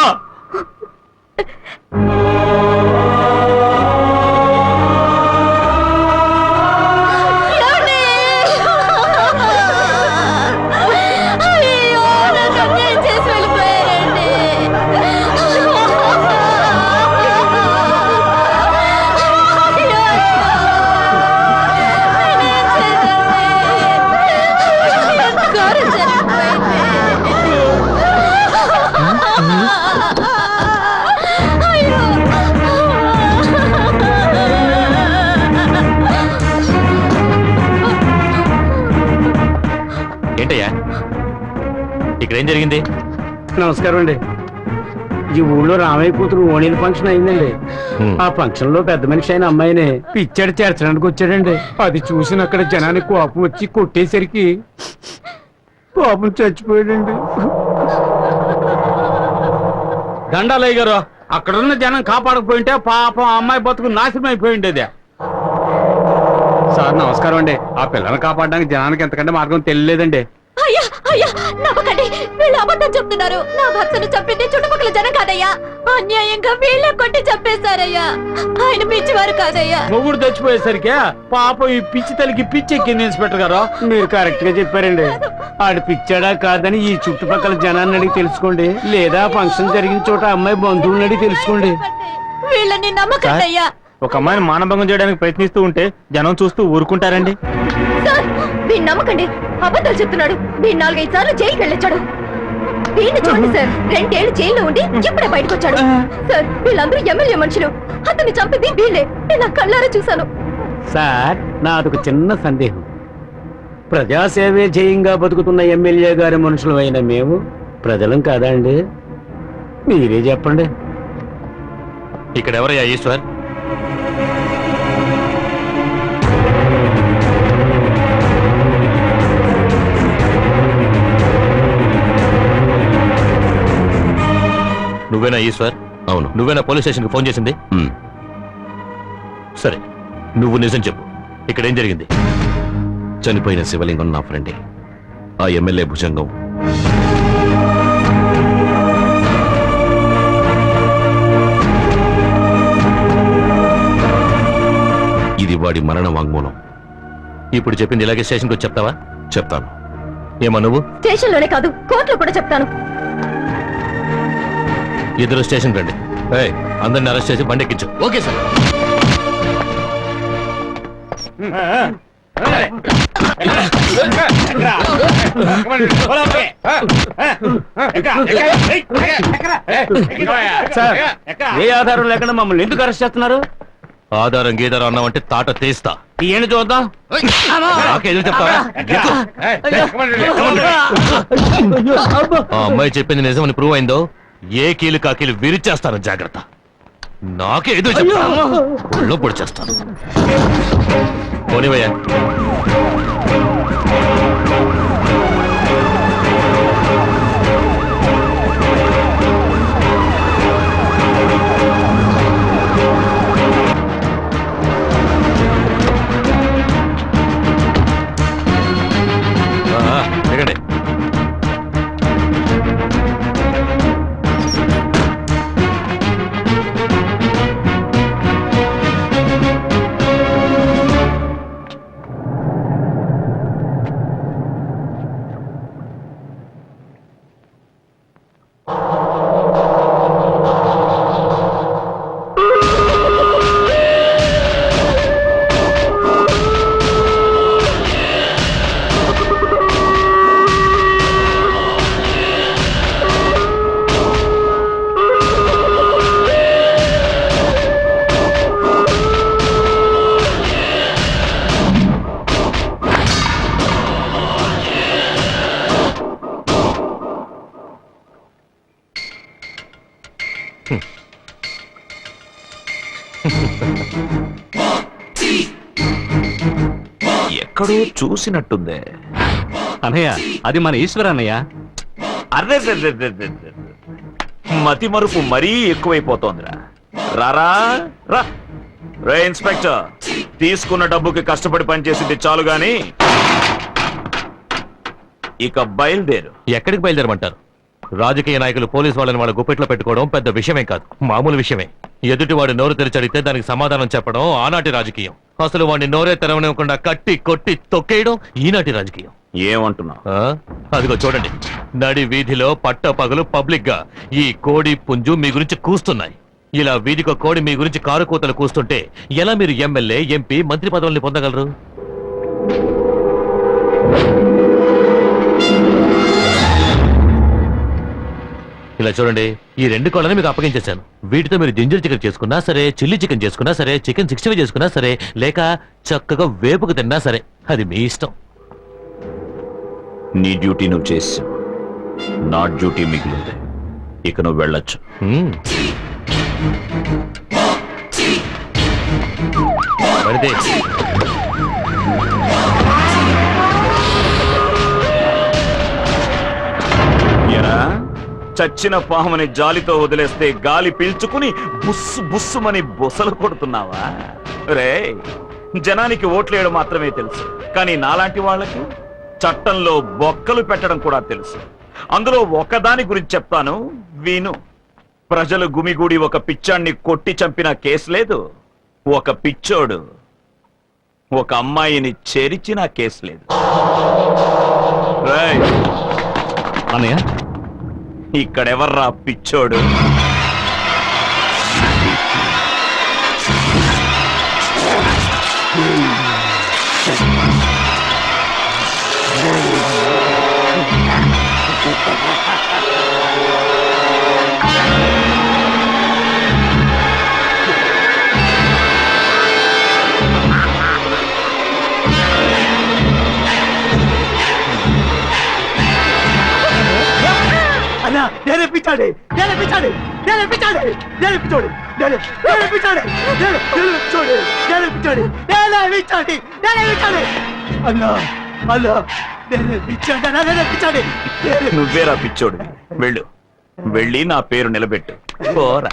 S9: ఏంటయ్యా ఇక్కడ ఏం జరిగింది?
S10: నమస్కారం అండి. ఈ ఊళ్ళో రామయ్య కూతురు ఓణీల ఫంక్షన్ అయిందండి. ఆ ఫంక్షన్ లో పెద్ద మనిషి అయిన అమ్మాయిని పిచ్చాడు చేర్చడానికి వచ్చాడండి. అది చూసిన అక్కడ జనానికి కోపం వచ్చి కొట్టేసరికి పాపం చచ్చిపోయాడండి. దండాలయ్య గారు, అక్కడున్న జనం కాపాడకపోయింటే పాపం అమ్మాయి బతుకు నాశనం అయిపోయిండేది. సార్ నమస్కారం అండి. ఆ పిల్లని కాపాడడానికి జనానికి ఎంతకంటే మార్గం తెలియలేదండి.
S8: అయ్యా అయ్యా నమ్మకండి, వీళ్ళు అబద్ధం చెప్తున్నారు. నా భర్తను చంపింది చుట్టుపక్కల జనం కాదయ్యా, అన్యాయంగా వీళ్ళే కొట్టి చంపేశారయ్యా. ఆయన పిచ్చివారు కాదయ్యా.
S10: మొగుడు చచ్చిపోయేసరికి పాపం ఈ పిచ్చి తల్లికి పిచ్చి ఎక్కింది ఇన్స్పెక్టర్ గారు. మీరు కరెక్ట్ గా చెప్పారండి. ఆడు పిచ్చాడా కాదని ఈ చుట్టుపక్కల జనాన్ని అడిగి తెలుసుకోండి, లేదా ఫంక్షన్ జరిగిన చోట అమ్మాయి బంధువులను అడిగి తెలుసుకోండి.
S8: వీళ్ళని నమ్మకండి అయ్యా.
S5: ఒక అమ్మాయిని మానభంగం చేయడానికి ప్రయత్నిస్తూ ఉంటే జనం చూస్తూ ఊరుకుంటారండి.
S8: సార్ వీళ్ళు నమ్మకండి, అబద్ధాలు చెప్తున్నాడు. వీళ్ళు 4-5 సార్లు జైలుకి వెళ్ళొచ్చాడు. వీడిని చూడండి సార్, 2 ఏళ్ళు జైల్లో ఉండి ఇప్పుడే బయటకు వచ్చాడు. సార్ వీళ్ళందరూ ఎమ్మెల్యే మనుషులు, అతన్ని చంపింది వీళ్ళే. నేను నా కళ్ళారా చూశాను.
S10: సార్ నాదొక చిన్న సందేహం. ప్రజాసేవే జయంగా బతుకుతున్న ఎమ్మెల్యే గారి మనుషులు అయిన మేము ప్రజలం కాదా అండి? మీరే చెప్పండి.
S9: ఇక్కడ ఎవరయ్యా ఈశ్వర్? నువ్వేనా ఈశ్వర్?
S7: అవును.
S9: నువ్వేనా పోలీస్ స్టేషన్కి ఫోన్ చేసింది? సరే, నువ్వు నిజం చెప్పు, ఇక్కడ ఏం జరిగింది?
S7: చనిపోయిన శివలింగం నా ఫ్రెండే. ఆ ఎమ్మెల్యే భుజంగం ఇది వాడి మరణ వాంగ్మూలం.
S9: ఇప్పుడు చెప్పింది ఇలాగే స్టేషన్కి వచ్చి చెప్తావా?
S7: చెప్తాను.
S9: ఏమా నువ్వు?
S8: స్టేషన్ లోనే కాదు, కోర్టులో కూడా చెప్తాను.
S9: ఇద్దరు స్టేషన్ రండి. అందరిని అరెస్ట్ చేసి బండి ఎక్కించు.
S7: Okay sir.
S10: సార్ ఏ ఆధారం లేకుండా మమ్మల్ని ఎందుకు అరెస్ట్ చేస్తున్నారు?
S9: ఆధారం గీధారం అన్నావంటే తాట తీస్తా.
S10: ఏంటి చూద్దాం.
S9: నాకేదో చెప్తావా? ఎక్కు. ఆ అమ్మాయి చెప్పింది నిజమని ప్రూవ్ అయిందో ఏ కీలు కాకీలు విరిచేస్తాను. జాగ్రత్త. నాకేదో చెప్తాను, ఒళ్ళో పొడి చేస్తాను. పోనివయ్యా. దిగండి.
S1: ఎక్కడో చూసినట్టుందే.
S9: అన్నయ్య అది మన ఈశ్వర అన్నయ్య.
S1: అరే మతి మరుపు మరీ ఎక్కువైపోతోందిరా. రారా రా. రే ఇన్స్పెక్టర్, తీసుకున్న డబ్బుకి కష్టపడి పనిచేసింది చాలు గాని ఇక బయలుదేరు.
S9: ఎక్కడికి బయలుదేరమంటారు? రాజకీయ నాయకులు పోలీసు వాళ్ళని వాళ్ళ గుప్పెట్లో పెట్టుకోవడం పెద్ద విషయమే కాదు, మామూలు విషయమే. ఎదుటివాడు నోరు తెరిచడితే దానికి సమాధానం చెప్పడం ఆనాటి రాజకీయం. అసలు వాడిని నోరే తెరవనివ్వకుండా కట్టి కొట్టి తొక్కేయడం ఈనాటి రాజకీయం.
S1: ఏమంటున్నావు?
S9: అదిగో చూడండి, నడి వీధిలో పట్ట పగలు పబ్లిక్ గా ఈ కోడి పుంజు మీ గురించి కూస్తున్నాయి. ఇలా వీధికో కోడి మీ గురించి కారు కూతలు కూస్తుంటే ఎలా మీరు ఎమ్మెల్యే, ఎంపీ, మంత్రి పదవుల్ని పొందగలరు? ఇలా చూడండి, ఈ 2 కోళ్ళని మీకు అప్పగించేశాను. వీటితో మీరు జింజర్ చికెన్ చేసుకున్నా సరే, చిల్లీ చికెన్ చేసుకున్నా సరే, చికెన్ 65 చేసుకున్నా సరే, లేక చక్కగా వేపుకు తిన్నా సరే, అది మీ ఇష్టం.
S1: నీ డ్యూటీ నువ్వు చేసావు, నా డ్యూటీ మిగిలింది. ఇక నువ్వు వెళ్ళొచ్చు.
S9: మరిదే
S1: ఎరా, చచ్చిన పాముని జాలితో వదిలేస్తే గాలి పీల్చుకుని బుస్సు బుస్సుమని బుసలు కొడుతున్నావా? రే, జనానికి ఓట్లేయడం మాత్రమే తెలుసు, కానీ నాలాంటి వాళ్ళకి చట్టంలో బొక్కలు పెట్టడం కూడా తెలుసు. అందులో ఒకదాని గురించి చెప్తాను, విను. ప్రజలు గుమిగూడి ఒక పిచ్చాన్ని కొట్టి చంపిన కేసు లేదు, ఒక పిచ్చోడు ఒక అమ్మాయిని చేర్చిన కేసు లేదు. రేయ్,
S9: అన్నయ్య
S1: ఇక్కడెవర్రా పిచ్చోడు?
S3: అన్నా నేనే పిచ్చాడే, నేనే పిచ్చాడే, నేనే పిచ్చాడే, నేనే పిచ్చోడే, నేనే పిచ్చాడే, నేనే పిచ్చోడే, నేనే పిచ్చాడే, నేనే పిచ్చాడే, నేనే పిచ్చాడే. అన్నా అన్నా నేనే పిచ్చాడే, నేనే పిచ్చాడే.
S1: నువ్వేరా పిచ్చోడు? వెళ్ళు, వెళ్ళి నా పేరు నిలబెట్టు. పోరా.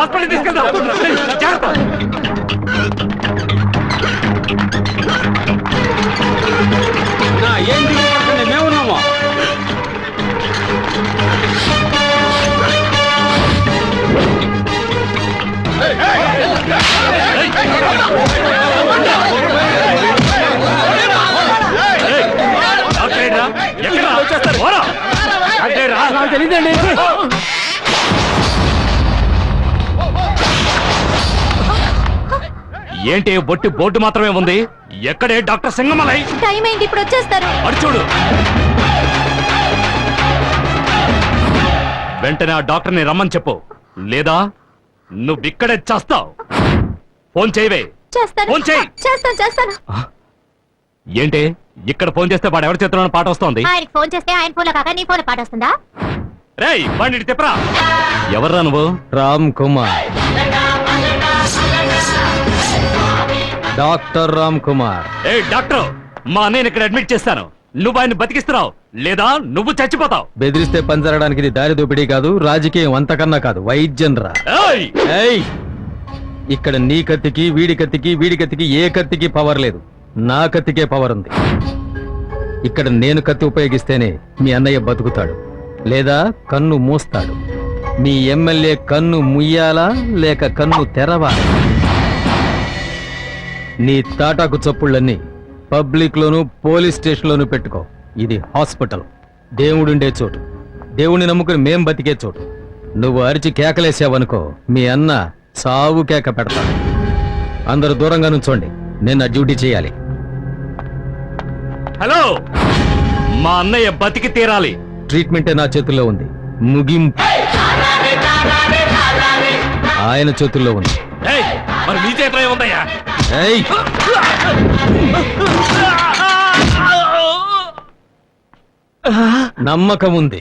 S9: హాస్పిటల్ తీసుకెళ్తాం.
S4: ఏం దిగుపడకండి, మేమున్నాము.
S10: తెలియదండి.
S9: ఏంటి బొట్టి బోర్డు మాత్రమే ఉంది? ఎక్కడే డాక్టర్ సింగమలై?
S8: టైం ఏంటి, ఇప్పుడు వచ్చేస్తారు.
S9: అటు చూడు. వెంటనే ఆ డాక్టర్ని రమ్మని చెప్పు, లేదా నువ్వు ఇక్కడే చేస్తావు. ఫోన్ చేయవే.
S8: చేస్తాను
S9: ఫోన్ చేయి.
S8: చేస్తాను.
S9: ఏంటి ఇక్కడ ఫోన్ చేస్తే వాడు ఎవరి చేతిలో పాట వస్తోంది?
S8: ఆయనకి ఫోన్ చేస్తే ఆయన ఫోన్ కాక నీ ఫోన్ పాట వస్తుందా?
S9: రేయ్ బండి తిప్పరా. ఎవర్రా నువ్వు?
S3: రామ్ కుమార్, డాక్టర్ రామ్ కుమార్.
S9: ఏ డాక్టర్, మా అన్నయ్యని ఇక్కడ అడ్మిట్ చేస్తాను. నువ్వు ఆయన బతికిస్తున్నావు, లేదా నువ్వు చచ్చిపోతావు.
S3: బెదిరిస్తే పంజరడానికి ఇది దారి దోపిడీ కాదు, రాజకీయం అంతకన్నా కాదు, వైద్యం రా.
S9: ఏయ్!
S3: ఏయ్! ఇక్కడ నీ కత్తికి వీడి కత్తికి ఏ కత్తికి పవర్ లేదు, నా కత్తికే పవర్ ఉంది. ఇక్కడ నేను కత్తి ఉపయోగిస్తేనే మీ అన్నయ్య బతుకుతాడు, లేదా కన్ను మూస్తాడు. మీ ఎమ్మెల్యే కన్ను ముయ్యాలా లేక కన్ను తెరవాలా? నీ తాటాకు చప్పుళ్ళన్నీ పబ్లిక్ లోను పోలీస్ స్టేషన్ లోను పెట్టుకో. ఇది హాస్పిటల్, దేవుడుండే చోటు, దేవుణ్ణి నమ్ముకుని మేం బతికే చోటు. నువ్వు అరిచి కేకలేసావనుకో, మీ అన్న సావు కేక పెడతాడు. అందరూ దూరంగా నుంచోండి, నేను నా డ్యూటీ చేయాలి.
S9: హలో, మా అన్నయ్య బతికి తీరాలి.
S3: ట్రీట్మెంటే నా చేతుల్లో ఉంది, ముగింపు ఆయన చేతుల్లో ఉంది.
S9: ఏయ్, మరి నీ చేతిలో ఏముందయ్యా?
S3: ఏయ్! నమ్మకం ఉంది.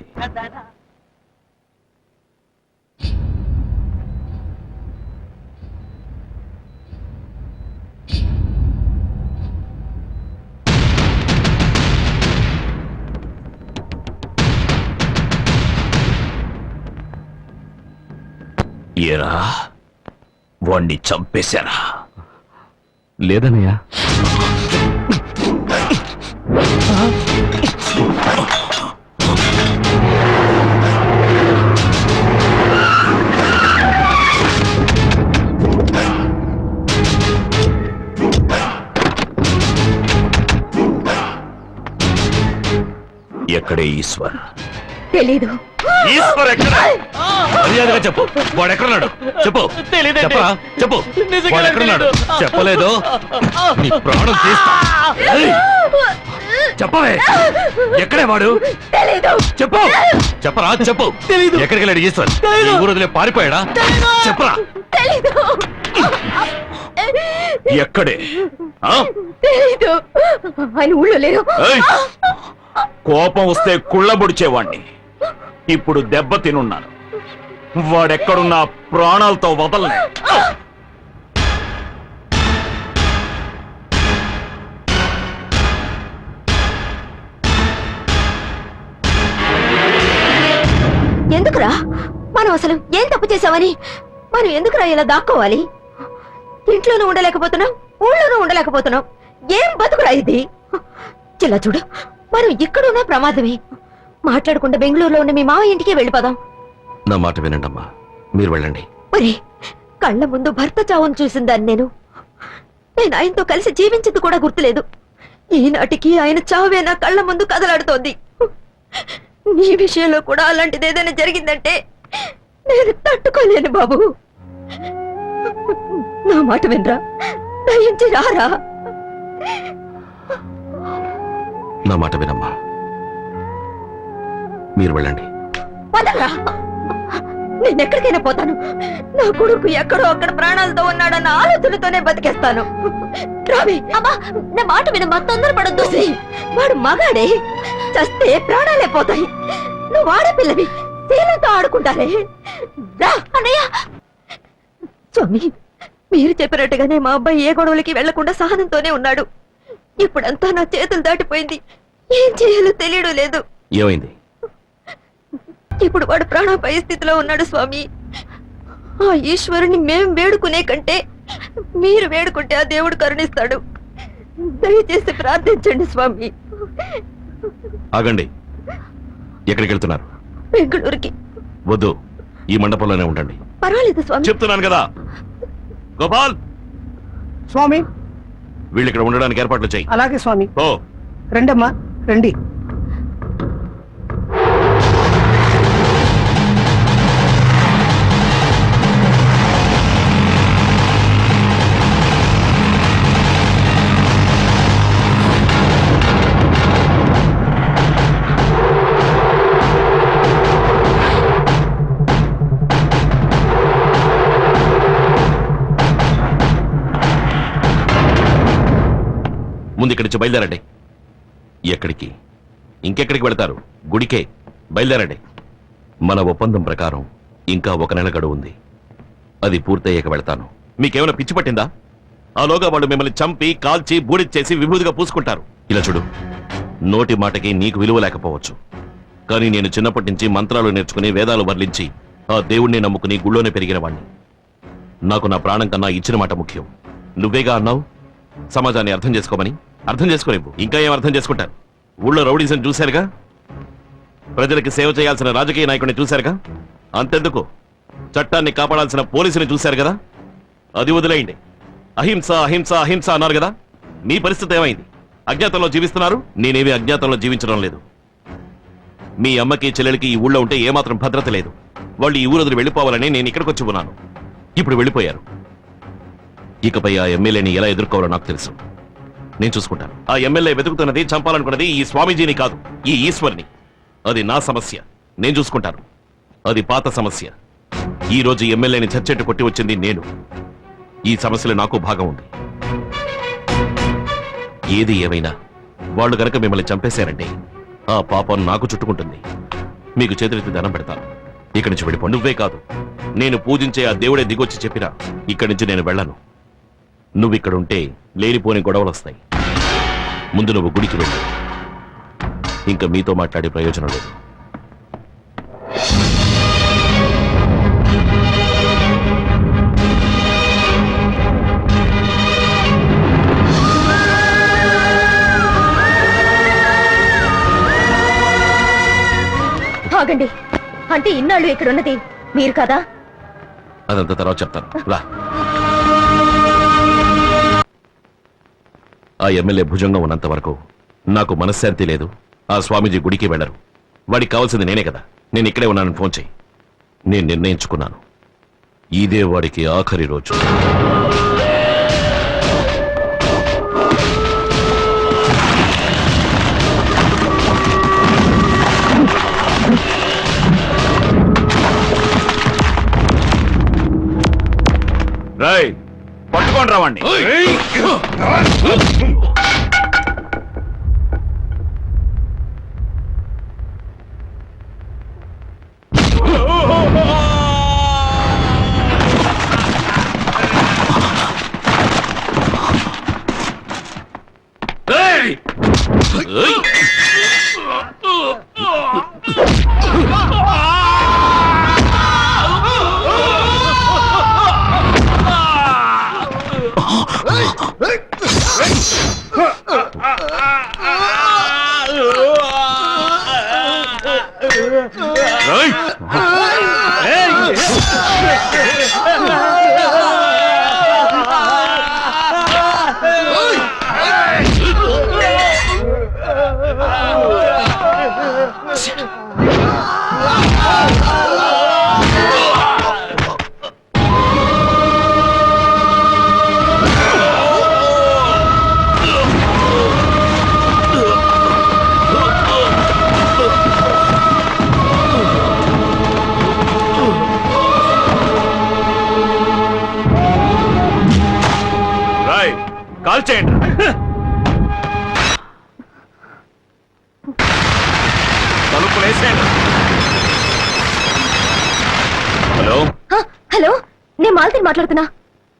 S1: ఏరా వాణ్ణి చంపేశారా?
S9: లేదనయ్యా.
S1: ఎక్కడే ఈశ్వర్?
S8: తెలీదు.
S9: ఈశ్వర్ ఎక్కడ? మర్యాదగా చెప్పు, వాడు ఎక్కడున్నాడు చెప్పు. చెప్పరా, చెప్పు. వాడు ఎక్కడున్నాడు? చెప్పలేదు నీ ప్రాణం తీస్తా. ఏయ్! చెప్పవే, ఎక్కడే వాడు? చెప్పు. చెప్పరా, చెప్పు. ఎక్కడికి వెళ్ళాడు ఈశ్వర్? ఈ ఊరు వదిలే పారిపోయాడా? చెప్పరా.
S1: ఎక్కడే?
S8: తెలీదు. ఆయన ఊళ్ళో లేరు.
S1: ఏయ్! కోపం వస్తే కుళ్ళబొడిచేవాణ్ణి. ఇప్పుడు దెబ్బ తినున్నాను. వాడెక్కడున్నా ప్రాణాలతో వదలనే.
S8: ఎందుకురా మనం అసలు ఏం తప్పు చేసామని మనం ఎందుకురా ఇలా దాక్కోవాలి? ఇంట్లోనూ ఉండలేకపోతున్నాం, ఊళ్ళోనూ ఉండలేకపోతున్నాం. ఏం బతుకురా ఇది? చిల్ల చూడు, మనం ఇక్కడున్న ప్రమాదమే. మాట్లాడకుండా బెంగళూరులో ఉన్న మీ మావ ఇంటికి వెళ్ళిపోదాం.
S7: నా మాట వినండి అమ్మా, మీరు వెళ్ళండి.
S8: ఒరే, కళ్ళ ముందు భర్త చావును చూసిందాన్ని నేను ఆయనతో కలిసి జీవించింది కూడా గుర్తులేదు. ఈనాటికి ఆయన చావే నా కళ్ళ ముందు కదలాడుతోంది. నీ విషయంలో కూడా అలాంటిది ఏదైనా జరిగిందంటే నేను తట్టుకోలేను బాబు. నా మాట వినరా, దయించి రారా.
S7: నా మాట వినమ్మా, మీరు వెళ్ళండి.
S8: వదలరా, నేనెక్కడికైనా పోతాను. నా కొడుకు ఎక్కడో అక్కడ ప్రాణాలతో ఉన్నాడన్న ఆలోచనతోనే బతికేస్తాను. రావి, అమ్మా నా మాట వినమ్మా, తొందరపడొద్దు. వాడు మగాడే, చస్తే ప్రాణాలే పోతాయి. నువ్వు ఆడపిల్లవి, శీలంతో ఆడుకుంటారే. రా అన్నయ్య. స్వామి, మీరు చెప్పినట్టుగానే మా అబ్బాయి ఏ గొడవలకి వెళ్లకుండా సహనంతోనే ఉన్నాడు. ఇప్పుడంతా నా చేతులు దాటిపోయింది. ఏం చేయాలో తెలియడం లేదు.
S7: ఏమైంది?
S8: ఇప్పుడు వాడు ప్రాణాపాయ స్థితిలో ఉన్నాడు స్వామి. ఆ ఈశ్వరుని మేం వేడుకునే కంటే మీరు వేడుకుంటే ఆ దేవుడు కరుణిస్తాడు. దయచేసి ప్రార్థించండి స్వామి.
S7: ఆగండి, ఎక్కడికి వెళ్తున్నారు?
S8: బెంగళూరుకి.
S7: వద్దు, ఈ మండపంలోనే ఉండండి.
S8: పర్వాలేదు స్వామి.
S7: చెప్తున్నాను కదా. గోపాల్,
S3: స్వామి.
S7: వీళ్ళు ఇక్కడ ఉండడానికి ఏర్పాట్లు చేయి.
S3: అలాగే స్వామి.
S7: ఓ
S3: రండమ్మా, రండి.
S7: ముందు ఇక్కడి నుంచి బయలుదేరండి. ఎక్కడికి? ఇంకెక్కడికి వెళతారు? గుడికే. బయలుదేరండి. మన ఒప్పందం ప్రకారం ఇంకా 1 నెల గడువు ఉంది. అది పూర్తయ్యాక వెళతాను. మీకేమైనా పిచ్చి పట్టిందా? ఆలోగా వాళ్ళు మిమ్మల్ని చంపి కాల్చి బూడిచ్చేసి విభూతిగా పూసుకుంటారు. ఇలా చూడు, నోటి మాటకి నీకు విలువ లేకపోవచ్చు, కానీ నేను చిన్నప్పటి నుంచి మంత్రాలు నేర్చుకుని వేదాలు వర్లించి ఆ దేవుణ్ణి నమ్ముకుని గుళ్ళోనే పెరిగిన వాణ్ణి. నాకు నా ప్రాణం కన్నా ఇచ్చిన మాట ముఖ్యం. నువ్వేగా అన్నావు సమాజాన్ని అర్థం చేసుకోమని. అర్థం చేసుకోలేవు, ఇంకా ఏం అర్థం చేసుకుంటారు? ఊళ్ళో రౌడీజం చూశారుగా, ప్రజలకి సేవ చేయాల్సిన రాజకీయ నాయకుడిని చూశారుగా, అంతెందుకు చట్టాన్ని కాపాడాల్సిన పోలీసుని చూశారు కదా. అది వదిలేయండి. అహింస అహింస అహింస అన్నారు కదా. మీ పరిస్థితి ఏమైంది? అజ్ఞాతంలో జీవిస్తున్నారు. నేనేమి అజ్ఞాతంలో జీవించడం లేదు. మీ అమ్మకి చెల్లెలకి ఈ ఊళ్ళో ఉంటే ఏమాత్రం భద్రత లేదు. వాళ్ళు ఈ ఊరు వదిలి వెళ్ళిపోవాలని నేను ఇక్కడికి వచ్చి ఉన్నాను. ఇప్పుడు వెళ్ళిపోయారు. ఇకపై ఆ ఎమ్మెల్యేని ఎలా ఎదుర్కోవాలో నాకు తెలుసు. నేను చూసుకుంటాను. ఆ ఎమ్మెల్యే వెతుకుతున్నది, చంపాలనుకున్నది ఈ స్వామీజీని కాదు, ఈ ఈశ్వర్ని. అది నా సమస్య, నేను చూసుకుంటాను. అది పాత సమస్య. ఈ రోజు ఎమ్మెల్యేని చచ్చెట్టు కొట్టి వచ్చింది నేను. ఈ సమస్యలో నాకు భాగం ఉంది. ఏది ఏమైనా వాళ్ళు గనక మిమ్మల్ని చంపేశారంటే ఆ పాపం నాకు చుట్టుకుంటుంది. మీకు చేతులెత్తి దండం పెడతాను. ఇక్కడి నుంచి వెళ్ళిపో. నువ్వే కాదు, నేను పూజించే ఆ దేవుడే దిగొచ్చి చెప్పినా ఇక్కడి నుంచి నేను వెళ్ళను. నువ్విక్కడుంటే లేనిపోని గొడవలు వస్తాయి. ముందు నువ్వు గుడికి వెళ్ళు. ఇంకా మీతో మాట్లాడే ప్రయోజనం లేదు.
S8: ఆగండి, అంటే ఇన్నాళ్ళు ఇక్కడ ఉన్నది మీరు కదా?
S7: అదంతా తర్వాత చెప్తాను, రా. ఆ ఎమ్మెల్యే భుజంగా ఉన్నంత వరకు నాకు మనశ్శాంతి లేదు. ఆ స్వామీజీ గుడికి వెళ్ళరు. వాడికి కావాల్సింది నేనే కదా. నేను ఇక్కడే ఉన్నానని ఫోన్ చేయి. నేను నిర్ణయించుకున్నాను, ఇదే వాడికి ఆఖరి రోజు.
S1: రై, పట్టుకోండి రావండి.
S7: Right?
S1: కాల్ చేయండి. తలుపులేసేయండి. హలో,
S8: హలో, నేను మాలతిని మాట్లాడుతున్నా.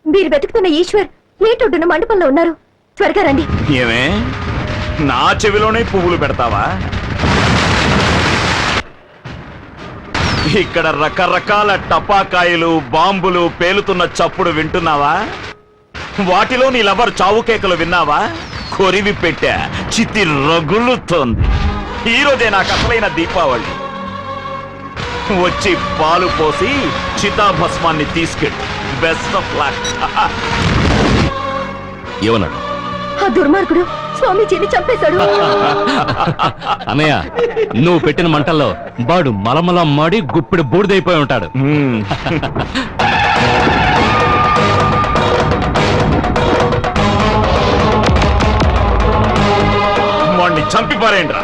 S8: మీరు వెతుకుతున్న ఈశ్వర్ ఏటొడ్డున మండపంలో ఉన్నారు. త్వరగా రండి.
S1: ఏమే నా చెవిలోనే పువ్వులు పెడతావా? ఇక్కడ రకరకాల టపాకాయలు బాంబులు పేలుతున్న చప్పుడు వింటున్నావా? వాటిలో నీ లవర్ చావు కేకలు విన్నావా? కొరివి పెట్టా, చితి రగులుతోంది. ఈ రోజే నాకు అసలైన దీపావళి. వచ్చి పాలు పోసి చితాభస్మాన్ని తీసుకెళ్ళి. Best of luck.
S9: ఏమన్నాడు?
S8: ఆ దుర్మార్గుడు స్వామీజీని చంపేశాడు.
S9: అన్నయ్య, నువ్వు పెట్టిన మంటల్లో వాడు మలమల మాడి గుప్పిడి బూడిదైపోయి ఉంటాడు.
S1: వాణ్ణి చంపి పారేయండిరా.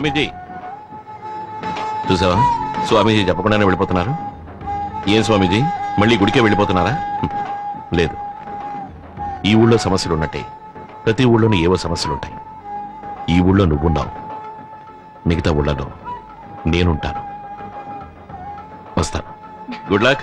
S7: స్వామీజీ చూసావా, స్వామీజీ చెప్పకుండానే వెళ్ళిపోతున్నారు. ఏం స్వామీజీ, మళ్ళీ గుడికే వెళ్ళిపోతున్నారా? లేదు, ఈ ఊళ్ళో సమస్యలు ఉన్నట్టే ప్రతి ఊళ్ళోనూ ఏవో సమస్యలుంటాయి. ఈ ఊళ్ళో నువ్వున్నావు, మిగతా ఊళ్ళలో నేనుంటాను. వస్తాను. Good luck.